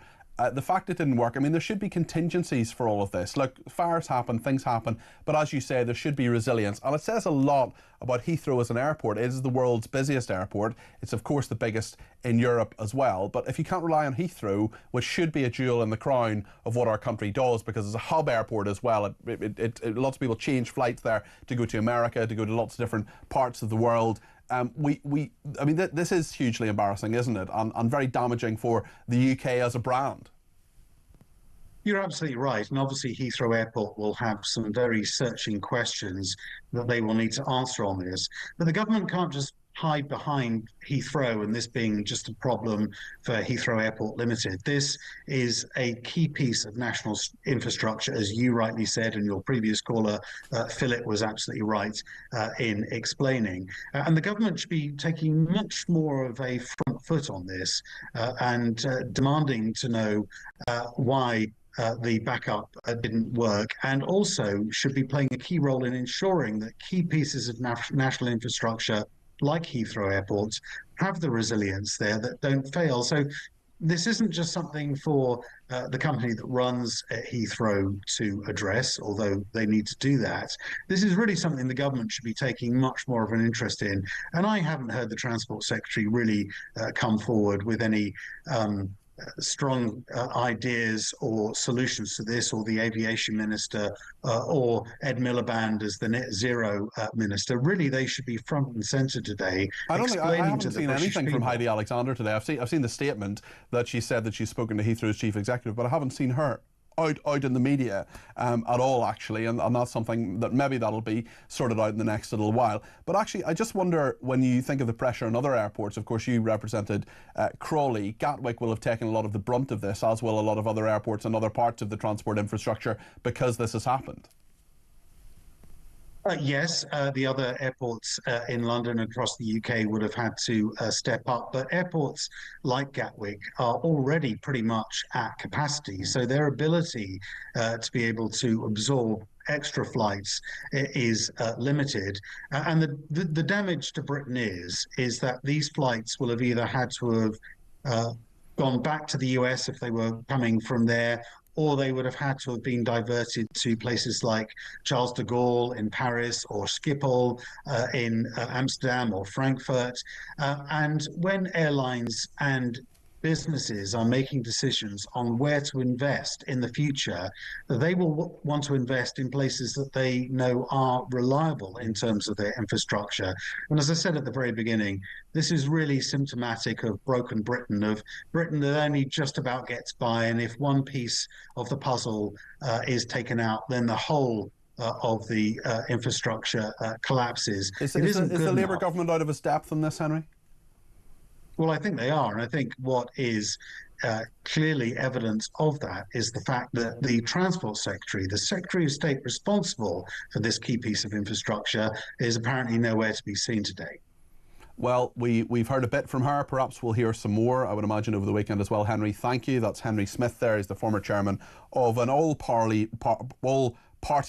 the fact it didn't work, I mean, there should be contingencies for all of this. Look, fires happen, things happen, but as you say, there should be resilience. And it says a lot about Heathrow as an airport. It is the world's busiest airport. It's, of course, the biggest in Europe as well. But if you can't rely on Heathrow, which should be a jewel in the crown of what our country does, because it's a hub airport as well, lots of people change flights there to go to America, to go to lots of different parts of the world. I mean, this is hugely embarrassing, isn't it? And very damaging for the UK as a brand. You're absolutely right. And obviously Heathrow Airport will have some very searching questions that they will need to answer on this. But the government can't just hide behind Heathrow and this being just a problem for Heathrow Airport Limited. This is a key piece of national infrastructure, as you rightly said, and your previous caller, Philip, was absolutely right in explaining. And the government should be taking much more of a front foot on this and demanding to know why the backup didn't work, and also should be playing a key role in ensuring that key pieces of national infrastructure like Heathrow Airport have the resilience there that don't fail. So this isn't just something for the company that runs Heathrow to address, although they need to do that. This is really something the government should be taking much more of an interest in. And I haven't heard the Transport Secretary really come forward with any strong ideas or solutions to this, or the aviation minister or Ed Miliband as the net zero minister. Really, they should be front and centre today. I haven't seen anything from Heidi Alexander today. I've seen the statement that she said that she's spoken to Heathrow's chief executive, but I haven't seen her out in the media at all, actually, and that's something that maybe that'll be sorted out in the next little while. But actually, I just wonder, when you think of the pressure on other airports, of course you represented Crawley, Gatwick will have taken a lot of the brunt of this, as will a lot of other airports and other parts of the transport infrastructure, because this has happened. Yes, the other airports in London and across the UK would have had to step up, but airports like Gatwick are already pretty much at capacity, so their ability to be able to absorb extra flights is limited. And the damage to Britain is that these flights will have either had to have gone back to the US if they were coming from there, or they would have had to have been diverted to places like Charles de Gaulle in Paris or Schiphol in Amsterdam or Frankfurt. And when airlines and businesses are making decisions on where to invest in the future, they will want to invest in places that they know are reliable in terms of their infrastructure. And as I said at the very beginning, this is really symptomatic of broken Britain, of Britain that only just about gets by. And if one piece of the puzzle is taken out, then the whole of the infrastructure collapses. Is the Labour government out of its depth on this, Henry? Well, I think they are. And I think what is clearly evidence of that is the fact that the Transport Secretary, the Secretary of State responsible for this key piece of infrastructure, is apparently nowhere to be seen today. Well, we've heard a bit from her. Perhaps we'll hear some more, I would imagine, over the weekend as well. Henry, thank you. That's Henry Smith there. He's the former chairman of an all-party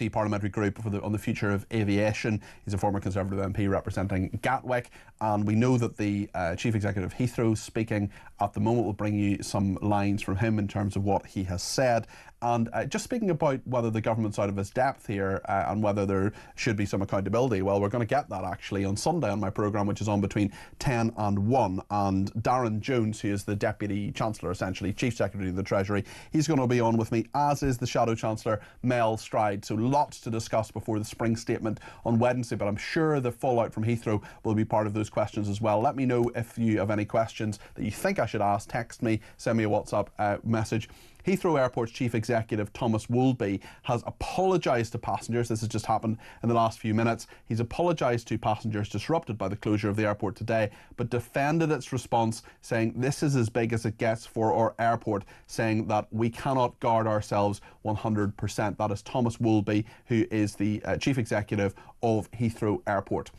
parliamentary group on the future of aviation. He's a former Conservative MP representing Gatwick, and we know that the Chief Executive of Heathrow speaking at the moment. Will bring you some lines from him in terms of what he has said. And just speaking about whether the government's out of its depth here and whether there should be some accountability, well, we're going to get that actually on Sunday on my programme, which is on between 10 and 1. And Darren Jones, who is the Deputy Chancellor, essentially Chief Secretary of the Treasury, he's going to be on with me, as is the Shadow Chancellor, Mel Stride. So lots to discuss before the spring statement on Wednesday, but I'm sure the fallout from Heathrow will be part of those questions as well. Let me know if you have any questions that you think I should ask. Text me, send me a WhatsApp message. Heathrow Airport's Chief Executive Thomas Woolby has apologised to passengers. This has just happened in the last few minutes. He's apologised to passengers disrupted by the closure of the airport today, but defended its response, saying this is as big as it gets for our airport, saying that we cannot guard ourselves 100%. That is Thomas Woolby, who is the Chief Executive of Heathrow Airport.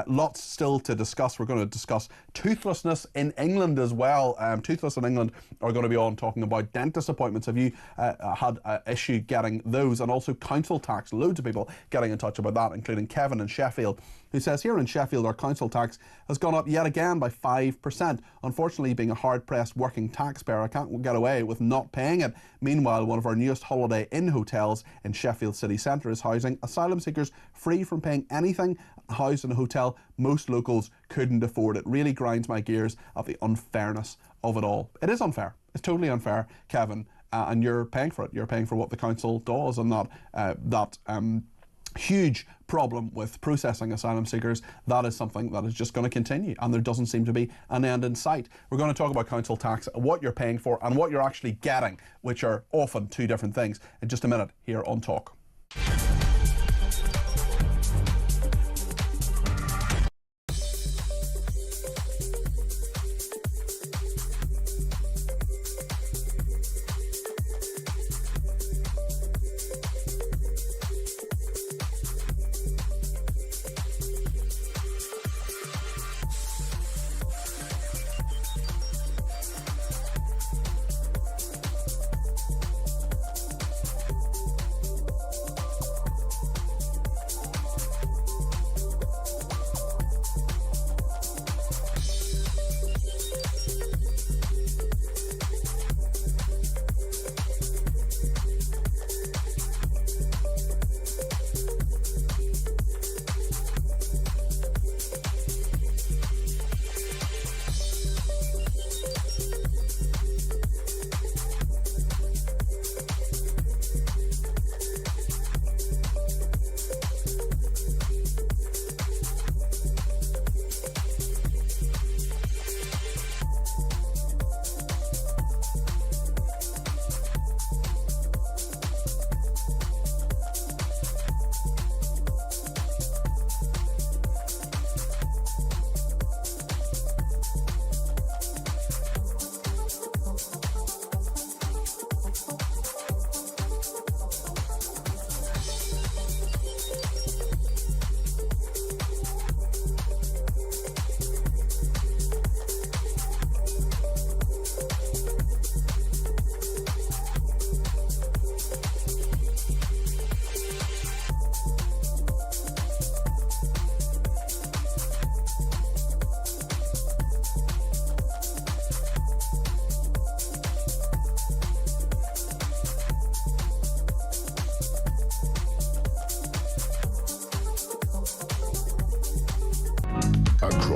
Lots still to discuss. We're going to discuss toothlessness in England as well. Toothless in England are going to be on talking about dentist appointments. Have you had an issue getting those? And also council tax. Loads of people getting in touch about that, including Kevin in Sheffield, who says here in Sheffield our council tax has gone up yet again by 5%. Unfortunately, being a hard-pressed working taxpayer, I can't get away with not paying it. Meanwhile, one of our newest Holiday Inn hotels in Sheffield city centre is housing asylum seekers free from paying anything. Housed in a hotel most locals couldn't afford. It really grinds my gears at the unfairness of it all. It is unfair. It's totally unfair, Kevin. And you're paying for it. You're paying for what the council does, and that huge problem with processing asylum seekers. That is something that is just going to continue, and there doesn't seem to be an end in sight. We're going to talk about council tax, what you're paying for and what you're actually getting, which are often two different things, in just a minute here on Talk.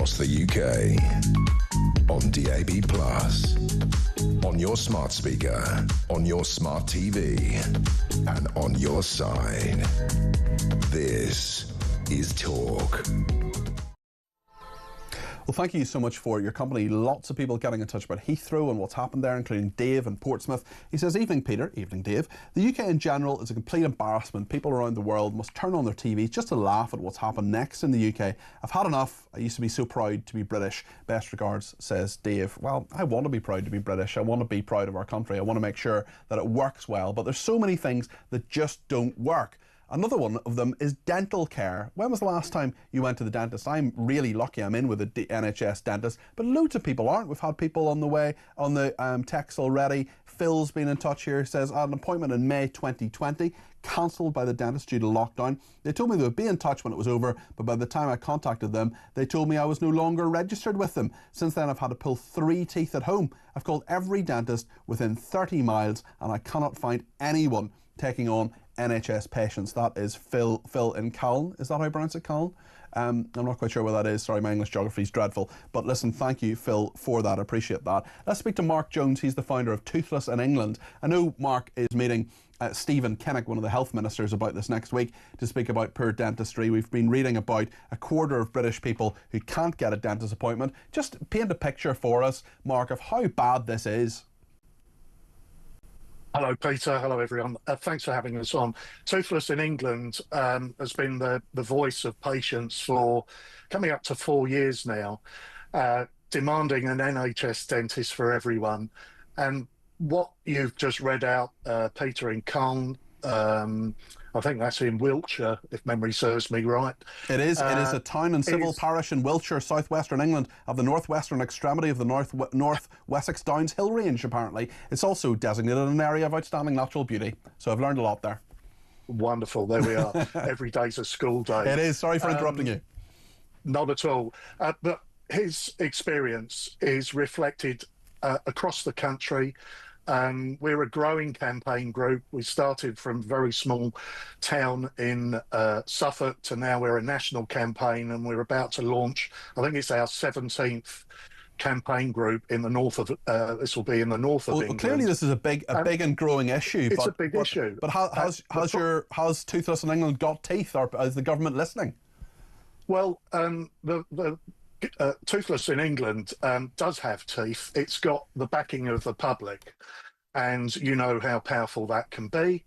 across the UK. On DAB+, on your smart speaker, on your smart TV, and on your side. This is Talk. Well, thank you so much for your company. Lots of people getting in touch about Heathrow and what's happened there, including Dave in Portsmouth. He says, "Evening, Peter." Evening, Dave. "The UK in general is a complete embarrassment. People around the world must turn on their TVs just to laugh at what's happened next in the UK. I've had enough. I used to be so proud to be British. Best regards," says Dave. Well, I want to be proud to be British. I want to be proud of our country. I want to make sure that it works well. But there's so many things that just don't work. Another one of them is dental care. When was the last time you went to the dentist? I'm really lucky I'm in with a NHS dentist, but loads of people aren't. We've had people on the way, on the text already. Phil's been in touch here, says, "I had an appointment in May 2020, cancelled by the dentist due to lockdown. They told me they would be in touch when it was over, but by the time I contacted them, they told me I was no longer registered with them. Since then, I've had to pull 3 teeth at home. I've called every dentist within 30 miles, and I cannot find anyone taking on NHS patients." That is Phil in Calne. Is that how I pronounce it, Calne? I'm not quite sure where that is. Sorry, my English geography is dreadful. But listen, thank you, Phil, for that. I appreciate that. Let's speak to Mark Jones. He's the founder of Toothless in England. I know Mark is meeting Stephen Kinnock, one of the health ministers, about this next week to speak about poor dentistry. We've been reading about a quarter of British people who can't get a dentist appointment. Just paint a picture for us, Mark, of how bad this is. Hello, Peter. Hello, everyone. Thanks for having us on. Toothless in England has been the voice of patients for coming up to 4 years now, demanding an NHS dentist for everyone. And what you've just read out, Peter, in Calne, I think that's in Wiltshire, if memory serves me right. It is. It is a town and civil parish in Wiltshire, southwestern England, of the northwestern extremity of the North Wessex Downs Hill Range, apparently. It's also designated an area of outstanding natural beauty. So I've learned a lot there. Wonderful. There we are. Every day's a school day. It is. Sorry for interrupting you. Not at all. But his experience is reflected across the country. We're a growing campaign group. We started from a very small town in Suffolk to now we're a national campaign, and we're about to launch, I think it's our 17th campaign group in the north of, this will be in the north of England. Clearly this is a big and growing issue. It's a big issue. But has Toothless in England got teeth, or is the government listening? Well, the Toothless in England does have teeth. It's got the backing of the public, and you know how powerful that can be.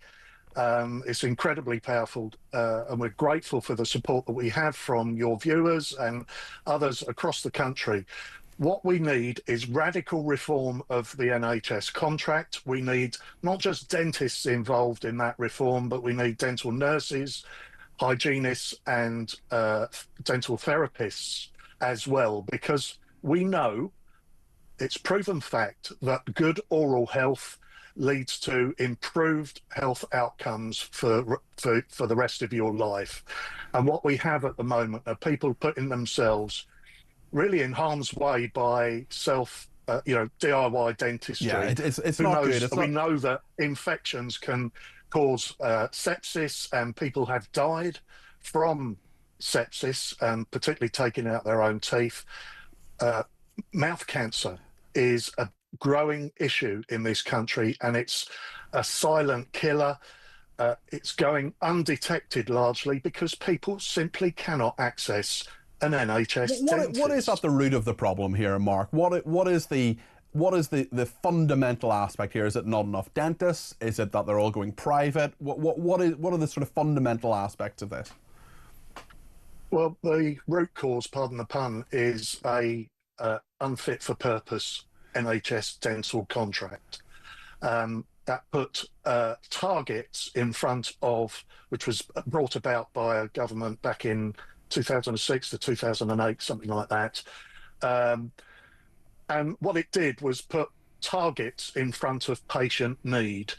It's incredibly powerful, and we're grateful for the support that we have from your viewers and others across the country. What we need is radical reform of the NHS contract. We need not just dentists involved in that reform, but we need dental nurses, hygienists, and dental therapists as well, because we know it's proven fact that good oral health leads to improved health outcomes for the rest of your life. And what we have at the moment are people putting themselves really in harm's way by DIY dentistry. Yeah, it's not good. We know that infections can cause sepsis, and people have died from sepsis, and particularly taking out their own teeth. Mouth cancer is a growing issue in this country, and it's a silent killer. It's going undetected largely because people simply cannot access an NHS dentist. What is at the root of the problem here, Mark? What is the fundamental aspect here? Is it not enough dentists? Is it that they're all going private? What are the sort of fundamental aspects of this? Well, the root cause, pardon the pun, is a unfit for purpose NHS dental contract that put targets in front of, which was brought about by a government back in 2006 to 2008, something like that. And what it did was put targets in front of patient need,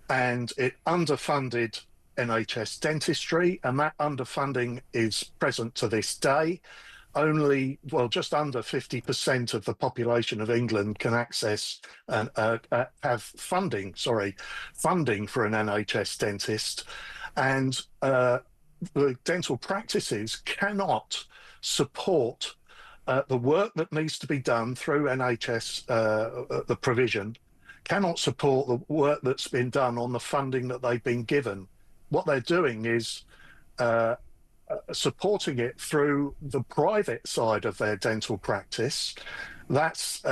and it underfunded NHS dentistry, and that underfunding is present to this day. Only, just under 50% of the population of England can access and have funding for an NHS dentist, and the dental practices cannot support the work that needs to be done through NHS, the provision, cannot support the work that's been done on the funding that they've been given. What they're doing is supporting it through the private side of their dental practice. That's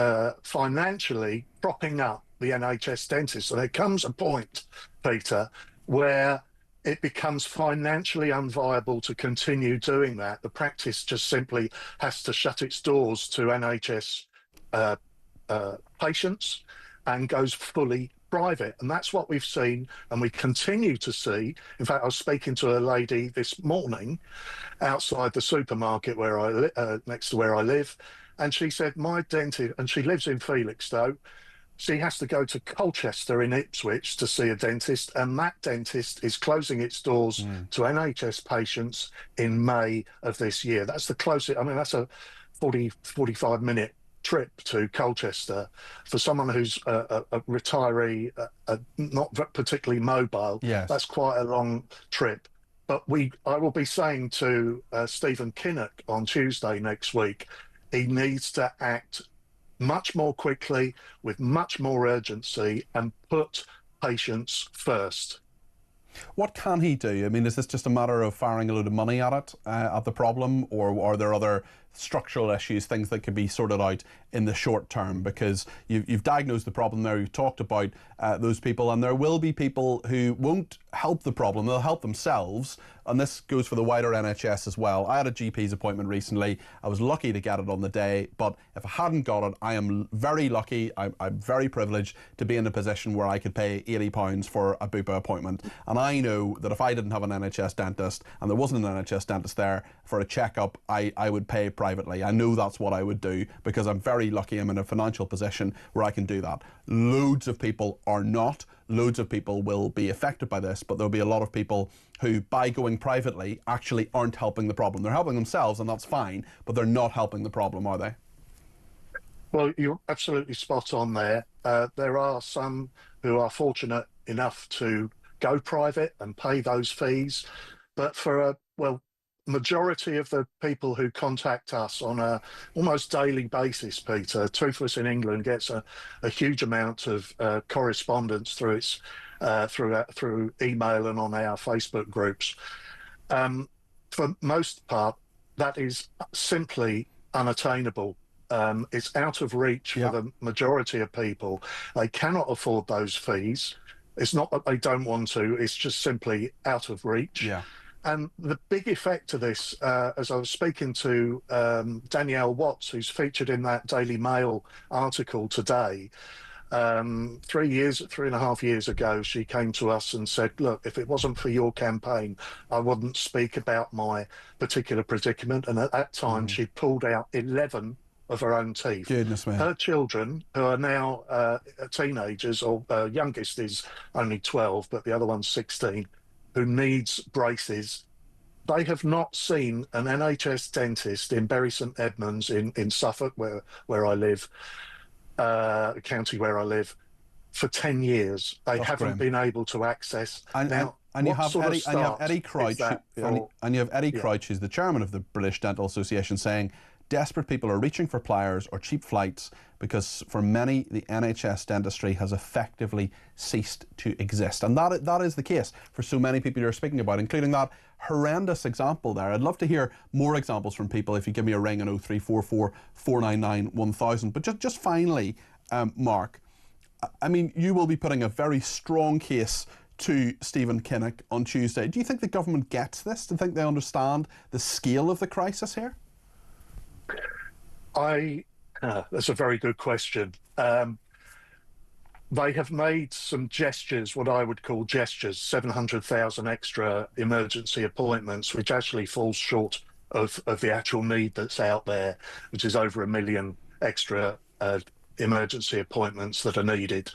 financially propping up the NHS dentist. So there comes a point, Peter, where it becomes financially unviable to continue doing that. The practice just simply has to shut its doors to NHS patients and goes fully private. And that's what we've seen, and we continue to see. In fact, I was speaking to a lady this morning outside the supermarket where next to where I live, and she said, my dentist, and she lives in Felixstowe, she has to go to Colchester in Ipswich to see a dentist, and that dentist is closing its doors to NHS patients in May of this year. That's the closest. I mean, that's a 45-minute trip to Colchester for someone who's a retiree, not particularly mobile. Yes. That's quite a long trip. But I will be saying to Stephen Kinnock on Tuesday next week, he needs to act much more quickly, with much more urgency, and put patients first. What can he do? I mean, is this just a matter of firing a load of money at it, at the problem, or are there other structural issues, things that could be sorted out in the short term? Because you've diagnosed the problem there, you've talked about those people, and there will be people who won't help the problem, they'll help themselves, and this goes for the wider NHS as well. I had a GP's appointment recently. I was lucky to get it on the day, but if I hadn't got it, I am very lucky, I'm very privileged to be in a position where I could pay £80 for a Bupa appointment. And I know that if I didn't have an NHS dentist, and there wasn't an NHS dentist there for a checkup, I would pay privately. I know that's what I would do, because I'm very lucky I'm in a financial position where I can do that. Loads of people are not. Loads of people will be affected by this, but there'll be a lot of people who, by going privately, actually aren't helping the problem. They're helping themselves, and that's fine, but they're not helping the problem, are they? Well, you're absolutely spot on there. There are some who are fortunate enough to go private and pay those fees, but for majority of the people who contact us on a almost daily basis, Peter, Toothless in England gets a huge amount of correspondence through its through email and on our Facebook groups. For most part, that is simply unattainable. It's out of reach for the majority of people. They cannot afford those fees. It's not that they don't want to, it's just simply out of reach. Yeah. And the big effect of this, as I was speaking to Danielle Watts, who's featured in that Daily Mail article today, 3.5 years ago, she came to us and said, look, if it wasn't for your campaign, I wouldn't speak about my particular predicament. And at that time, she pulled out 11 of her own teeth. Goodness me. Her children, who are now teenagers, or youngest is only 12, but the other one's 16, who needs braces, they have not seen an NHS dentist in Bury St Edmunds in Suffolk, where I live, county where I live, for 10 years. They haven't been able to access. And you have Eddie Crouch, who's the chairman of the British Dental Association, saying desperate people are reaching for pliers or cheap flights because for many the NHS dentistry has effectively ceased to exist. And that is the case for so many people you're speaking about, including that horrendous example there. I'd love to hear more examples from people if you give me a ring on 0344 499 1000. But just finally, Mark, I mean, you will be putting a very strong case to Stephen Kinnock on Tuesday. Do you think the government gets this? Do you think they understand the scale of the crisis here? That's a very good question. They have made some gestures, what I would call gestures, 700,000 extra emergency appointments, which actually falls short of the actual need that's out there, which is over 1 million extra emergency appointments that are needed.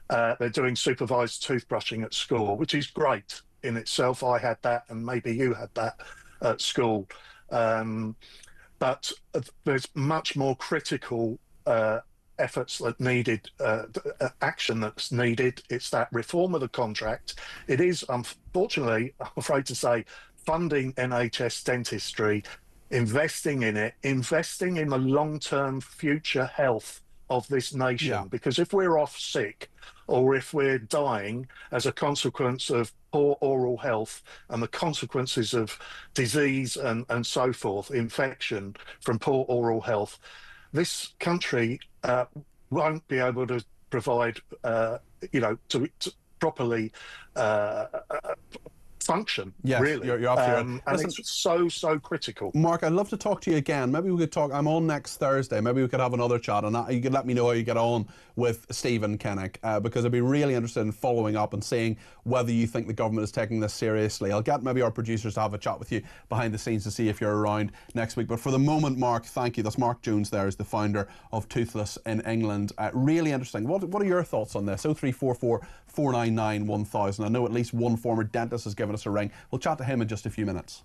They're doing supervised toothbrushing at school, which is great in itself. I had that, and maybe you had that at school. But there's much more critical efforts that needed, action that's needed. It's that reform of the contract. It is, unfortunately, I'm afraid to say, funding NHS dentistry investing in it, investing in the long-term future health of this nation. Because if we're off sick or if we're dying as a consequence of poor oral health and the consequences of disease and so forth, infection from poor oral health, this country won't be able to provide, to properly function. Yes, really. You're absolutely right. And it's so critical. Mark, I'd love to talk to you again. Maybe we could talk. I'm on next Thursday. Maybe we could have another chat, and you could let me know how you get on with Stephen Kinnock, because I'd be really interested in following up and seeing whether you think the government is taking this seriously. I'll get maybe our producers to have a chat with you behind the scenes to see if you're around next week. But for the moment, Mark, thank you. That's Mark Jones there, is the founder of Toothless in England. Really interesting. What are your thoughts on this? 0344 499 1000. I know at least one former dentist has given us a ring. We'll chat to him in just a few minutes.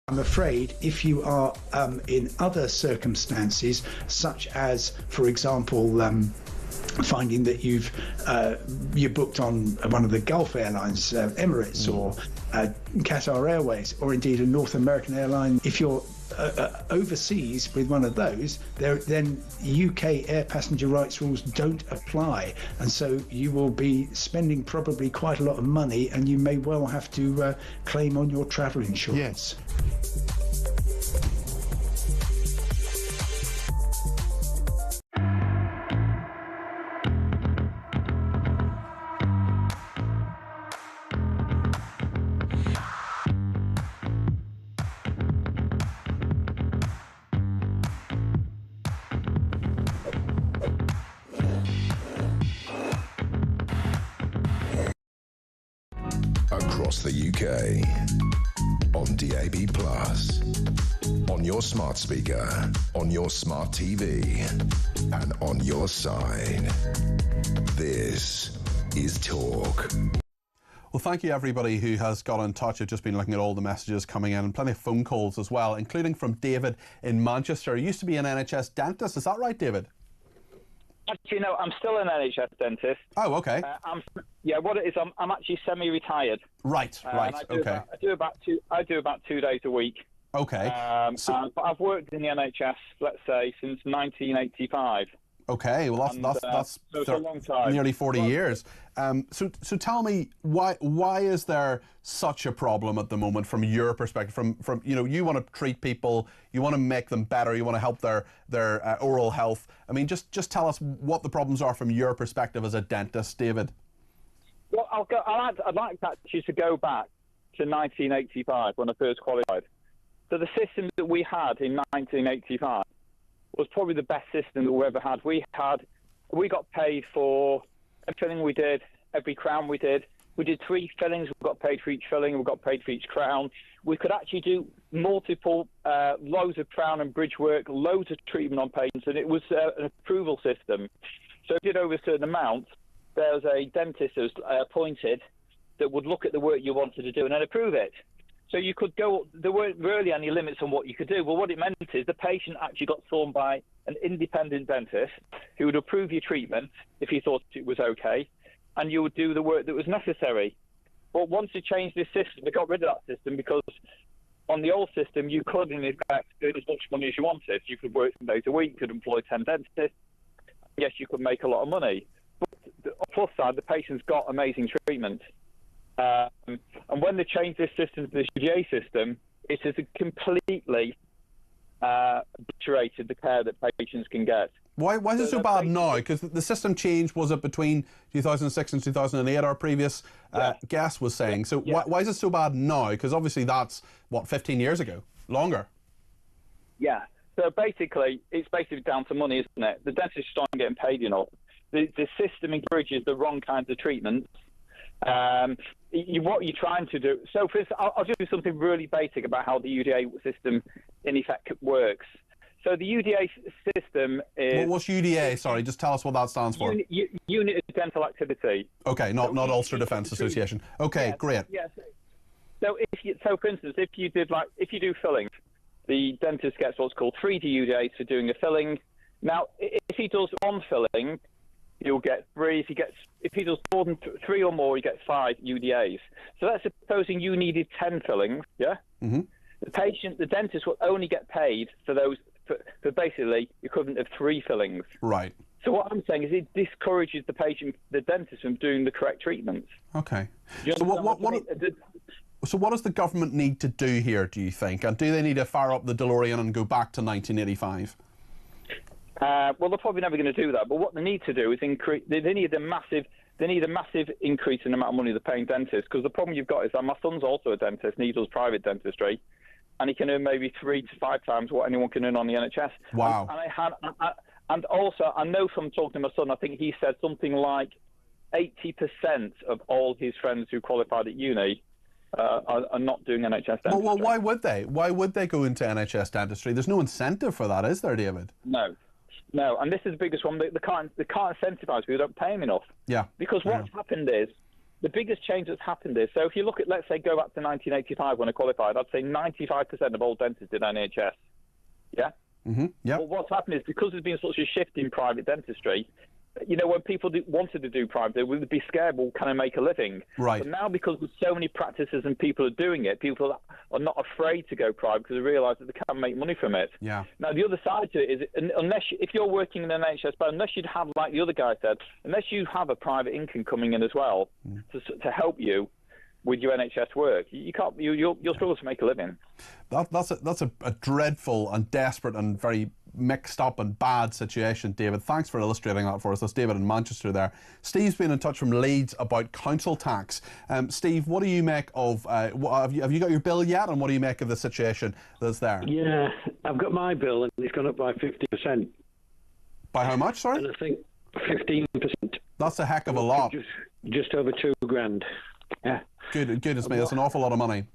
I'm afraid if you are in other circumstances, such as, for example, finding that you're booked on one of the Gulf airlines, Emirates or Qatar Airways, or indeed a North American airline, if you're overseas with one of those, then UK air passenger rights rules don't apply, and so you will be spending probably quite a lot of money, and you may well have to claim on your travel insurance. Yes. Across the UK, on DAB+, on your smart speaker, on your smart TV, and on your side. This is Talk. Well, thank you everybody who has got in touch. I've just been looking at all the messages coming in and plenty of phone calls as well, including from David in Manchester. He used to be an NHS dentist. Is that right, David? Actually, no, I'm still an NHS dentist. Oh, okay. What it is, I'm actually semi-retired. Right, right, okay. I do about 2 days a week. Okay. But I've worked in the NHS, let's say, since 1985. Okay, well that's so it's a long time. Nearly 40 years. So tell me, why is there such a problem at the moment from your perspective? From you want to treat people, you want to make them better, you want to help their oral health. I mean, just tell us what the problems are from your perspective as a dentist, David. Well, I'd like actually to go back to 1985 when I first qualified. So the system that we had in 1985 was probably the best system that we ever had. We got paid for everything we did, every crown we did. We did 3 fillings. We got paid for each filling. We got paid for each crown. We could actually do multiple, loads of crown and bridge work, loads of treatment on patients, and it was an approval system. So if you did over a certain amount, there was a dentist that was appointed that would look at the work you wanted to do and then approve it. So you could go, there weren't really any limits on what you could do. Well, what it meant is the patient actually got seen by an independent dentist who would approve your treatment if he thought it was okay, and you would do the work that was necessary. But once they changed this system, they got rid of that system because on the old system, you could, in effect, earn as much money as you wanted. You could work 10 days a week, you could employ 10 dentists. Yes, you could make a lot of money. But on the plus side, the patients got amazing treatment. And when they changed this system to the UDA system, it has completely obliterated the care that patients can get. Why is it so bad now? Because the system changed, was it between 2006 and 2008, our previous guest was saying. So why is it so bad now? Because obviously that's, what, 15 years ago? Longer? Yeah. So basically, it's basically down to money, isn't it? The dentists aren't getting paid enough. The system encourages the wrong kinds of treatments. What you're trying to do. So, for instance, I'll just do something really basic about how the UDA system, in effect, works. So the UDA system is... What's UDA? Sorry, just tell us what that stands for. Unit of Dental Activity. Okay, not Ulster Defence Association. Okay, yes, great. Yes. So for instance, if you do fillings, the dentist gets what's called 3D UDAs for doing a filling. Now, if he does one filling, you'll get 3. If he does more than 3 or more, he gets 5 UDAs. So that's supposing you needed 10 fillings, yeah? Mm-hmm. The dentist will only get paid for those, for basically the equivalent of 3 fillings. Right. So what I'm saying is it discourages the dentist from doing the correct treatments. Okay. So what does the government need to do here, do you think? And do they need to fire up the DeLorean and go back to 1985? Well, they're probably never going to do that. But what they need to do is increase. They need a massive increase in the amount of money they're paying dentists. Because the problem you've got is that my son's also a dentist, and he does private dentistry, and he can earn maybe 3 to 5 times what anyone can earn on the NHS. Wow. And also, I know from talking to my son, I think he said something like 80% of all his friends who qualified at uni are not doing NHS dentistry. Well, why would they? Why would they go into NHS dentistry? There's no incentive for that, is there, David? No, and this is the biggest one. They can't incentivise people, don't pay them enough. Yeah. Because what's happened is, the biggest change that's happened is, so if you look at, let's say, go back to 1985 when I qualified, I'd say 95% of all dentists did NHS. Yeah? Mm-hmm. Yeah. Well, what's happened is, because there's been such a shift in private dentistry, you know, when people wanted to do private, they would be scared, well, can I make a living? Right. But now, because there's so many practices and people are doing it, people are not afraid to go private because they realise that they can make money from it. Yeah. Now, the other side to it is, if you're working in an NHS, but unless you'd have, like the other guy said, unless you have a private income coming in as well to help you with your NHS work, you'll struggle to make a living. That's a dreadful and desperate and very mixed up and bad situation, David. Thanks for illustrating that for us. That's David in Manchester there. Steve's been in touch from Leeds about council tax. Steve, what do you make of, have you got your bill yet, and what do you make of the situation that's there? Yeah, I've got my bill and it's gone up by 50%. By how much, sorry? And I think 15%. That's a heck of a lot. Just over £2,000. Yeah. Goodness me, that's an awful lot of money.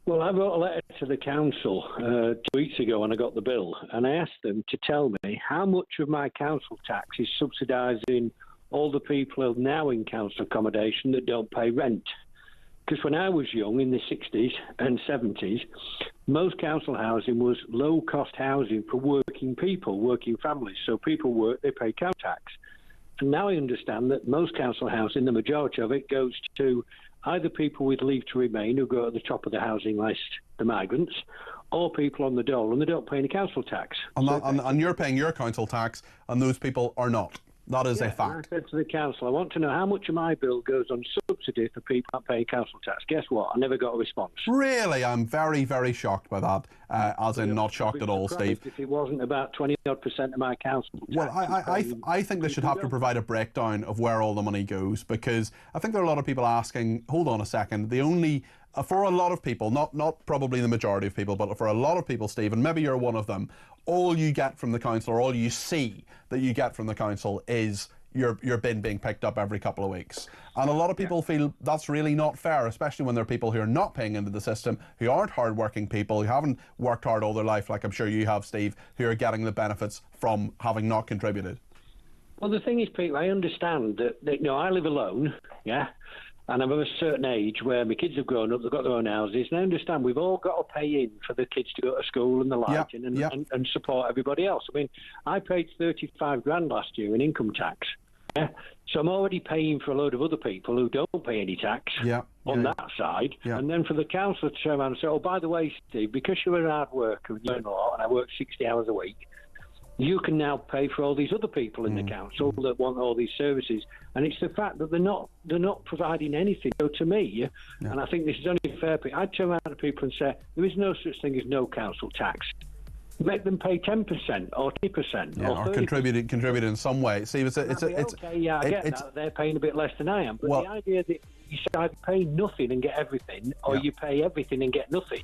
Well, I wrote a letter to the council 2 weeks ago when I got the bill, and I asked them to tell me how much of my council tax is subsidising all the people who are now in council accommodation that don't pay rent. Because when I was young, in the 60s and 70s, most council housing was low-cost housing for working people, working families. So people work, they pay council tax. And now I understand that most council housing, the majority of it, goes to either people with leave to remain who go at the top of the housing list, the migrants, or people on the dole and they don't pay any council tax. And you're paying your council tax and those people are not. That is a fact. I said to the council, I want to know how much of my bill goes on subsidy for people that pay council tax. Guess what? I never got a response. Really? I'm very, very shocked by that, as in not shocked at all, Steve. If it wasn't about 20-odd% of my council tax. Well, I think they should have to provide a breakdown of where all the money goes, because I think there are a lot of people asking, hold on a second, the only... for a lot of people, not probably the majority of people, but for a lot of people, Steve, and maybe you're one of them, all you get from the council, or all you see that you get from the council is your bin being picked up every couple of weeks. And a lot of people feel that's really not fair, especially when there are people who are not paying into the system, who aren't hard-working people, who haven't worked hard all their life, like I'm sure you have, Steve, who are getting the benefits from having not contributed. Well, the thing is, Pete, I understand that I live alone, yeah? And I'm of a certain age where my kids have grown up, they've got their own houses, and I understand we've all got to pay in for the kids to go to school and the like, and support everybody else. I mean, I paid 35 grand last year in income tax, yeah? So I'm already paying for a load of other people who don't pay any tax on that side. Yeah. And then for the council to turn around and say, oh, by the way, Steve, because you're a hard worker and you learn a lot, and I work 60 hours a week, you can now pay for all these other people in the council that want all these services. And it's the fact that they're not providing anything. So to me, and I think this is only fair, I'd turn around to people and say, there is no such thing as no council tax. Make them pay 10% or 20% or contribute in some way. See, it's okay, I get that. They're paying a bit less than I am. But the idea that you should either pay nothing and get everything, or you pay everything and get nothing,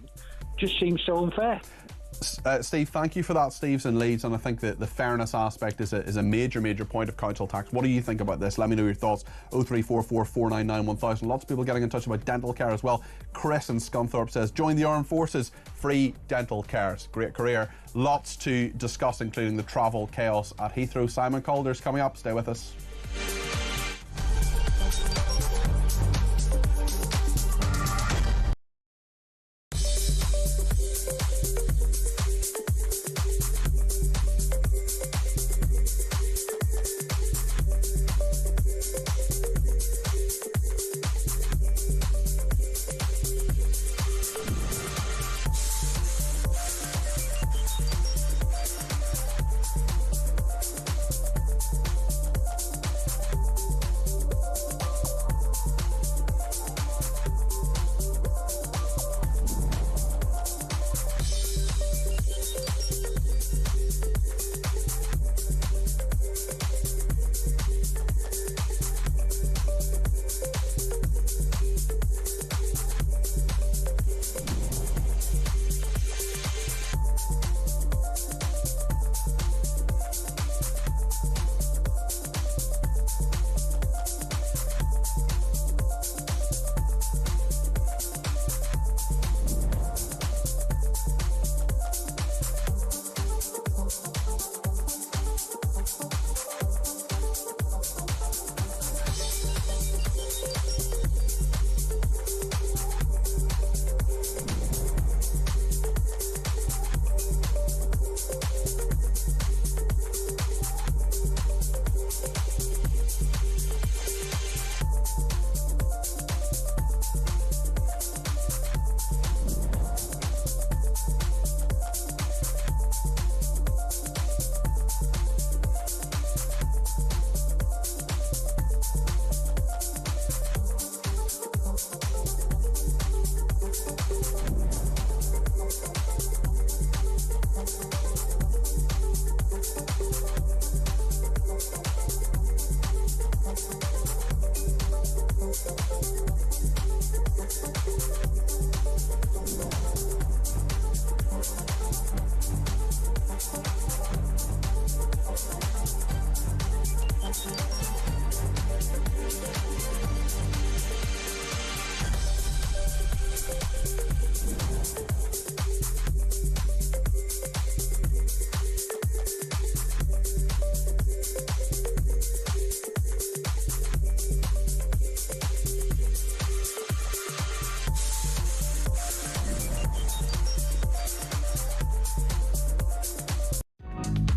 just seems so unfair. Steve, thank you for that. Steve's in Leeds, and I think that the fairness aspect is a major point of council tax. What do you think about this? Let me know your thoughts. 0344 499 1000. Lots of people getting in touch about dental care as well. Chris in Scunthorpe says, join the armed forces, free dental care. Great career. Lots to discuss, including the travel chaos at Heathrow. Simon Calder's coming up. Stay with us.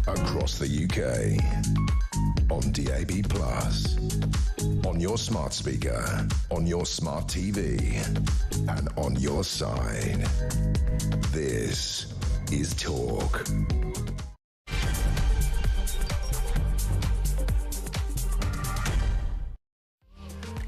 Across the UK, on DAB+, on your smart speaker, on your smart TV, and on your side. This is Talk.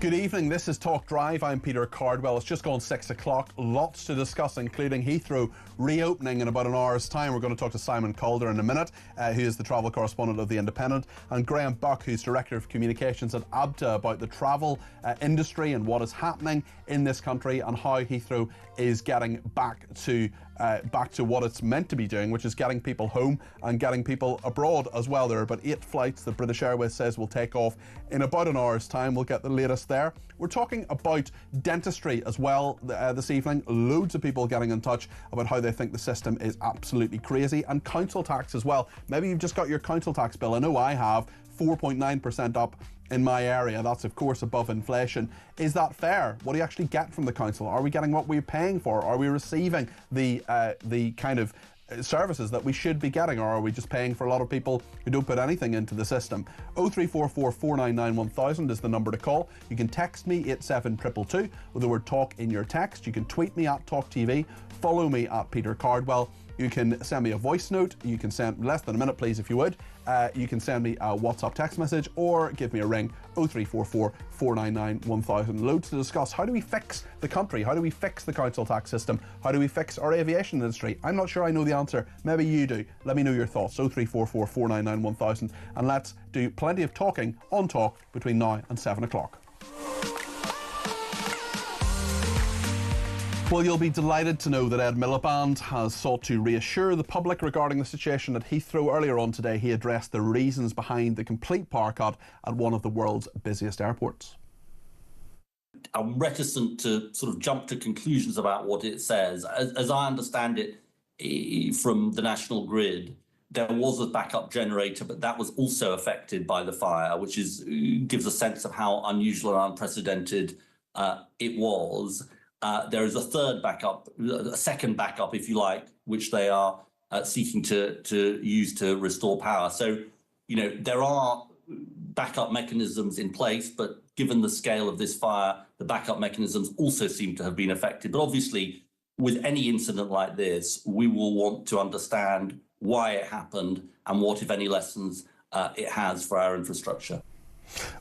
Good evening, this is Talk Drive. I'm Peter Cardwell. It's just gone 6 o'clock. Lots to discuss, including Heathrow reopening in about an hour's time. We're going to talk to Simon Calder in a minute, who is the travel correspondent of The Independent, and Graham Buck, who's Director of Communications at ABTA, about the travel industry and what is happening in this country and how Heathrow is getting back to what it's meant to be doing, which is getting people home and getting people abroad as well. There are about 8 flights that British Airways says will take off in about an hour's time. We'll get the latest there. We're talking about dentistry as well this evening. Loads of people getting in touch about how they think the system is absolutely crazy, and council tax as well. Maybe you've just got your council tax bill. I know I have, 4.9% up in my area. That's of course above inflation. Is that fair? What do you actually get from the council? Are we getting what we're paying for? Are we receiving the kind of services that we should be getting, or are we just paying for a lot of people who don't put anything into the system? 0344 499 1000 is the number to call. You can text me 87222 with the word talk in your text. You can tweet me at talkTV, follow me at Peter Cardwell. You can send me a voice note. You can send less than a minute, please, if you would. You can send me a WhatsApp text message or give me a ring, 0344 499 1000. Loads to discuss. How do we fix the country? How do we fix the council tax system? How do we fix our aviation industry? I'm not sure I know the answer. Maybe you do. Let me know your thoughts, 0344 499 1000. And let's do plenty of talking on Talk between now and 7 o'clock. Well, you'll be delighted to know that Ed Miliband has sought to reassure the public regarding the situation at Heathrow. Earlier on today, he addressed the reasons behind the complete power cut at one of the world's busiest airports. I'm reticent to sort of jump to conclusions about what it says. As I understand it, from the national grid, there was a backup generator, but that was also affected by the fire, which gives a sense of how unusual and unprecedented it was. There is a third backup, a second backup, if you like, which they are seeking to use to restore power. So, there are backup mechanisms in place, but given the scale of this fire, the backup mechanisms also seem to have been affected. But obviously, with any incident like this, we will want to understand why it happened and what, if any, lessons it has for our infrastructure.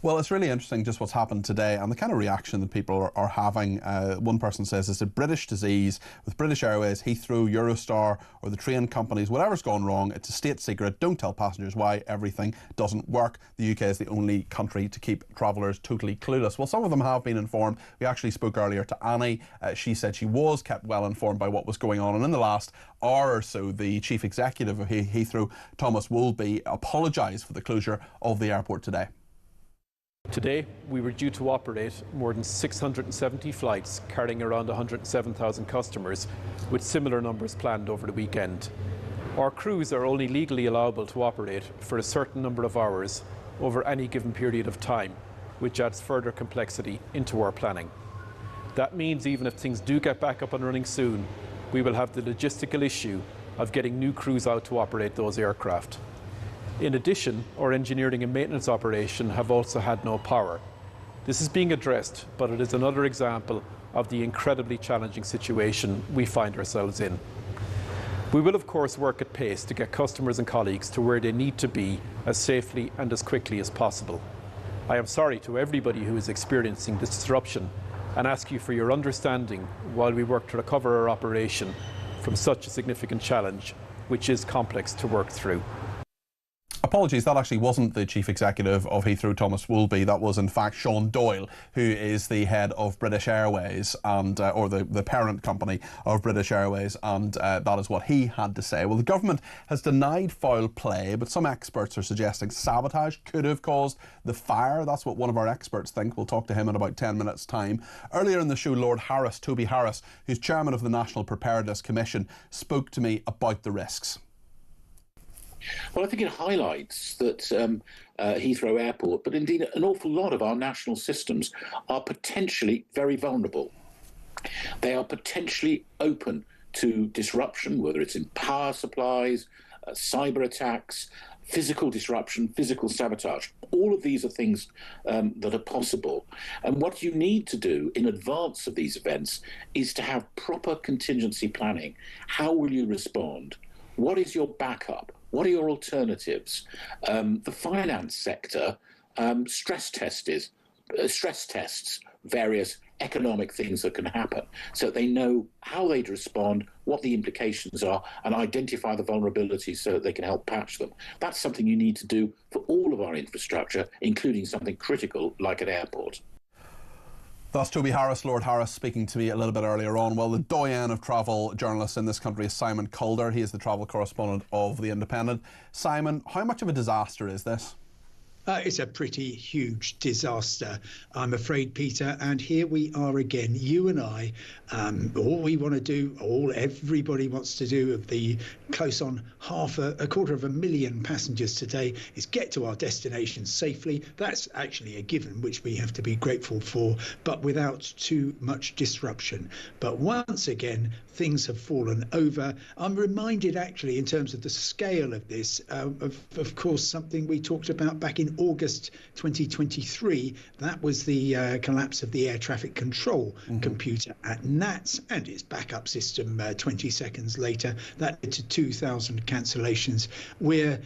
Well, it's really interesting just what's happened today and the kind of reaction that people are having. One person says it's a British disease with British Airways, Heathrow, Eurostar, or the train companies. Whatever's gone wrong, it's a state secret. Don't tell passengers why everything doesn't work. The UK is the only country to keep travellers totally clueless. Well, some of them have been informed. We actually spoke earlier to Annie. She said she was kept well informed by what was going on. And in the last hour or so, the chief executive of Heathrow, Thomas Woolby, apologised for the closure of the airport today. Today, we were due to operate more than 670 flights carrying around 107,000 customers, with similar numbers planned over the weekend. Our crews are only legally allowable to operate for a certain number of hours over any given period of time, which adds further complexity into our planning. That means even if things do get back up and running soon, we will have the logistical issue of getting new crews out to operate those aircraft. In addition, our engineering and maintenance operation have also had no power. This is being addressed, but it is another example of the incredibly challenging situation we find ourselves in. We will of course work at pace to get customers and colleagues to where they need to be as safely and as quickly as possible. I am sorry to everybody who is experiencing this disruption and ask you for your understanding while we work to recover our operation from such a significant challenge, which is complex to work through. Apologies, that actually wasn't the chief executive of Heathrow, Thomas Woolby. That was in fact Sean Doyle, who is the head of British Airways and or the parent company of British Airways, and that is what he had to say. Well, the government has denied foul play, but some experts are suggesting sabotage could have caused the fire. That's what one of our experts think. We'll talk to him in about 10 minutes' time. Earlier in the show, Lord Harris, Toby Harris, who's chairman of the National Preparedness Commission, spoke to me about the risks. Well, I think it highlights that Heathrow Airport, but indeed an awful lot of our national systems, are potentially very vulnerable. They are potentially open to disruption, whether it's in power supplies, cyber attacks, physical disruption, physical sabotage. All of these are things that are possible. And what you need to do in advance of these events is to have proper contingency planning. How will you respond? What is your backup? What are your alternatives? The finance sector stress tested stress tests various economic things that can happen, so they know how they'd respond, what the implications are, and identify the vulnerabilities so that they can help patch them. That's something you need to do for all of our infrastructure, including something critical like an airport. That's Toby Harris, Lord Harris, speaking to me a little bit earlier on. Well, the doyen of travel journalists in this country is Simon Calder. He is the travel correspondent of The Independent. Simon, how much of a disaster is this? It's a pretty huge disaster, I'm afraid, Peter. And here we are again, you and I. All we want to do, everybody wants to do, of the close on a quarter of a million passengers today, is get to our destination safely. That's actually a given, which we have to be grateful for, but without too much disruption. But once again, things have fallen over. I'm reminded, actually, in terms of the scale of this, of course, something we talked about back in August 2023. That was the collapse of the air traffic control computer at NATS and its backup system 20 seconds later. That led to 2,000 cancellations. We're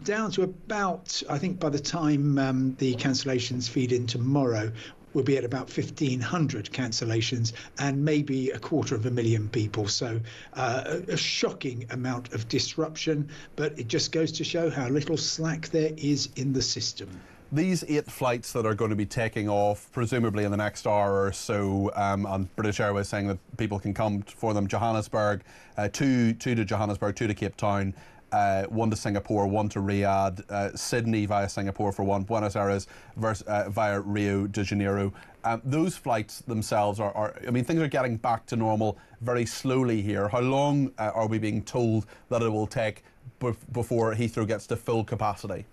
down to about, I think by the time the cancellations feed in tomorrow, we'll be at about 1,500 cancellations and maybe 250,000 people. So a shocking amount of disruption, but it just goes to show how little slack there is in the system. These 8 flights that are going to be taking off, presumably in the next hour or so, and British Airways saying that people can come for them, Johannesburg, 2 to Johannesburg, 2 to Cape Town, 1 to Singapore, 1 to Riyadh, Sydney via Singapore for 1, Buenos Aires via Rio de Janeiro. Those flights themselves I mean, things are getting back to normal very slowly here. How long are we being told that it will take before Heathrow gets to full capacity?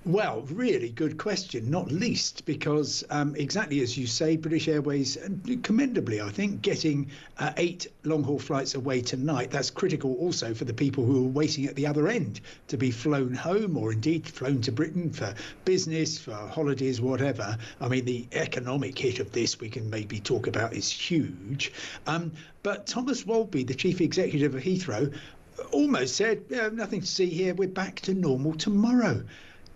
Well, really good question, not least because exactly as you say, British Airways, commendably, I think, getting 8 long-haul flights away tonight. That's critical also for the people who are waiting at the other end to be flown home or indeed flown to Britain for business, for holidays, whatever. I mean, the economic hit of this we can maybe talk about is huge. But Thomas Walby, the chief executive of Heathrow, almost said, nothing to see here, we're back to normal tomorrow.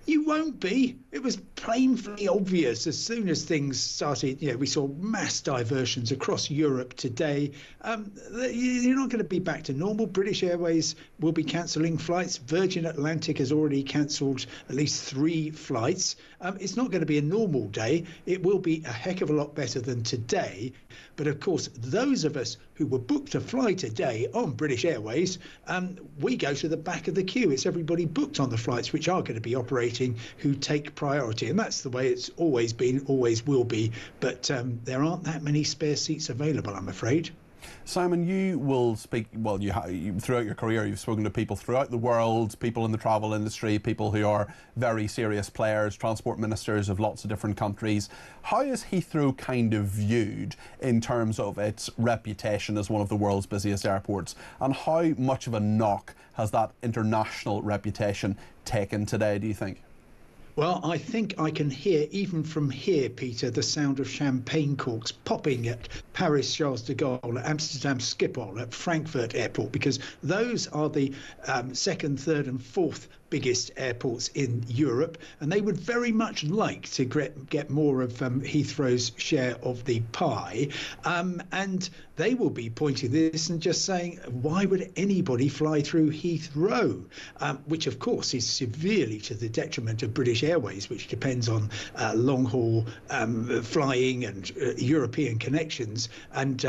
You won't be. It was painfully obvious as soon as things started. We saw mass diversions across Europe today. You're not going to be back to normal. British Airways will be cancelling flights. Virgin Atlantic has already cancelled at least 3 flights. It's not going to be a normal day. It will be a heck of a lot better than today. But of course, those of us who were booked to fly today on British Airways, we go to the back of the queue. It's everybody booked on the flights which are going to be operating who take priority. And that's the way it's always been, always will be. But there aren't that many spare seats available, I'm afraid. Simon, you will speak, well, throughout your career, you've spoken to people throughout the world, people in the travel industry, people who are very serious players, transport ministers of lots of different countries. How is Heathrow kind of viewed in terms of its reputation as one of the world's busiest airports? And how much of a knock has that international reputation taken today, do you think? Well, I think I can hear, even from here, Peter, the sound of champagne corks popping at Paris Charles de Gaulle, at Amsterdam Schiphol, at Frankfurt Airport, because those are the 2nd, 3rd and 4th biggest airports in Europe, and they would very much like to get more of Heathrow's share of the pie. And they will be pointing this and just saying, why would anybody fly through Heathrow? Which, of course, is severely to the detriment of British Airways, which depends on long-haul flying and European connections. And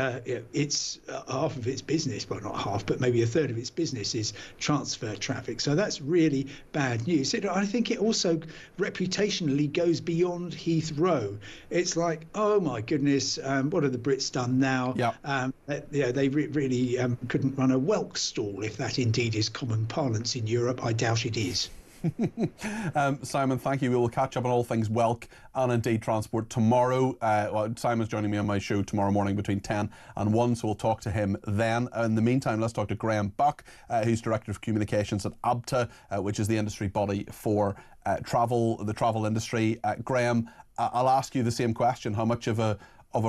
it's half of its business, well, not half, but maybe 1/3 of its business is transfer traffic. So that's really bad news. I think it also reputationally goes beyond Heathrow. It's like, oh my goodness, what have the Brits done now? They really couldn't run a whelk stall, if that indeed is common parlance in Europe. I doubt it is. Simon, thank you. We will catch up on all things Welk and indeed transport tomorrow. Simon's joining me on my show tomorrow morning between 10 and 1, so we'll talk to him then. In the meantime, let's talk to Graham Buck, who's Director of Communications at ABTA, which is the industry body for the travel industry. Graham, I'll ask you the same question. How much of a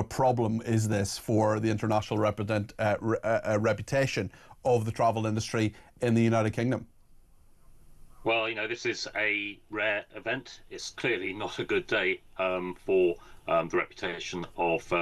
problem is this for the international reputation of the travel industry in the United Kingdom? Well, this is a rare event. It's clearly not a good day for the reputation of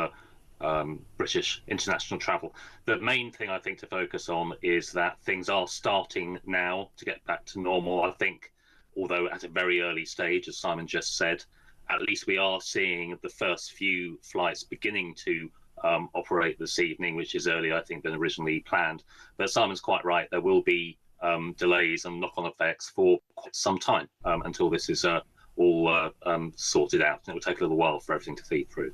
British international travel. The main thing I think to focus on is that things are starting now to get back to normal. I think, although at a very early stage, as Simon just said, at least we are seeing the first few flights beginning to operate this evening, which is earlier, I think, than originally planned. But Simon's quite right. There will be delays and knock-on effects for quite some time until this is all sorted out. And it will take a little while for everything to feed through.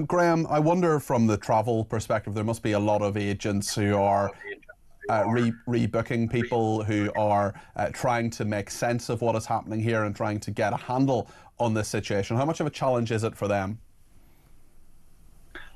Graham, I wonder from the travel perspective, there must be a lot of agents who are rebooking people, who are trying to make sense of what is happening here and trying to get a handle on this situation. How much of a challenge is it for them?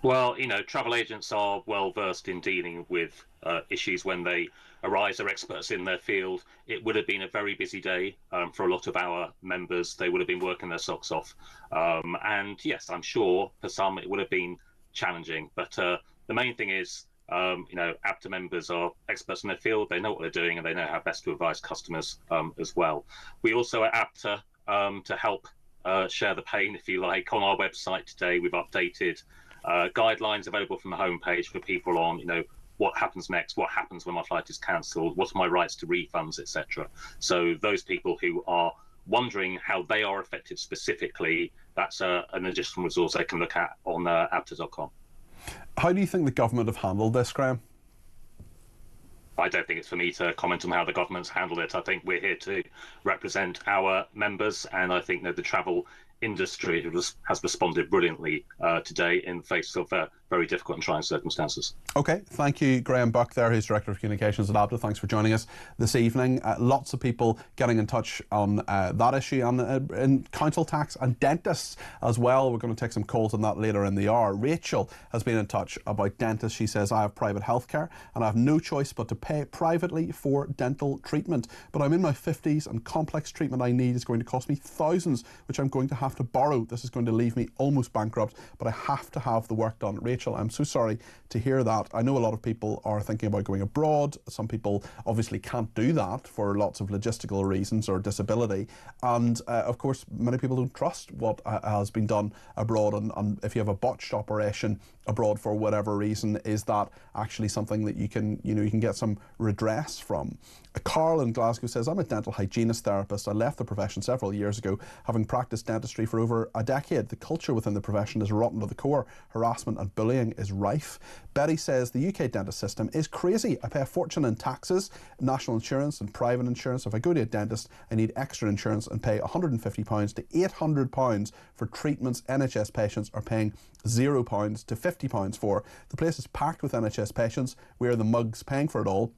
Well, travel agents are well versed in dealing with issues when they arise. They're experts in their field. It would have been a very busy day for a lot of our members. They would have been working their socks off. And yes, I'm sure for some it would have been challenging. But the main thing is, ABTA members are experts in their field. They know what they're doing and they know how best to advise customers as well. We also at ABTA, to help share the pain, if you like, on our website today, we've updated guidelines available from the homepage for people on, what happens next, what happens when my flight is cancelled, what are my rights to refunds, etc. So those people who are wondering how they are affected specifically, that's an additional resource they can look at on abta.com. How do you think the government have handled this, Graham? I don't think it's for me to comment on how the government's handled it. I think we're here to represent our members, and I think that the travel industry has responded brilliantly today in the face of very difficult and trying circumstances. Okay, thank you, Graham Buck there, who's Director of Communications at ABTA. Thanks for joining us this evening. Lots of people getting in touch on that issue, and in council tax and dentists as well. We're going to take some calls on that later in the hour. Rachel has been in touch about dentists. She says, I have private healthcare and I have no choice but to pay privately for dental treatment. But I'm in my 50s and complex treatment I need is going to cost me thousands, which I'm going to have to borrow. This is going to leave me almost bankrupt, but I have to have the work done. Rachel, I'm so sorry to hear that. I know a lot of people are thinking about going abroad. Some people obviously can't do that for lots of logistical reasons or disability. And of course, many people don't trust what has been done abroad. And if you have a botched operation abroad for whatever reason, is that actually something that you can get some redress from? Carl in Glasgow says, I'm a dental hygienist therapist. I left the profession several years ago, having practiced dentistry for over a decade. The culture within the profession is rotten to the core. Harassment and bullying is rife. Betty says, the UK dentist system is crazy. I pay a fortune in taxes, national insurance and private insurance. If I go to a dentist, I need extra insurance and pay £150 to £800 for treatments NHS patients are paying £0 to £50 for. The place is packed with NHS patients. We are the mugs paying for it all.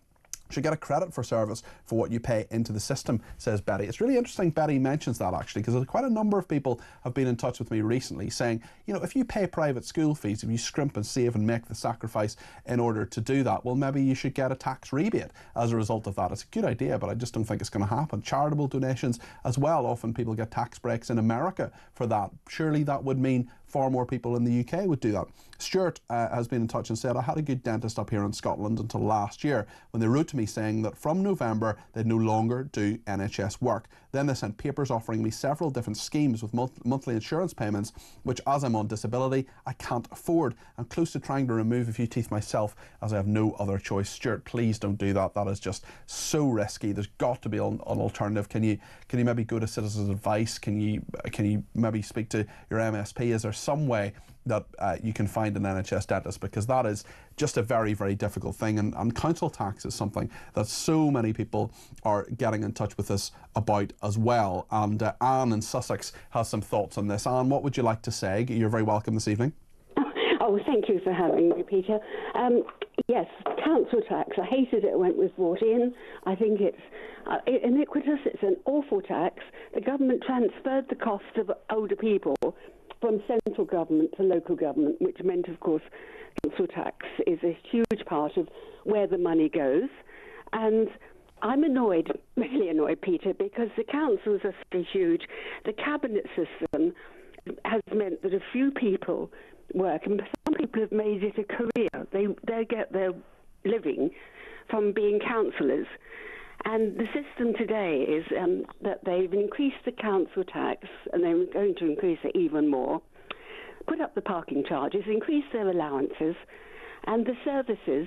Should get a credit for service for what you pay into the system, says Betty. It's really interesting Betty mentions that, actually, because quite a number of people have been in touch with me recently saying, if you pay private school fees, if you scrimp and save and make the sacrifice in order to do that, well, maybe you should get a tax rebate as a result of that. It's a good idea, but I just don't think it's going to happen. Charitable donations as well. Often people get tax breaks in America for that. Surely that would mean far more people in the UK would do that. Stuart has been in touch and said, I had a good dentist up here in Scotland until last year when they wrote to me saying that from November they'd no longer do NHS work. Then they sent papers offering me several different schemes with monthly insurance payments, which as I'm on disability, I can't afford. I'm close to trying to remove a few teeth myself as I have no other choice. Stuart, please don't do that. That is just so risky. There's got to be an alternative. Can you maybe go to Citizens Advice? Can you maybe speak to your MSP? Is there some way that you can find an NHS dentist, because that is just a very, very difficult thing, and council tax is something that so many people are getting in touch with us about as well. And Anne in Sussex has some thoughts on this. Anne, what would you like to say? You're very welcome this evening. Oh, thank you for having me, Peter. Yes, council tax. I hated it when it was brought in. I think it's iniquitous. It's an awful tax. The government transferred the cost of older people from central government to local government, which meant, of course, council tax is a huge part of where the money goes. And I'm annoyed, really annoyed, Peter, because the councils are so huge. The cabinet system has meant that a few people work, and some people have made it a career. They get their living from being councillors. And the system today is that they've increased the council tax, and they're going to increase it even more, put up the parking charges, increase their allowances, and the services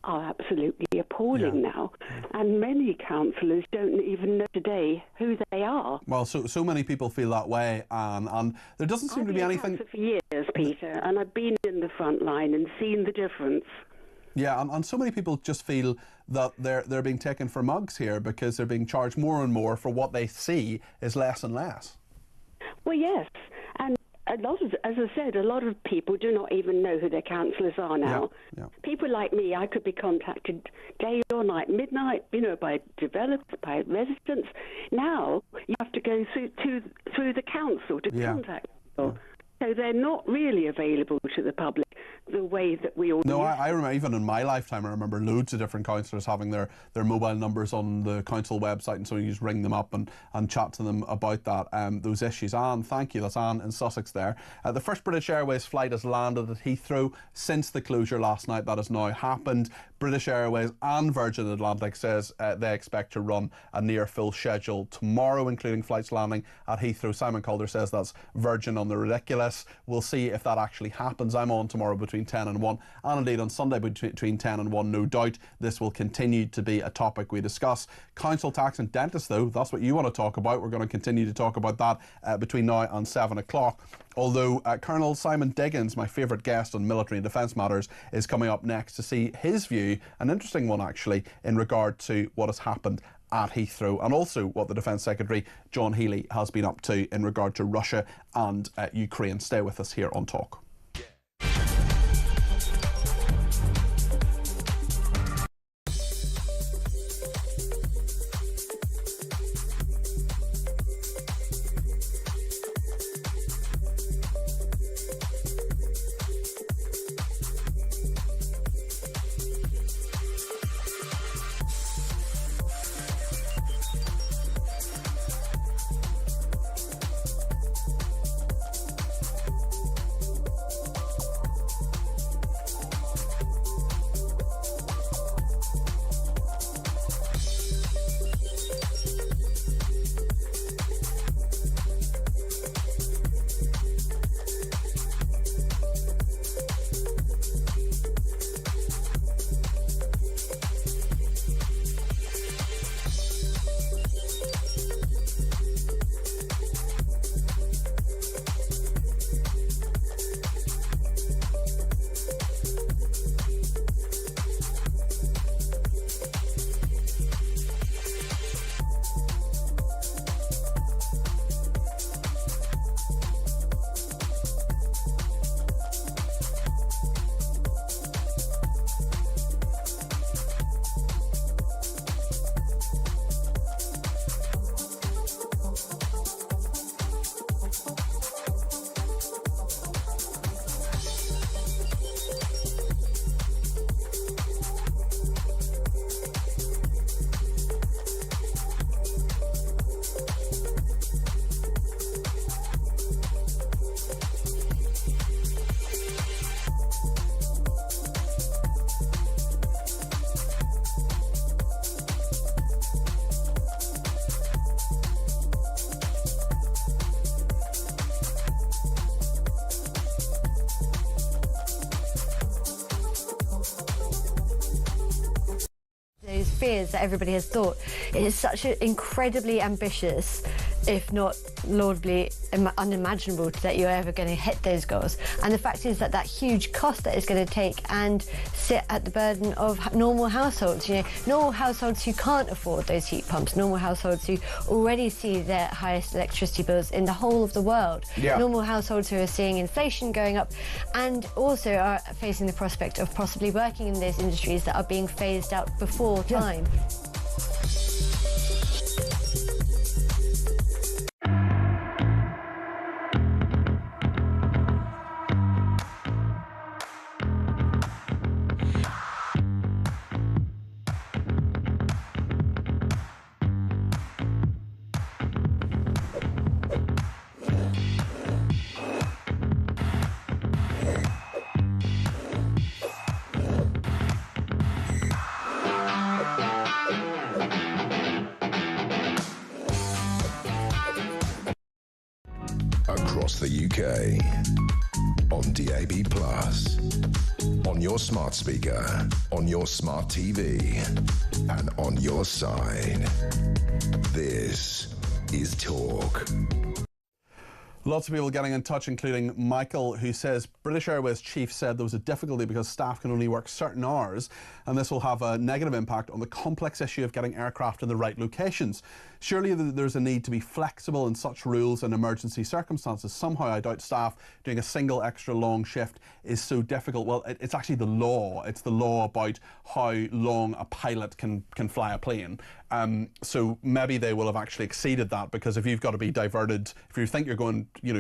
are absolutely appalling now. And many councillors don't even know today who they are. Well, so many people feel that way, and there doesn't seem to be anything... I've been a councillor for years, Peter, and I've been in the front line and seen the difference. Yeah, and so many people just feel that they're being taken for mugs here because they're being charged more and more for what they see is less and less. Well, yes, and as I said, a lot of people do not even know who their councillors are now. Yeah. People like me, I could be contacted day or night, midnight, by developers, by residents. Now you have to go through the council to contact people. So they're not really available to the public the way that we all... No, I remember, even in my lifetime, I remember loads of different councillors having their mobile numbers on the council website, and so you just ring them up and chat to them about that, those issues. Anne, thank you. That's Anne in Sussex there. The first British Airways flight has landed at Heathrow since the closure last night. That has now happened. British Airways and Virgin Atlantic says they expect to run a near full schedule tomorrow, including flights landing at Heathrow. Simon Calder says that's Virgin on the ridiculous. We'll see if that actually happens. I'm on tomorrow between 10 and 1, and indeed on Sunday between 10 and 1. No doubt this will continue to be a topic we discuss. Council tax and dentists, though, that's what you want to talk about. We're going to continue to talk about that between now and 7 o'clock. Although Colonel Simon Diggins, my favourite guest on military and defence matters, is coming up next to see his view, an interesting one actually, in regard to what has happened at Heathrow, and also what the Defence Secretary John Healey has been up to in regard to Russia and Ukraine. Stay with us here on Talk. Fears that everybody has thought. It is such an incredibly ambitious, if not laudably unimaginable, that you're ever going to hit those goals. And the fact is that huge cost that it's going to take and sit at the burden of normal households, normal households who can't afford those heat pumps, normal households who already see their highest electricity bills in the whole of the world, normal households who are seeing inflation going up, and also are facing the prospect of possibly working in those industries that are being phased out before time. across the UK. On DAB+, on your smart speaker, on your smart TV, and on your side. This is Talk. Lots of people getting in touch, including Michael, who says British Airways chief said there was a difficulty because staff can only work certain hours, and this will have a negative impact on the complex issue of getting aircraft in the right locations. Surely there's a need to be flexible in such rules and emergency circumstances. Somehow I doubt staff doing a single extra long shift is so difficult. Well, it's actually the law. It's the law about how long a pilot can fly a plane. So maybe they will have actually exceeded that, because if you've got to be diverted, if you think you're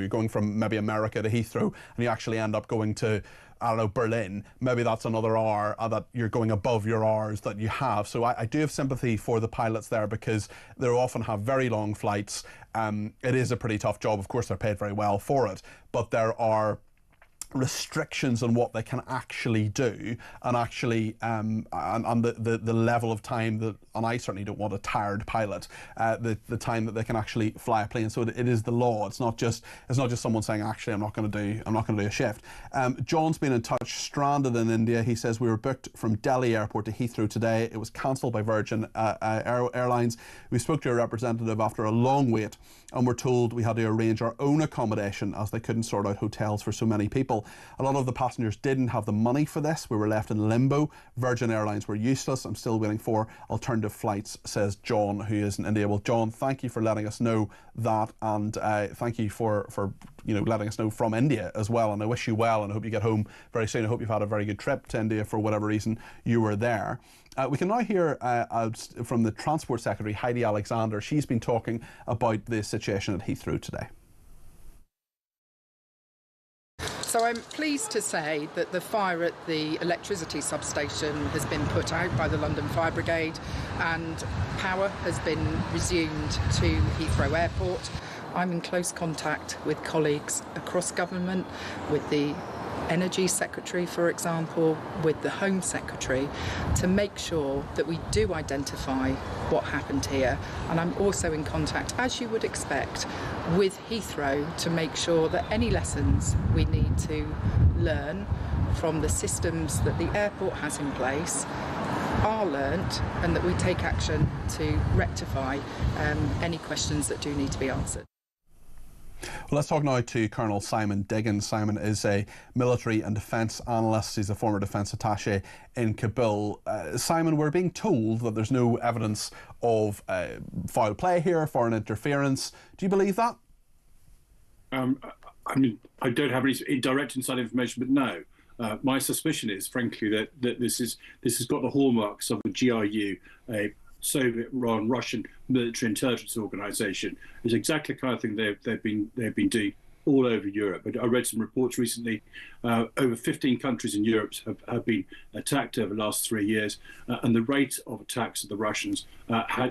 going from maybe America to Heathrow and you actually end up going to, I don't know, Berlin, maybe that's another hour that you're going above your hours that you have. So I do have sympathy for the pilots there, because they often have very long flights. It is a pretty tough job. Of course, they're paid very well for it, but there are restrictions on what they can actually do, and actually and the level of time that, and I certainly don't want a tired pilot, the time that they can actually fly a plane. So it is the law. It's not just someone saying, actually I'm not going to do a shift. John's been in touch, stranded in India. He says we were booked from Delhi airport to Heathrow today. It was cancelled by Virgin Airlines. We spoke to a representative after a long wait, and we're told we had to arrange our own accommodation as they couldn't sort out hotels for so many people. A lot of the passengers didn't have the money for this. We were left in limbo. Virgin Airlines were useless. I'm still waiting for alternative flights, says John, who is in India. Well, John, thank you for letting us know that, and thank you for letting us know from India as well. And I wish you well, and I hope you get home very soon. I hope you've had a very good trip to India for whatever reason you were there. We can now hear from the Transport Secretary, Heidi Alexander. She's been talking about the situation at Heathrow today. So I'm pleased to say that the fire at the electricity substation has been put out by the London Fire Brigade, and power has been resumed to Heathrow Airport. I'm in close contact with colleagues across government, with the Energy Secretary, for example, with the Home Secretary, to make sure that we do identify what happened here. And I'm also in contact, as you would expect, with Heathrow to make sure that any lessons we need to learn from the systems that the airport has in place are learnt, and that we take action to rectify any questions that do need to be answered. Well, let's talk now to Colonel Simon Diggins. Simon is a military and defence analyst. He's a former defence attaché in Kabul. Simon, we're being told that there's no evidence of foul play here, foreign interference. Do you believe that? I mean, I don't have any direct inside information, but no. My suspicion is, frankly, that this has got the hallmarks of a GRU, a Soviet-run Russian military intelligence organisation. It's exactly the kind of thing they've been doing all over Europe. I read some reports recently. Over 15 countries in Europe have been attacked over the last 3 years, and the rate of attacks of the Russians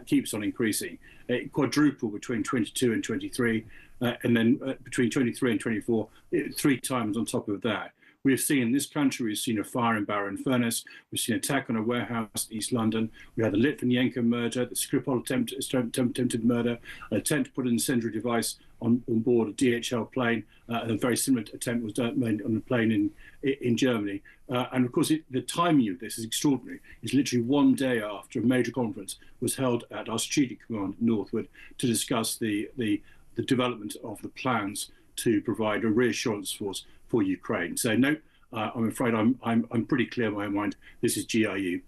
keeps on increasing. It quadrupled between 22 and 23, and then between 23 and 24, 3 times on top of that. We have seen in this country, we've seen a fire in Barrow-in-Furness, we've seen an attack on a warehouse in East London, we had the Litvinenko murder, the Skripal attempted murder, an attempt to put an incendiary device on board a DHL plane, and a very similar attempt was made on a plane in Germany. And of course, the timing of this is extraordinary. It's literally one day after a major conference was held at our Strategic Command at Northwood to discuss the development of the plans to provide a reassurance force for Ukraine. So no, I'm afraid I'm pretty clear in my mind. This is GRU.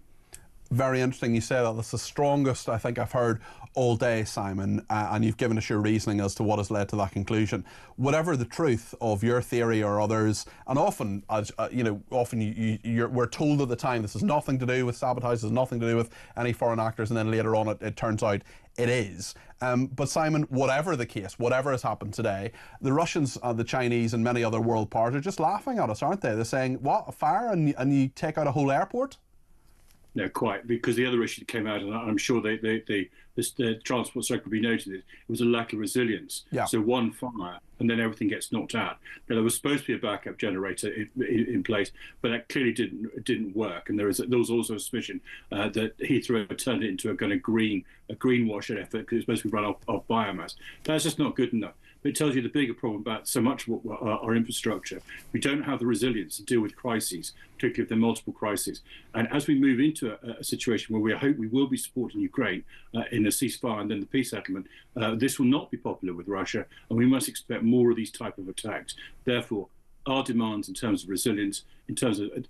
Very interesting you say that. That's the strongest I think I've heard all day, Simon, and you've given us your reasoning as to what has led to that conclusion. Whatever the truth of your theory or others, and often, as we're told at the time this has nothing to do with sabotage, this has nothing to do with any foreign actors, and then later on it turns out it is. But Simon, whatever the case, whatever has happened today, the Russians, the Chinese and many other world powers are just laughing at us, aren't they? They're saying, what, a fire and you take out a whole airport? No, quite, because the other issue that came out, and I'm sure the Transport Secretary noted it was a lack of resilience. Yeah. So one fire, and then everything gets knocked out. Now, there was supposed to be a backup generator in place, but that clearly didn't work. And there was also a suspicion that Heathrow turned it into a kind of greenwash effort because it was supposed to be run off biomass. That's just not good enough. But it tells you the bigger problem about so much of our infrastructure. We don't have the resilience to deal with crises, particularly if there are multiple crises. And as we move into a situation where we hope we will be supporting Ukraine in a ceasefire and then the peace settlement, this will not be popular with Russia, and we must expect more of these type of attacks. Therefore, our demands in terms of resilience, and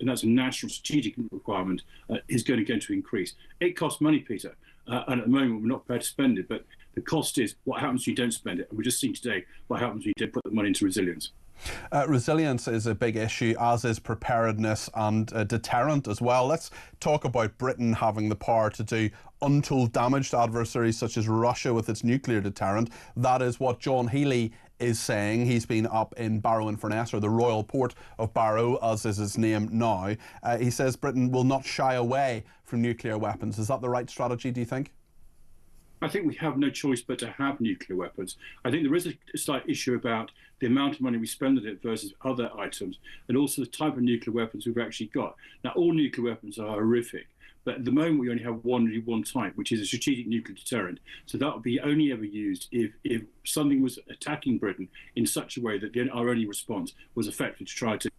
that's a national strategic requirement, is going to increase. It costs money, Peter, and at the moment we're not prepared to spend it, but the cost is what happens when you don't spend it. And we're just seeing today what happens when you don't put the money into resilience. Resilience is a big issue, as is preparedness and deterrent as well. Let's talk about Britain having the power to do untold damage to adversaries such as Russia with its nuclear deterrent. That is what John Healey is saying. He's been up in Barrow-in-Furness, or the Royal Port of Barrow, as is his name now. He says Britain will not shy away from nuclear weapons. Is that the right strategy, do you think? I think we have no choice but to have nuclear weapons. I think there is a slight issue about the amount of money we spend on it versus other items, and also the type of nuclear weapons we've actually got. Now, all nuclear weapons are horrific, but at the moment we only have one type, which is a strategic nuclear deterrent. So that would be only ever used if something was attacking Britain in such a way that our only response was effective to try to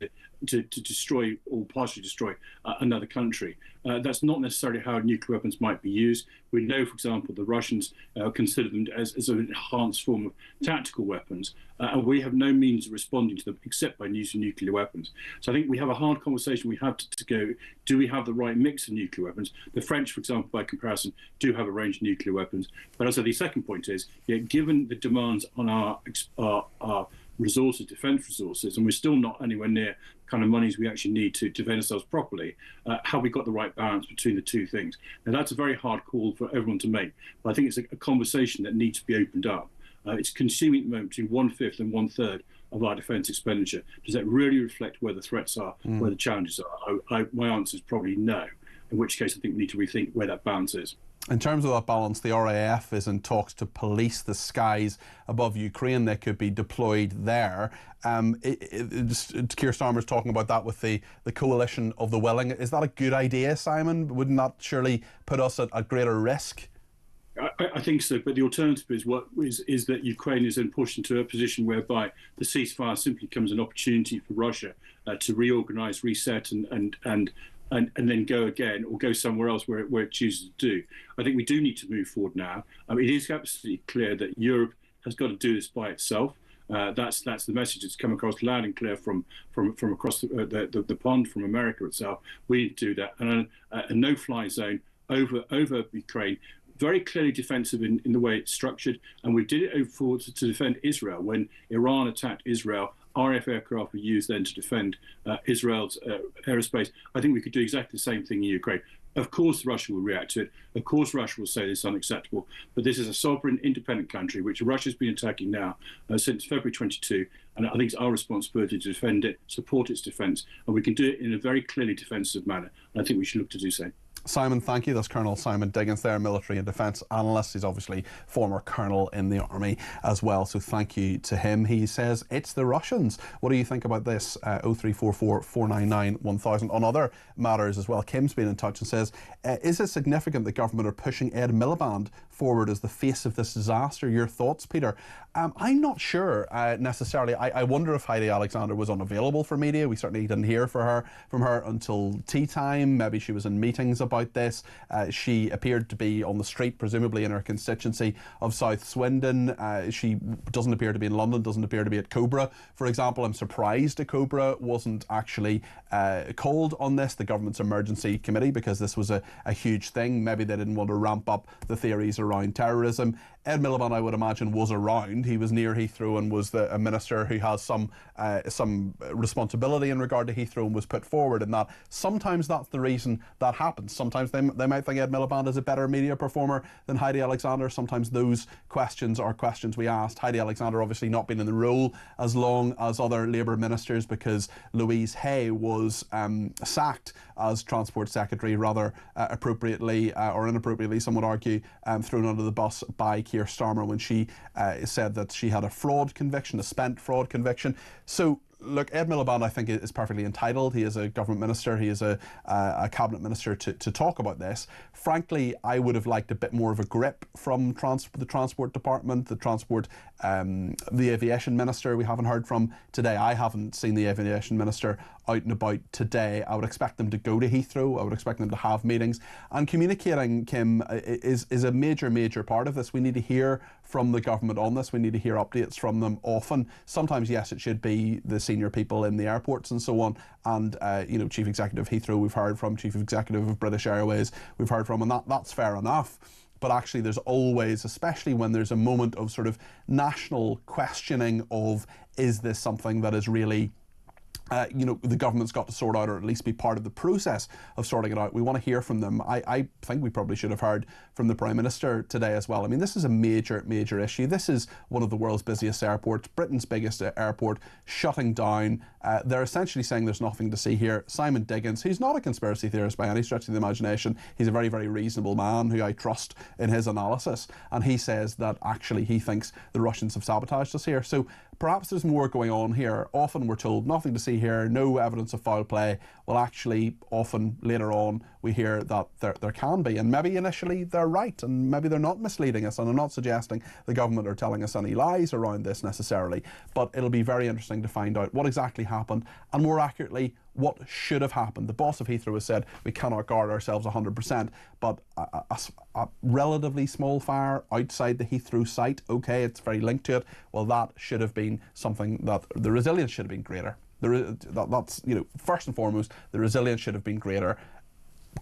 destroy or partially destroy another country. That's not necessarily how nuclear weapons might be used. We know, for example, the Russians consider them as an enhanced form of tactical weapons, and we have no means of responding to them except by using nuclear weapons. So I think we have a hard conversation we have to go, do we have the right mix of nuclear weapons? The French, for example, by comparison, do have a range of nuclear weapons. But as I say, the second point is, given the demands on our resources, defence resources, and we're still not anywhere near kind of monies we actually need to defend ourselves properly, have we got the right balance between the two things? Now, that's a very hard call for everyone to make, but I think it's a conversation that needs to be opened up. It's consuming at the moment between 1/5 and 1/3 of our defence expenditure. Does that really reflect where the threats are, where the challenges are? My answer is probably no, in which case I think we need to rethink where that balance is. In terms of that balance, the RAF is in talks to police the skies above Ukraine. They could be deployed there. Keir Starmer's talking about that with the coalition of the willing. Is that a good idea, Simon? Wouldn't that surely put us at greater risk? I think so, but the alternative is that Ukraine is then pushed into a position whereby the ceasefire simply becomes an opportunity for Russia to reorganise, reset, and then go again or go somewhere else where it chooses to do. I think we do need to move forward now. It is absolutely clear that Europe has got to do this by itself. That's the message that's come across loud and clear from across the pond, from America itself. We need to do that. And a no-fly zone over Ukraine, very clearly defensive in the way it's structured. And we did it to defend Israel. When Iran attacked Israel, RF aircraft were used then to defend Israel's aerospace. I think we could do exactly the same thing in Ukraine. Of course, Russia will react to it. Of course, Russia will say this is unacceptable. But this is a sovereign, independent country, which Russia's been attacking now since February 22. And I think it's our responsibility to defend it, support its defence. And we can do it in a very clearly defensive manner. And I think we should look to do so. Simon, thank you. That's Colonel Simon Diggins there, military and defence analyst. He's obviously former colonel in the army as well, so thank you to him. He says it's the Russians. What do you think about this? 0344 499 1000. On other matters as well, Kim's been in touch and says, is it significant the government are pushing Ed Miliband forward as the face of this disaster? Your thoughts, Peter? I'm not sure necessarily. I wonder if Heidi Alexander was unavailable for media. We certainly didn't hear from her until tea time. Maybe she was in meetings about this. She appeared to be on the street, presumably in her constituency of South Swindon. She doesn't appear to be in London, doesn't appear to be at Cobra, for example. I'm surprised the Cobra wasn't actually called on this, the government's emergency committee, because this was a huge thing. Maybe they didn't want to ramp up the theories around terrorism. Ed Miliband, I would imagine, was around. He was near Heathrow and was a minister who has some responsibility in regard to Heathrow and was put forward in that. Sometimes that's the reason that happens. Sometimes they might think Ed Miliband is a better media performer than Heidi Alexander. Sometimes those questions are questions we asked. Heidi Alexander obviously not been in the role as long as other Labour ministers, because Louise Hay was sacked as Transport Secretary rather appropriately or inappropriately, some would argue, thrown under the bus by Keir Starmer when she said that she had a fraud conviction, a spent fraud conviction. So look, Ed Miliband, I think, is perfectly entitled. He is a government minister. He is a cabinet minister to talk about this. Frankly, I would have liked a bit more of a grip from the Transport Department, the Aviation Minister we haven't heard from today. I haven't seen the Aviation Minister out and about today. I would expect them to go to Heathrow. I would expect them to have meetings. And communicating, Kim, is a major part of this. We need to hear from the government on this. We need to hear updates from them often. Sometimes, yes, it should be the senior people in the airports and so on. And, Chief Executive Heathrow, we've heard from, Chief Executive of British Airways, we've heard from, and that's fair enough. But actually there's always, especially when there's a moment of sort of national questioning of, is this something that is really the government's got to sort out, or at least be part of the process of sorting it out. We want to hear from them. I think we probably should have heard from the Prime Minister today as well. I mean, this is a major issue. This is one of the world's busiest airports, Britain's biggest airport, shutting down. They're essentially saying there's nothing to see here. Simon Diggins, who's not a conspiracy theorist by any stretch of the imagination, he's a very, very reasonable man who I trust in his analysis, and he says that actually he thinks the Russians have sabotaged us here. So perhaps there's more going on here. Often we're told nothing to see here, no evidence of foul play. Well, actually, often later on we hear that there can be, and maybe initially they're right, and maybe they're not misleading us, and I'm not suggesting the government are telling us any lies around this necessarily, but it'll be very interesting to find out what exactly happened, and more accurately, what should have happened. The boss of Heathrow has said we cannot guard ourselves 100%, but a relatively small fire outside the Heathrow site, okay, it's very linked to it, well, that should have been something that the resilience should have been greater. That's, first and foremost, the resilience should have been greater.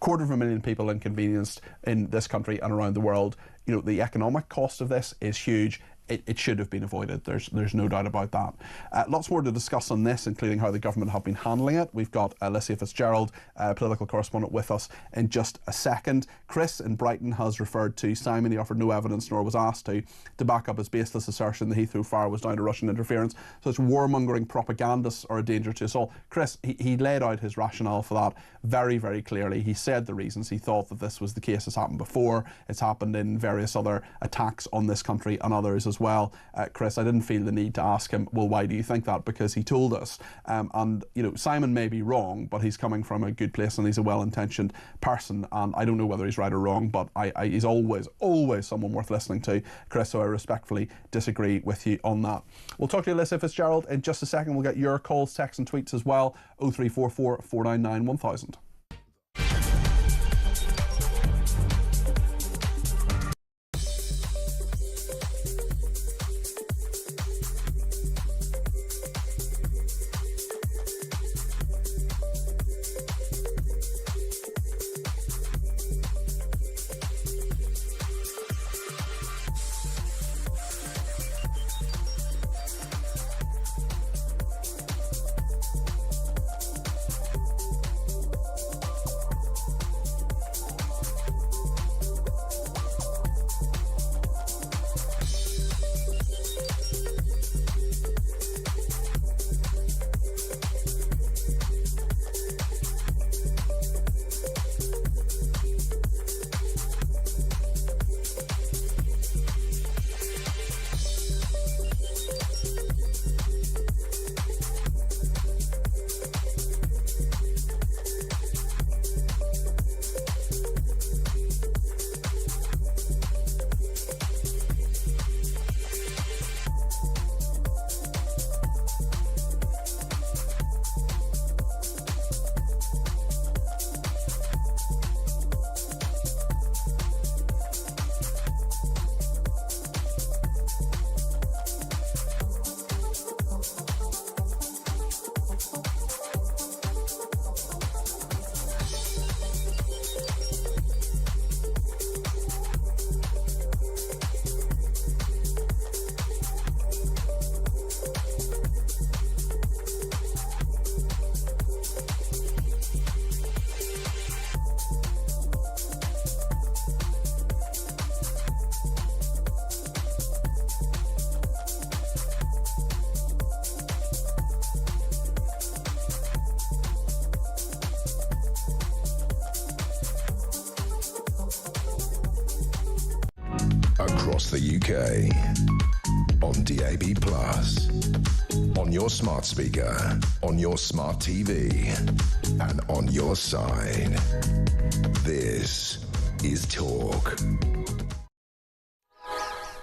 250,000 people inconvenienced in this country and around the world. The economic cost of this is huge. It should have been avoided. There's no doubt about that. Lots more to discuss on this, including how the government have been handling it. We've got Alicia Fitzgerald, political correspondent, with us in just a second. Chris in Brighton has referred to Simon. He offered no evidence, nor was asked to back up his baseless assertion the Heathrow fire was down to Russian interference. So it's warmongering propagandists are a danger to us all. Chris, he laid out his rationale for that very, very clearly. He said the reasons. He thought that this was the case. It's happened before. It's happened in various other attacks on this country and others as well. Chris, I didn't feel the need to ask him, well, why do you think that? Because he told us. And Simon may be wrong, but he's coming from a good place and he's a well-intentioned person. And I don't know whether he's right or wrong, but he's always someone worth listening to, Chris, so I respectfully disagree with you on that. We'll talk to Alicia Fitzgerald in just a second. We'll get your calls, texts and tweets as well. 0344 499 1000. Across the UK, on DAB+, on your smart speaker, on your smart TV, and on your side. This is Talk.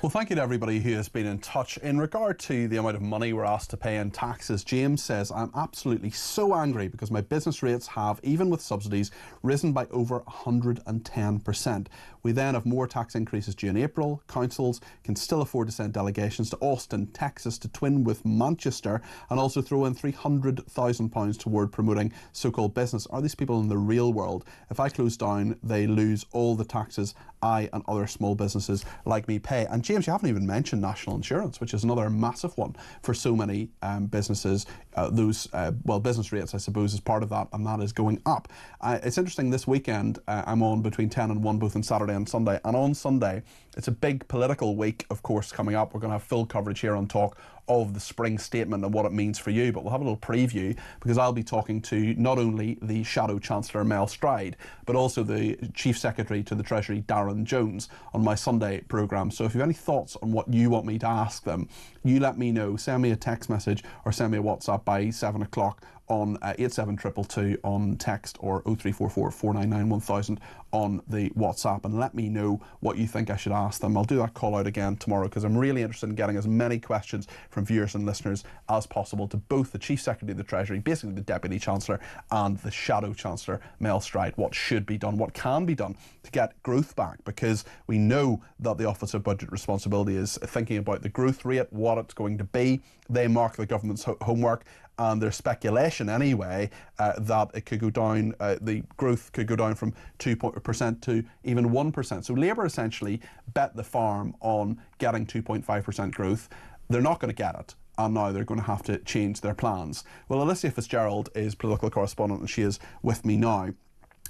Well, thank you to everybody who has been in touch. In regard to the amount of money we're asked to pay in taxes, James says, I'm absolutely so angry because my business rates have, even with subsidies, risen by over 110%. We then have more tax increases due in April. Councils can still afford to send delegations to Austin, Texas, to twin with Manchester, and also throw in £300,000 toward promoting so-called business. Are these people in the real world? If I close down, they lose all the taxes I and other small businesses like me pay. And James, you haven't even mentioned national insurance, which is another massive one for so many businesses. Business rates, I suppose, is part of that, and that is going up. It's interesting, this weekend I'm on between 10 and 1, both on Saturday and Sunday. And on Sunday, it's a big political week, of course, coming up. We're going to have full coverage here on Talk of the spring statement and what it means for you, but we'll have a little preview because I'll be talking to not only the Shadow Chancellor Mel Stride, but also the Chief Secretary to the Treasury Darren Jones on my Sunday programme. So if you have any thoughts on what you want me to ask them, you let me know. Send me a text message or send me a WhatsApp by 7 o'clock on 87222 on text, or 0344 499 1000 on the WhatsApp, and let me know what you think I should ask them. I'll do that call out again tomorrow because I'm really interested in getting as many questions from viewers and listeners as possible to both the Chief Secretary of the Treasury, basically the Deputy Chancellor, and the Shadow Chancellor Mel Stride. What should be done, what can be done to get growth back, because we know that the Office of Budget Responsibility is thinking about the growth rate, what it's going to be. They mark the government's homework, and there's speculation anyway that it could go down, the growth could go down from 2% to even 1%. So Labour essentially bet the farm on getting 2.5% growth. They're not going to get it, and now they're going to have to change their plans. Well, Alicia Fitzgerald is political correspondent, and she is with me now.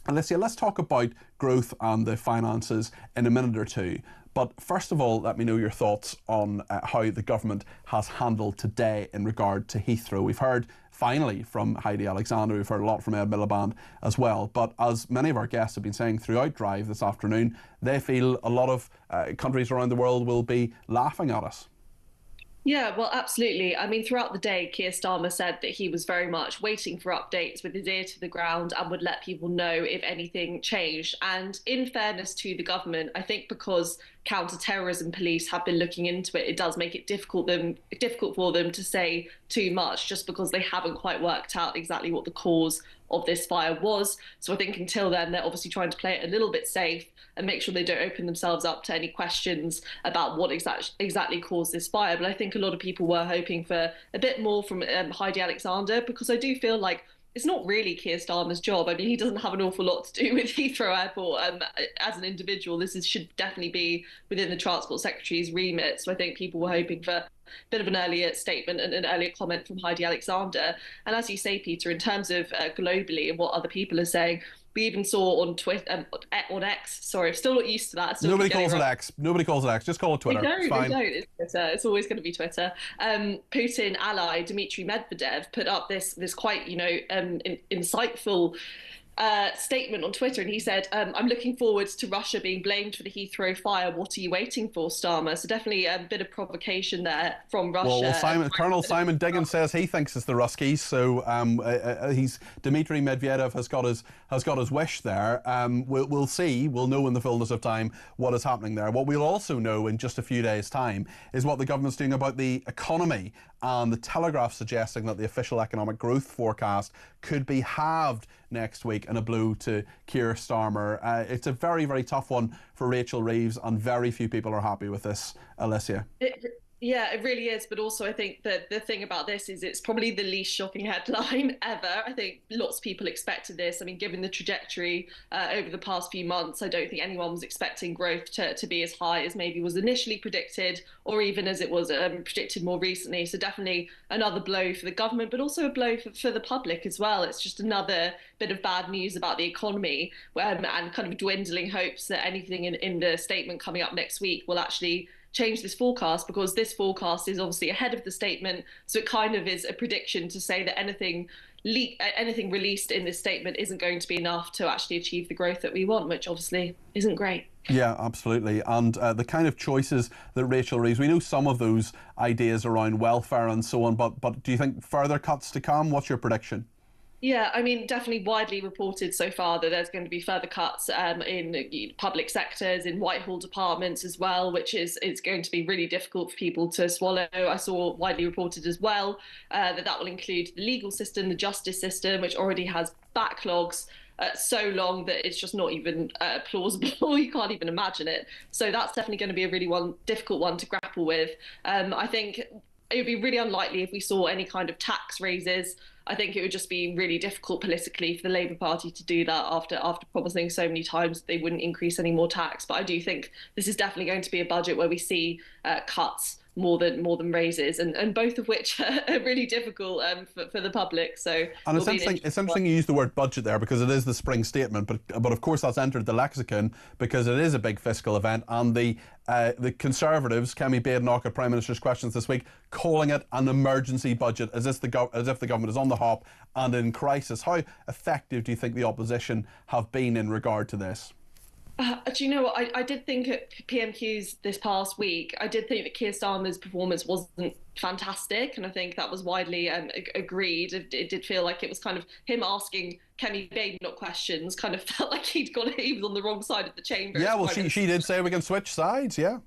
Alicia, let's talk about growth and the finances in a minute or two. But first of all, let me know your thoughts on how the government has handled today in regard to Heathrow. We've heard finally from Heidi Alexander, we've heard a lot from Ed Miliband as well. But as many of our guests have been saying throughout Drive this afternoon, they feel a lot of countries around the world will be laughing at us. Yeah, well, absolutely. I mean, throughout the day, Keir Starmer said that he was very much waiting for updates with his ear to the ground and would let people know if anything changed. And in fairness to the government, I think because counter-terrorism police have been looking into it, it does make it difficult for them to say too much, just because they haven't quite worked out exactly what the cause of this fire was. So I think until then, they're obviously trying to play it a little bit safe and make sure they don't open themselves up to any questions about what exactly caused this fire. But I think a lot of people were hoping for a bit more from Heidi Alexander, because I do feel like it's not really Keir Starmer's job. I mean, he doesn't have an awful lot to do with Heathrow Airport as an individual. This should definitely be within the Transport Secretary's remit. So I think people were hoping for a bit of an earlier statement and an earlier comment from Heidi Alexander. And as you say, Peter, in terms of globally and what other people are saying, we even saw on Twitter, on X. Sorry, I'm still not used to that. Nobody calls it X. Nobody calls it X. Just call it Twitter. They don't. It's Twitter. It's always going to be Twitter. Putin ally Dmitry Medvedev put up this quite insightful statement on Twitter, and he said, I'm looking forward to Russia being blamed for the Heathrow fire. What are you waiting for, Starmer? So definitely a bit of provocation there from Russia. Well, Colonel Simon Diggins says he thinks it's the Ruskies, so Dmitry Medvedev has got his wish there. We'll see. We'll know in the fullness of time what is happening there. What we'll also know in just a few days' time is what the government's doing about the economy, and the Telegraph suggesting that the official economic growth forecast could be halved next week in a blow to Keir Starmer. It's a very, very tough one for Rachel Reeves, and very few people are happy with this, Alicia. Yeah, it really is. But also, I think that the thing about this is it's probably the least shocking headline ever. I think lots of people expected this. I mean, given the trajectory over the past few months, I don't think anyone was expecting growth to be as high as maybe was initially predicted, or even as it was predicted more recently. So definitely another blow for the government, but also a blow for the public as well. It's just another bit of bad news about the economy, and kind of dwindling hopes that anything in the statement coming up next week will actually change this forecast, because this forecast is obviously ahead of the statement. So it kind of is a prediction to say that anything released in this statement isn't going to be enough to actually achieve the growth that we want, which obviously isn't great. Yeah, absolutely. And the kind of choices that Rachel raised, we know some of those ideas around welfare and so on, but do you think further cuts to come? What's your prediction? Yeah, I mean, definitely widely reported so far that there's going to be further cuts in public sectors, in Whitehall departments as well, which is going to be really difficult for people to swallow. I saw widely reported as well that will include the legal system, the justice system, which already has backlogs so long that it's just not even plausible. You can't even imagine it. So that's definitely going to be a really difficult one to grapple with. I think it would be really unlikely if we saw any kind of tax raises. I think it would just be really difficult politically for the Labour Party to do that after promising so many times they wouldn't increase any more tax. But I do think this is definitely going to be a budget where we see cuts more than raises, and both of which are really difficult for the public. So, and it's interesting you use the word budget there, because it is the spring statement, but of course that's entered the lexicon because it is a big fiscal event, and the Conservatives, Kemi Badenoch at Prime Minister's Questions this week, calling it an emergency budget, as if the government is on the hop and in crisis. How effective do you think the opposition have been in regard to this? Do you know what? I did think at PMQs this past week, I did think that Keir Starmer's performance wasn't fantastic, and I think that was widely agreed. It did feel like it was kind of him asking Kemi Badenoch questions, kind of felt like he was on the wrong side of the chamber. Yeah, well, she did say we can switch sides, yeah.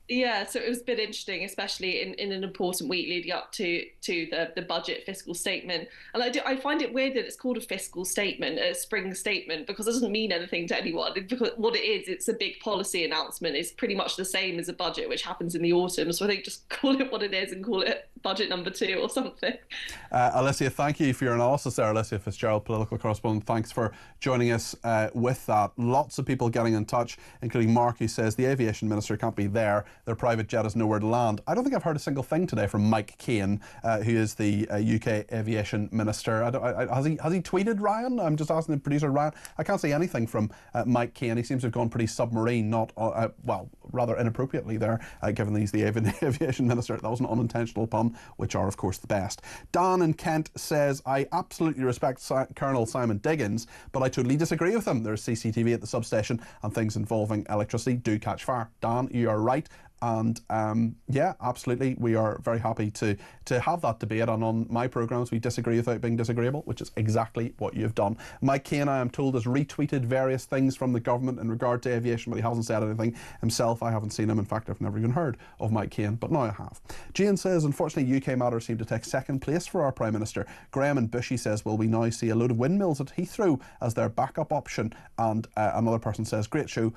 Yeah, so it was a bit interesting, especially in an important week leading up to the budget fiscal statement. And I find it weird that it's called a fiscal statement, a spring statement, because it doesn't mean anything to anyone. Because what it is, it's a big policy announcement. It's pretty much the same as a budget, which happens in the autumn. So I think just call it what it is and call it budget number 2 or something. Alicia, thank you for your analysis there. Alicia Fitzgerald, political correspondent, thanks for joining us with that. Lots of people getting in touch, including Mark, who says the aviation minister can't be there. Their private jet has nowhere to land. I don't think I've heard a single thing today from Mike Keane, who is the UK aviation minister. Has he tweeted, Ryan? I'm just asking the producer, Ryan. I can't see anything from Mike Keane. He seems to have gone pretty submarine, well, rather inappropriately there, given he's the aviation minister. That was an unintentional pun, which are, of course, the best. Dan in Kent says, I absolutely respect Colonel Simon Diggins, but I totally disagree with him. There's CCTV at the substation and things involving electricity do catch fire. Dan, you are right. And yeah, absolutely, we are very happy to have that debate. And on my programmes, we disagree without being disagreeable, which is exactly what you've done. Mike Keane, I am told, has retweeted various things from the government in regard to aviation, but he hasn't said anything himself. I haven't seen him. In fact, I've never even heard of Mike Keane, but now I have. Jane says, unfortunately, UK matters seem to take second place for our Prime Minister. Graham and Bushy says, will we now see a load of windmills at Heathrow as their backup option? And another person says, great show,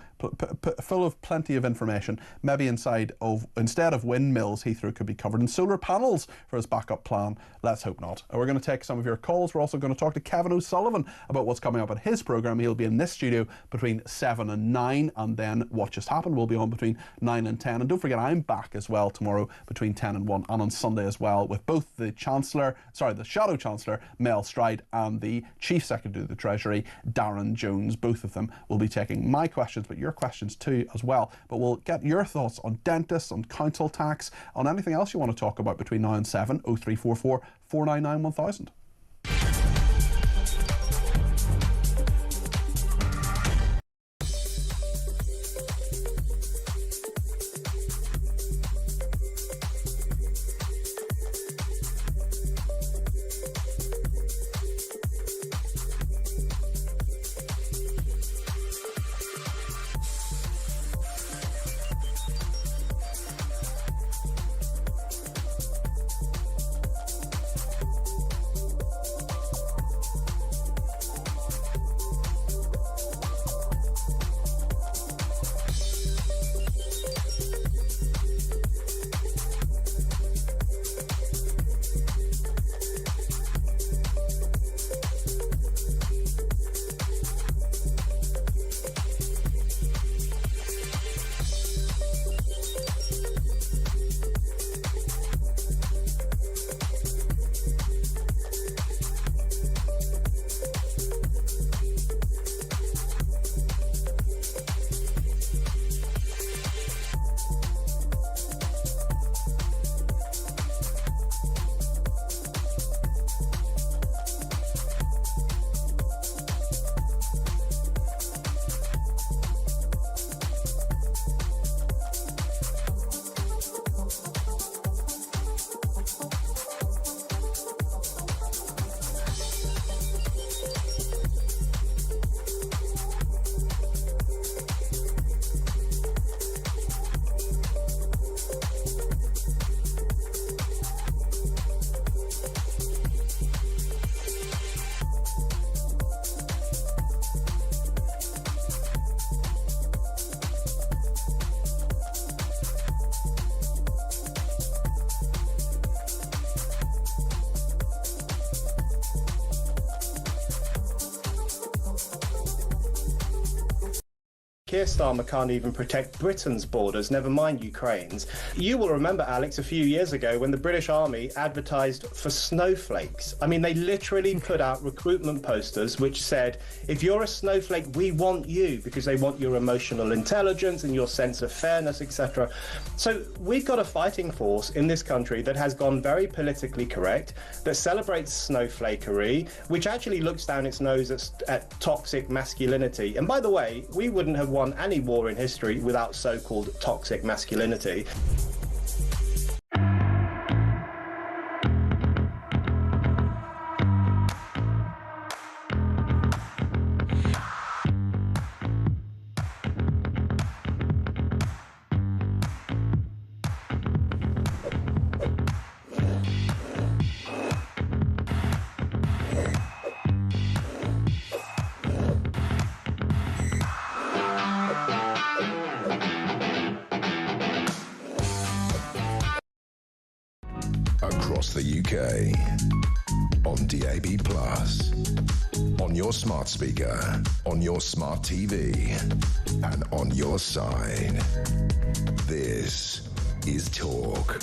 full of plenty of information. Maybe instead of windmills, Heathrow could be covered in solar panels for his backup plan. Let's hope not. We're going to take some of your calls. We're also going to talk to Kevin O'Sullivan about what's coming up at his programme. He'll be in this studio between 7 and 9, and then What Just Happened will be on between 9 and 10. And don't forget, I'm back as well tomorrow between 10 and 1, and on Sunday as well, with both the Shadow Chancellor, Mel Stride, and the Chief Secretary of the Treasury, Darren Jones. Both of them will be taking my questions, but your questions too as well. But we'll get your thoughts on dentists, on council tax, on anything else you want to talk about between now and 7. 0344 499 1000. Keir Starmer can't even protect Britain's borders, never mind Ukraine's. You will remember, Alex, a few years ago when the British Army advertised for snowflakes. I mean, they literally put out recruitment posters which said, if you're a snowflake, we want you, because they want your emotional intelligence and your sense of fairness, etc. So we've got a fighting force in this country that has gone very politically correct, that celebrates snowflakery, which actually looks down its nose at toxic masculinity. And by the way, we wouldn't have won any war in history without so-called toxic masculinity. Across the UK, on DAB+, on your smart speaker, on your smart TV, and on your side. This is Talk.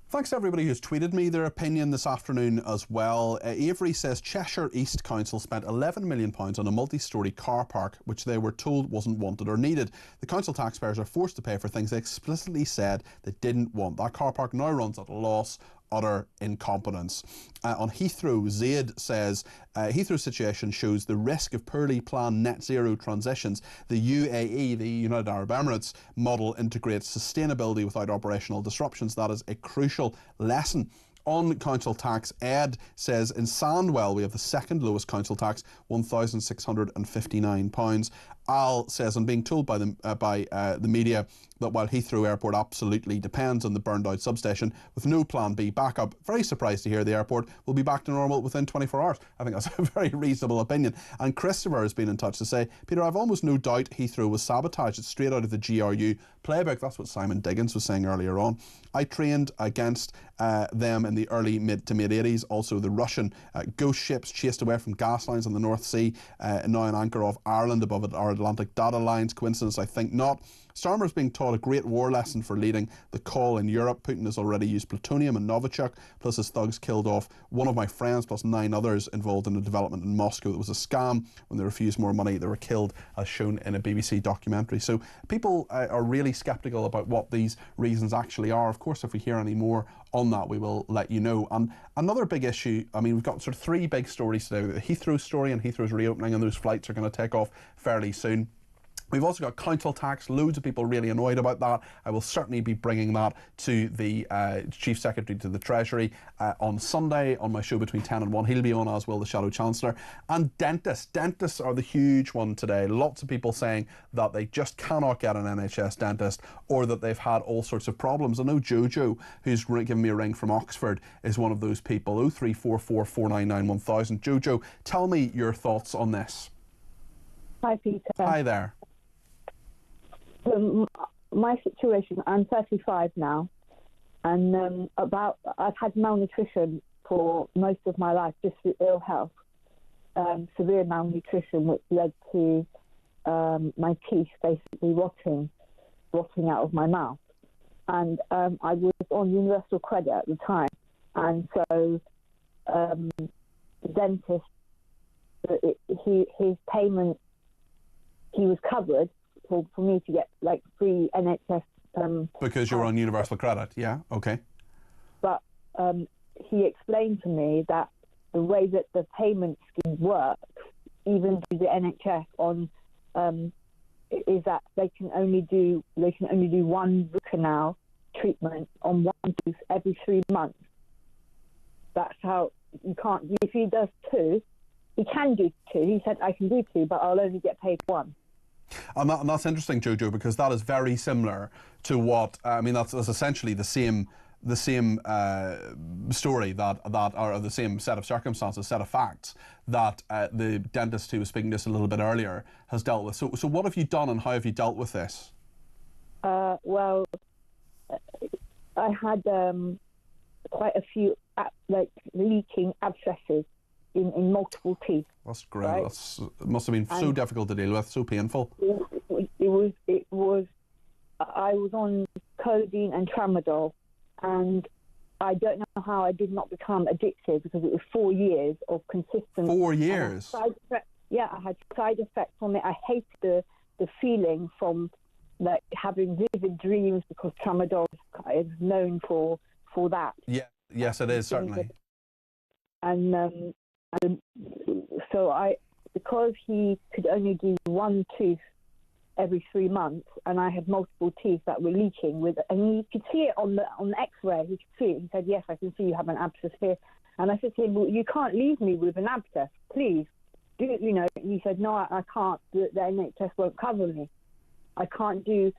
Thanks to everybody who's tweeted me their opinion this afternoon as well. Avery says Cheshire East Council spent £11 million on a multi-storey car park which they were told wasn't wanted or needed. The council taxpayers are forced to pay for things they explicitly said they didn't want. That car park now runs at a loss. Utter incompetence. On Heathrow, Zaid says Heathrow's situation shows the risk of poorly planned net zero transitions. The UAE, the United Arab Emirates model, integrates sustainability without operational disruptions. That is a crucial lesson. On council tax, Ed says in Sandwell we have the second lowest council tax, £1,659. Al says, I'm being told by the media that while Heathrow Airport absolutely depends on the burned out substation with no plan B backup, very surprised to hear the airport will be back to normal within 24 hours. I think that's a very reasonable opinion. And Christopher has been in touch to say, Peter, I've almost no doubt Heathrow was sabotaged. It's straight out of the GRU playbook. That's what Simon Diggins was saying earlier on. I trained against them in the early mid to mid 80s. Also the Russian ghost ships chased away from gas lines on the North Sea, now an anchor off Ireland above our Atlantic data lines. Coincidence? I think not. Starmer's being taught a great war lesson for leading the call in Europe. Putin has already used plutonium and Novichok, plus his thugs killed off one of my friends, plus 9 others involved in a development in Moscow that was a scam. When they refused more money, they were killed, as shown in a BBC documentary. So people are really sceptical about what these reasons actually are. Of course, if we hear any more on that, we will let you know. And another big issue, I mean, we've got sort of 3 big stories today. The Heathrow story, and Heathrow's reopening, and those flights are going to take off fairly soon. We've also got council tax, loads of people really annoyed about that. I will certainly be bringing that to the Chief Secretary to the Treasury on Sunday on my show between 10 and 1. He'll be on, as will the Shadow Chancellor. And dentists. Dentists are the huge one today. Lots of people saying that they just cannot get an NHS dentist, or that they've had all sorts of problems. I know Jojo, who's given me a ring from Oxford, is one of those people. 0344 499 1000. Jojo, tell me your thoughts on this. Hi, Peter. Hi there. My situation, I'm 35 now, and I've had malnutrition for most of my life, just through ill health, severe malnutrition, which led to my teeth basically rotting out of my mouth. And I was on universal credit at the time, and so the dentist, his payment, he was covered for me to get like free NHS. Because you're on universal credit, yeah, okay. But he explained to me that the way that the payment scheme works, even through the NHS, is that they can only do one root canal treatment on one tooth every 3 months. That's how you can't. If he does 2, he can do 2. He said I can do 2, but I'll only get paid 1. And that's interesting, Jojo, because that is very similar to what I mean. That's essentially the same story that or the same set of circumstances, set of facts that the dentist who was speaking to us a little bit earlier has dealt with. So what have you done, and how have you dealt with this? Well, I had quite a few leaking abscesses in multiple teeth. That's great. Right? It must have been so difficult to deal with, so painful. It was. I was on codeine and tramadol, and I don't know how I did not become addicted, because it was 4 years of consistent. 4 years. I had side effects from it. I hated the feeling from like having vivid dreams, because tramadol is known for that. Yeah. Yes, it is, certainly. And so because he could only do one tooth every 3 months, and I had multiple teeth that were leaking and he could see it on the X-ray. He could see it. He said, "Yes, I can see you have an abscess here." And I said to him, "Well, you can't leave me with an abscess, please." He said, "No, I can't. The NHS won't cover me. I can't do."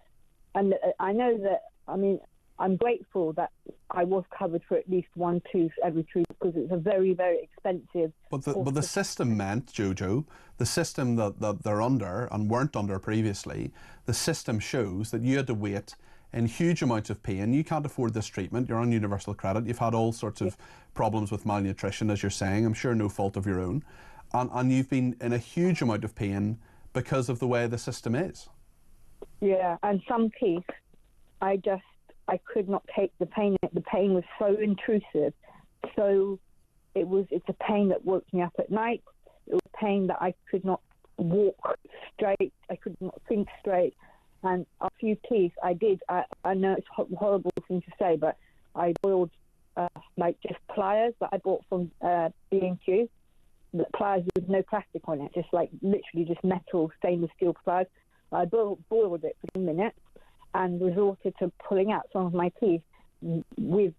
And I know that. I mean, I'm grateful that I was covered for at least one tooth every 3 weeks, because it's a very, very expensive. But the system meant, Jojo, the system that they're under and weren't under previously, the system shows that you had to wait in huge amounts of pain. You can't afford this treatment. You're on universal credit. You've had all sorts of problems with malnutrition, as you're saying. I'm sure no fault of your own. And you've been in a huge amount of pain because of the way the system is. Yeah, and some teeth, I could not take the pain. The pain was so intrusive. So it's a pain that woke me up at night. It was pain that I could not walk straight. I could not think straight. And a few teeth I did. I know it's a horrible thing to say, but I boiled like just pliers that I bought from B&Q. The pliers with no plastic on it, just like literally just metal stainless steel pliers. I boiled it for 10 minutes and resorted to pulling out some of my teeth with,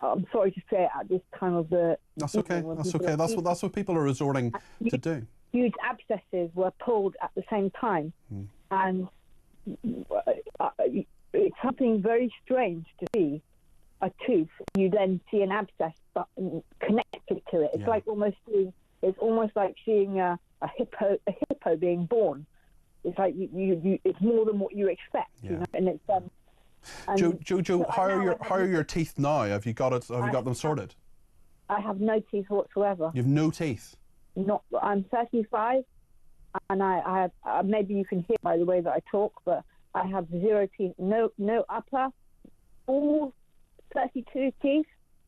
I'm sorry to say it at this time of the... That's okay, that's okay. That's what people are resorting to do. Huge abscesses were pulled at the same time. And it's something very strange to see a tooth. You then see an abscess connected to it. It's like almost like seeing a hippo being born. It's like it's more than what you expect, you know. And it's Jojo, how are your teeth now? Have you got them sorted? I have no teeth whatsoever. You've no teeth. I'm 35, and I have maybe you can hear by the way that I talk, but I have 0 teeth. No upper. All 32 teeth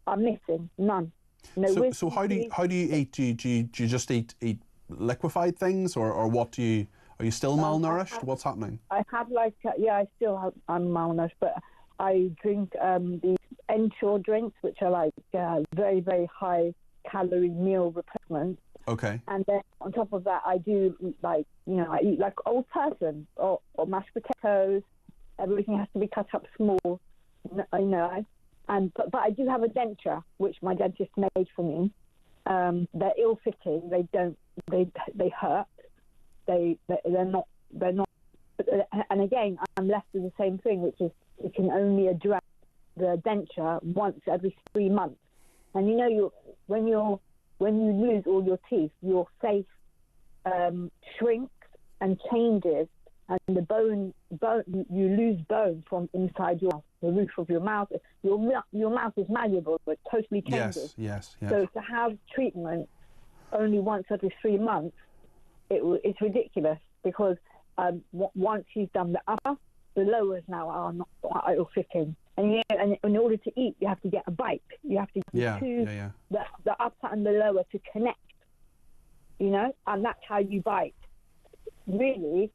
are missing. None. No. So how do you eat? Do you just eat liquefied things, or what do you? Are you still malnourished? What's happening? I have I'm malnourished, but I drink these Ensure drinks, which are like very, very high calorie meal replacements. Okay. And then on top of that, I do I eat like old person, or mashed potatoes. Everything has to be cut up small, but I do have a denture, which my dentist made for me. They're ill-fitting. They hurt. They're not. And again, I'm left with the same thing, which is you can only address the denture once every 3 months. And when you lose all your teeth, your face shrinks and changes, and the bone you lose bone from inside the roof of your mouth. Your mouth is malleable, but totally changes. Yes. So to have treatment only once every 3 months, it's ridiculous, because once you've done the upper, the lowers now are not ill-fitting. And in order to eat, you have to get a bite. You have to get the upper and the lower to connect, and that's how you bite. Really,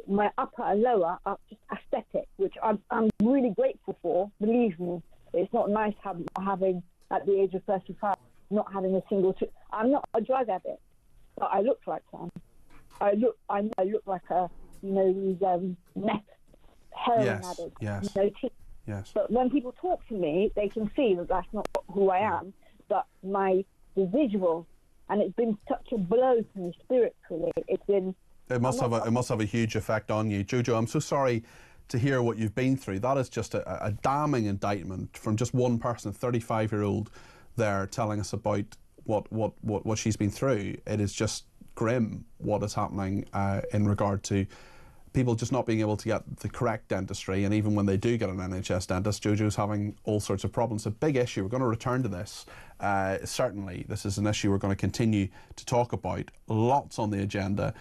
my upper and lower are just aesthetic, which I'm really grateful for. Believe me, it's not nice having at the age of 35, not having a single tooth. I'm not a drug addict, but I look like one. I look like these meth heroin addicts. Yes. No teeth. Yes. But when people talk to me, they can see that that's not who I am. But the visual, and it's been such a blow to me spiritually. It must have a huge effect on you, Jojo. I'm so sorry to hear what you've been through. That is just a damning indictment from just one person, a 35-year-old, there telling us about what she's been through. It is just grim what is happening in regard to people just not being able to get the correct dentistry, and even when they do get an NHS dentist, Jojo's having all sorts of problems. A big issue. We're going to return to this certainly this is an issue we're going to continue to talk about. Lots on the agenda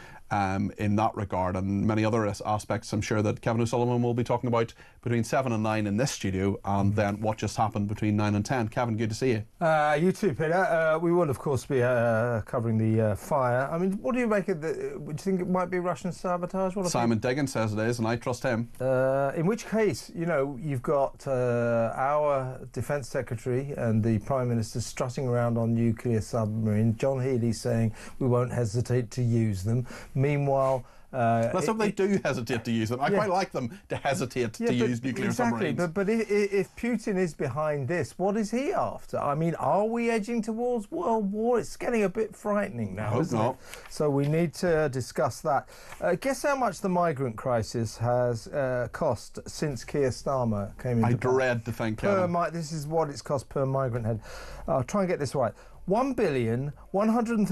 in that regard, and many other aspects I'm sure that Kevin O'Sullivan will be talking about between 7 and 9 in this studio, and then what just happened between 9 and 10. Kevin, good to see you. You too, Peter. We will, of course, be covering the fire. I mean, what do you make of the... Do you think it might be Russian sabotage? Simon Diggins says it is, and I trust him. In which case, you know, you've got our Defence Secretary and the Prime Minister strutting around on nuclear submarines. John Healey saying we won't hesitate to use them. Meanwhile... Let's hope they do hesitate to use them. I quite like them to hesitate to use nuclear submarines. But if Putin is behind this, what is he after? I mean, are we edging towards world war? It's getting a bit frightening now, isn't it? So we need to discuss that. Guess how much the migrant crisis has cost since Keir Starmer came into power? I dread to think, Kevin. This is what it's cost per migrant head. I'll try and get this right. $1,130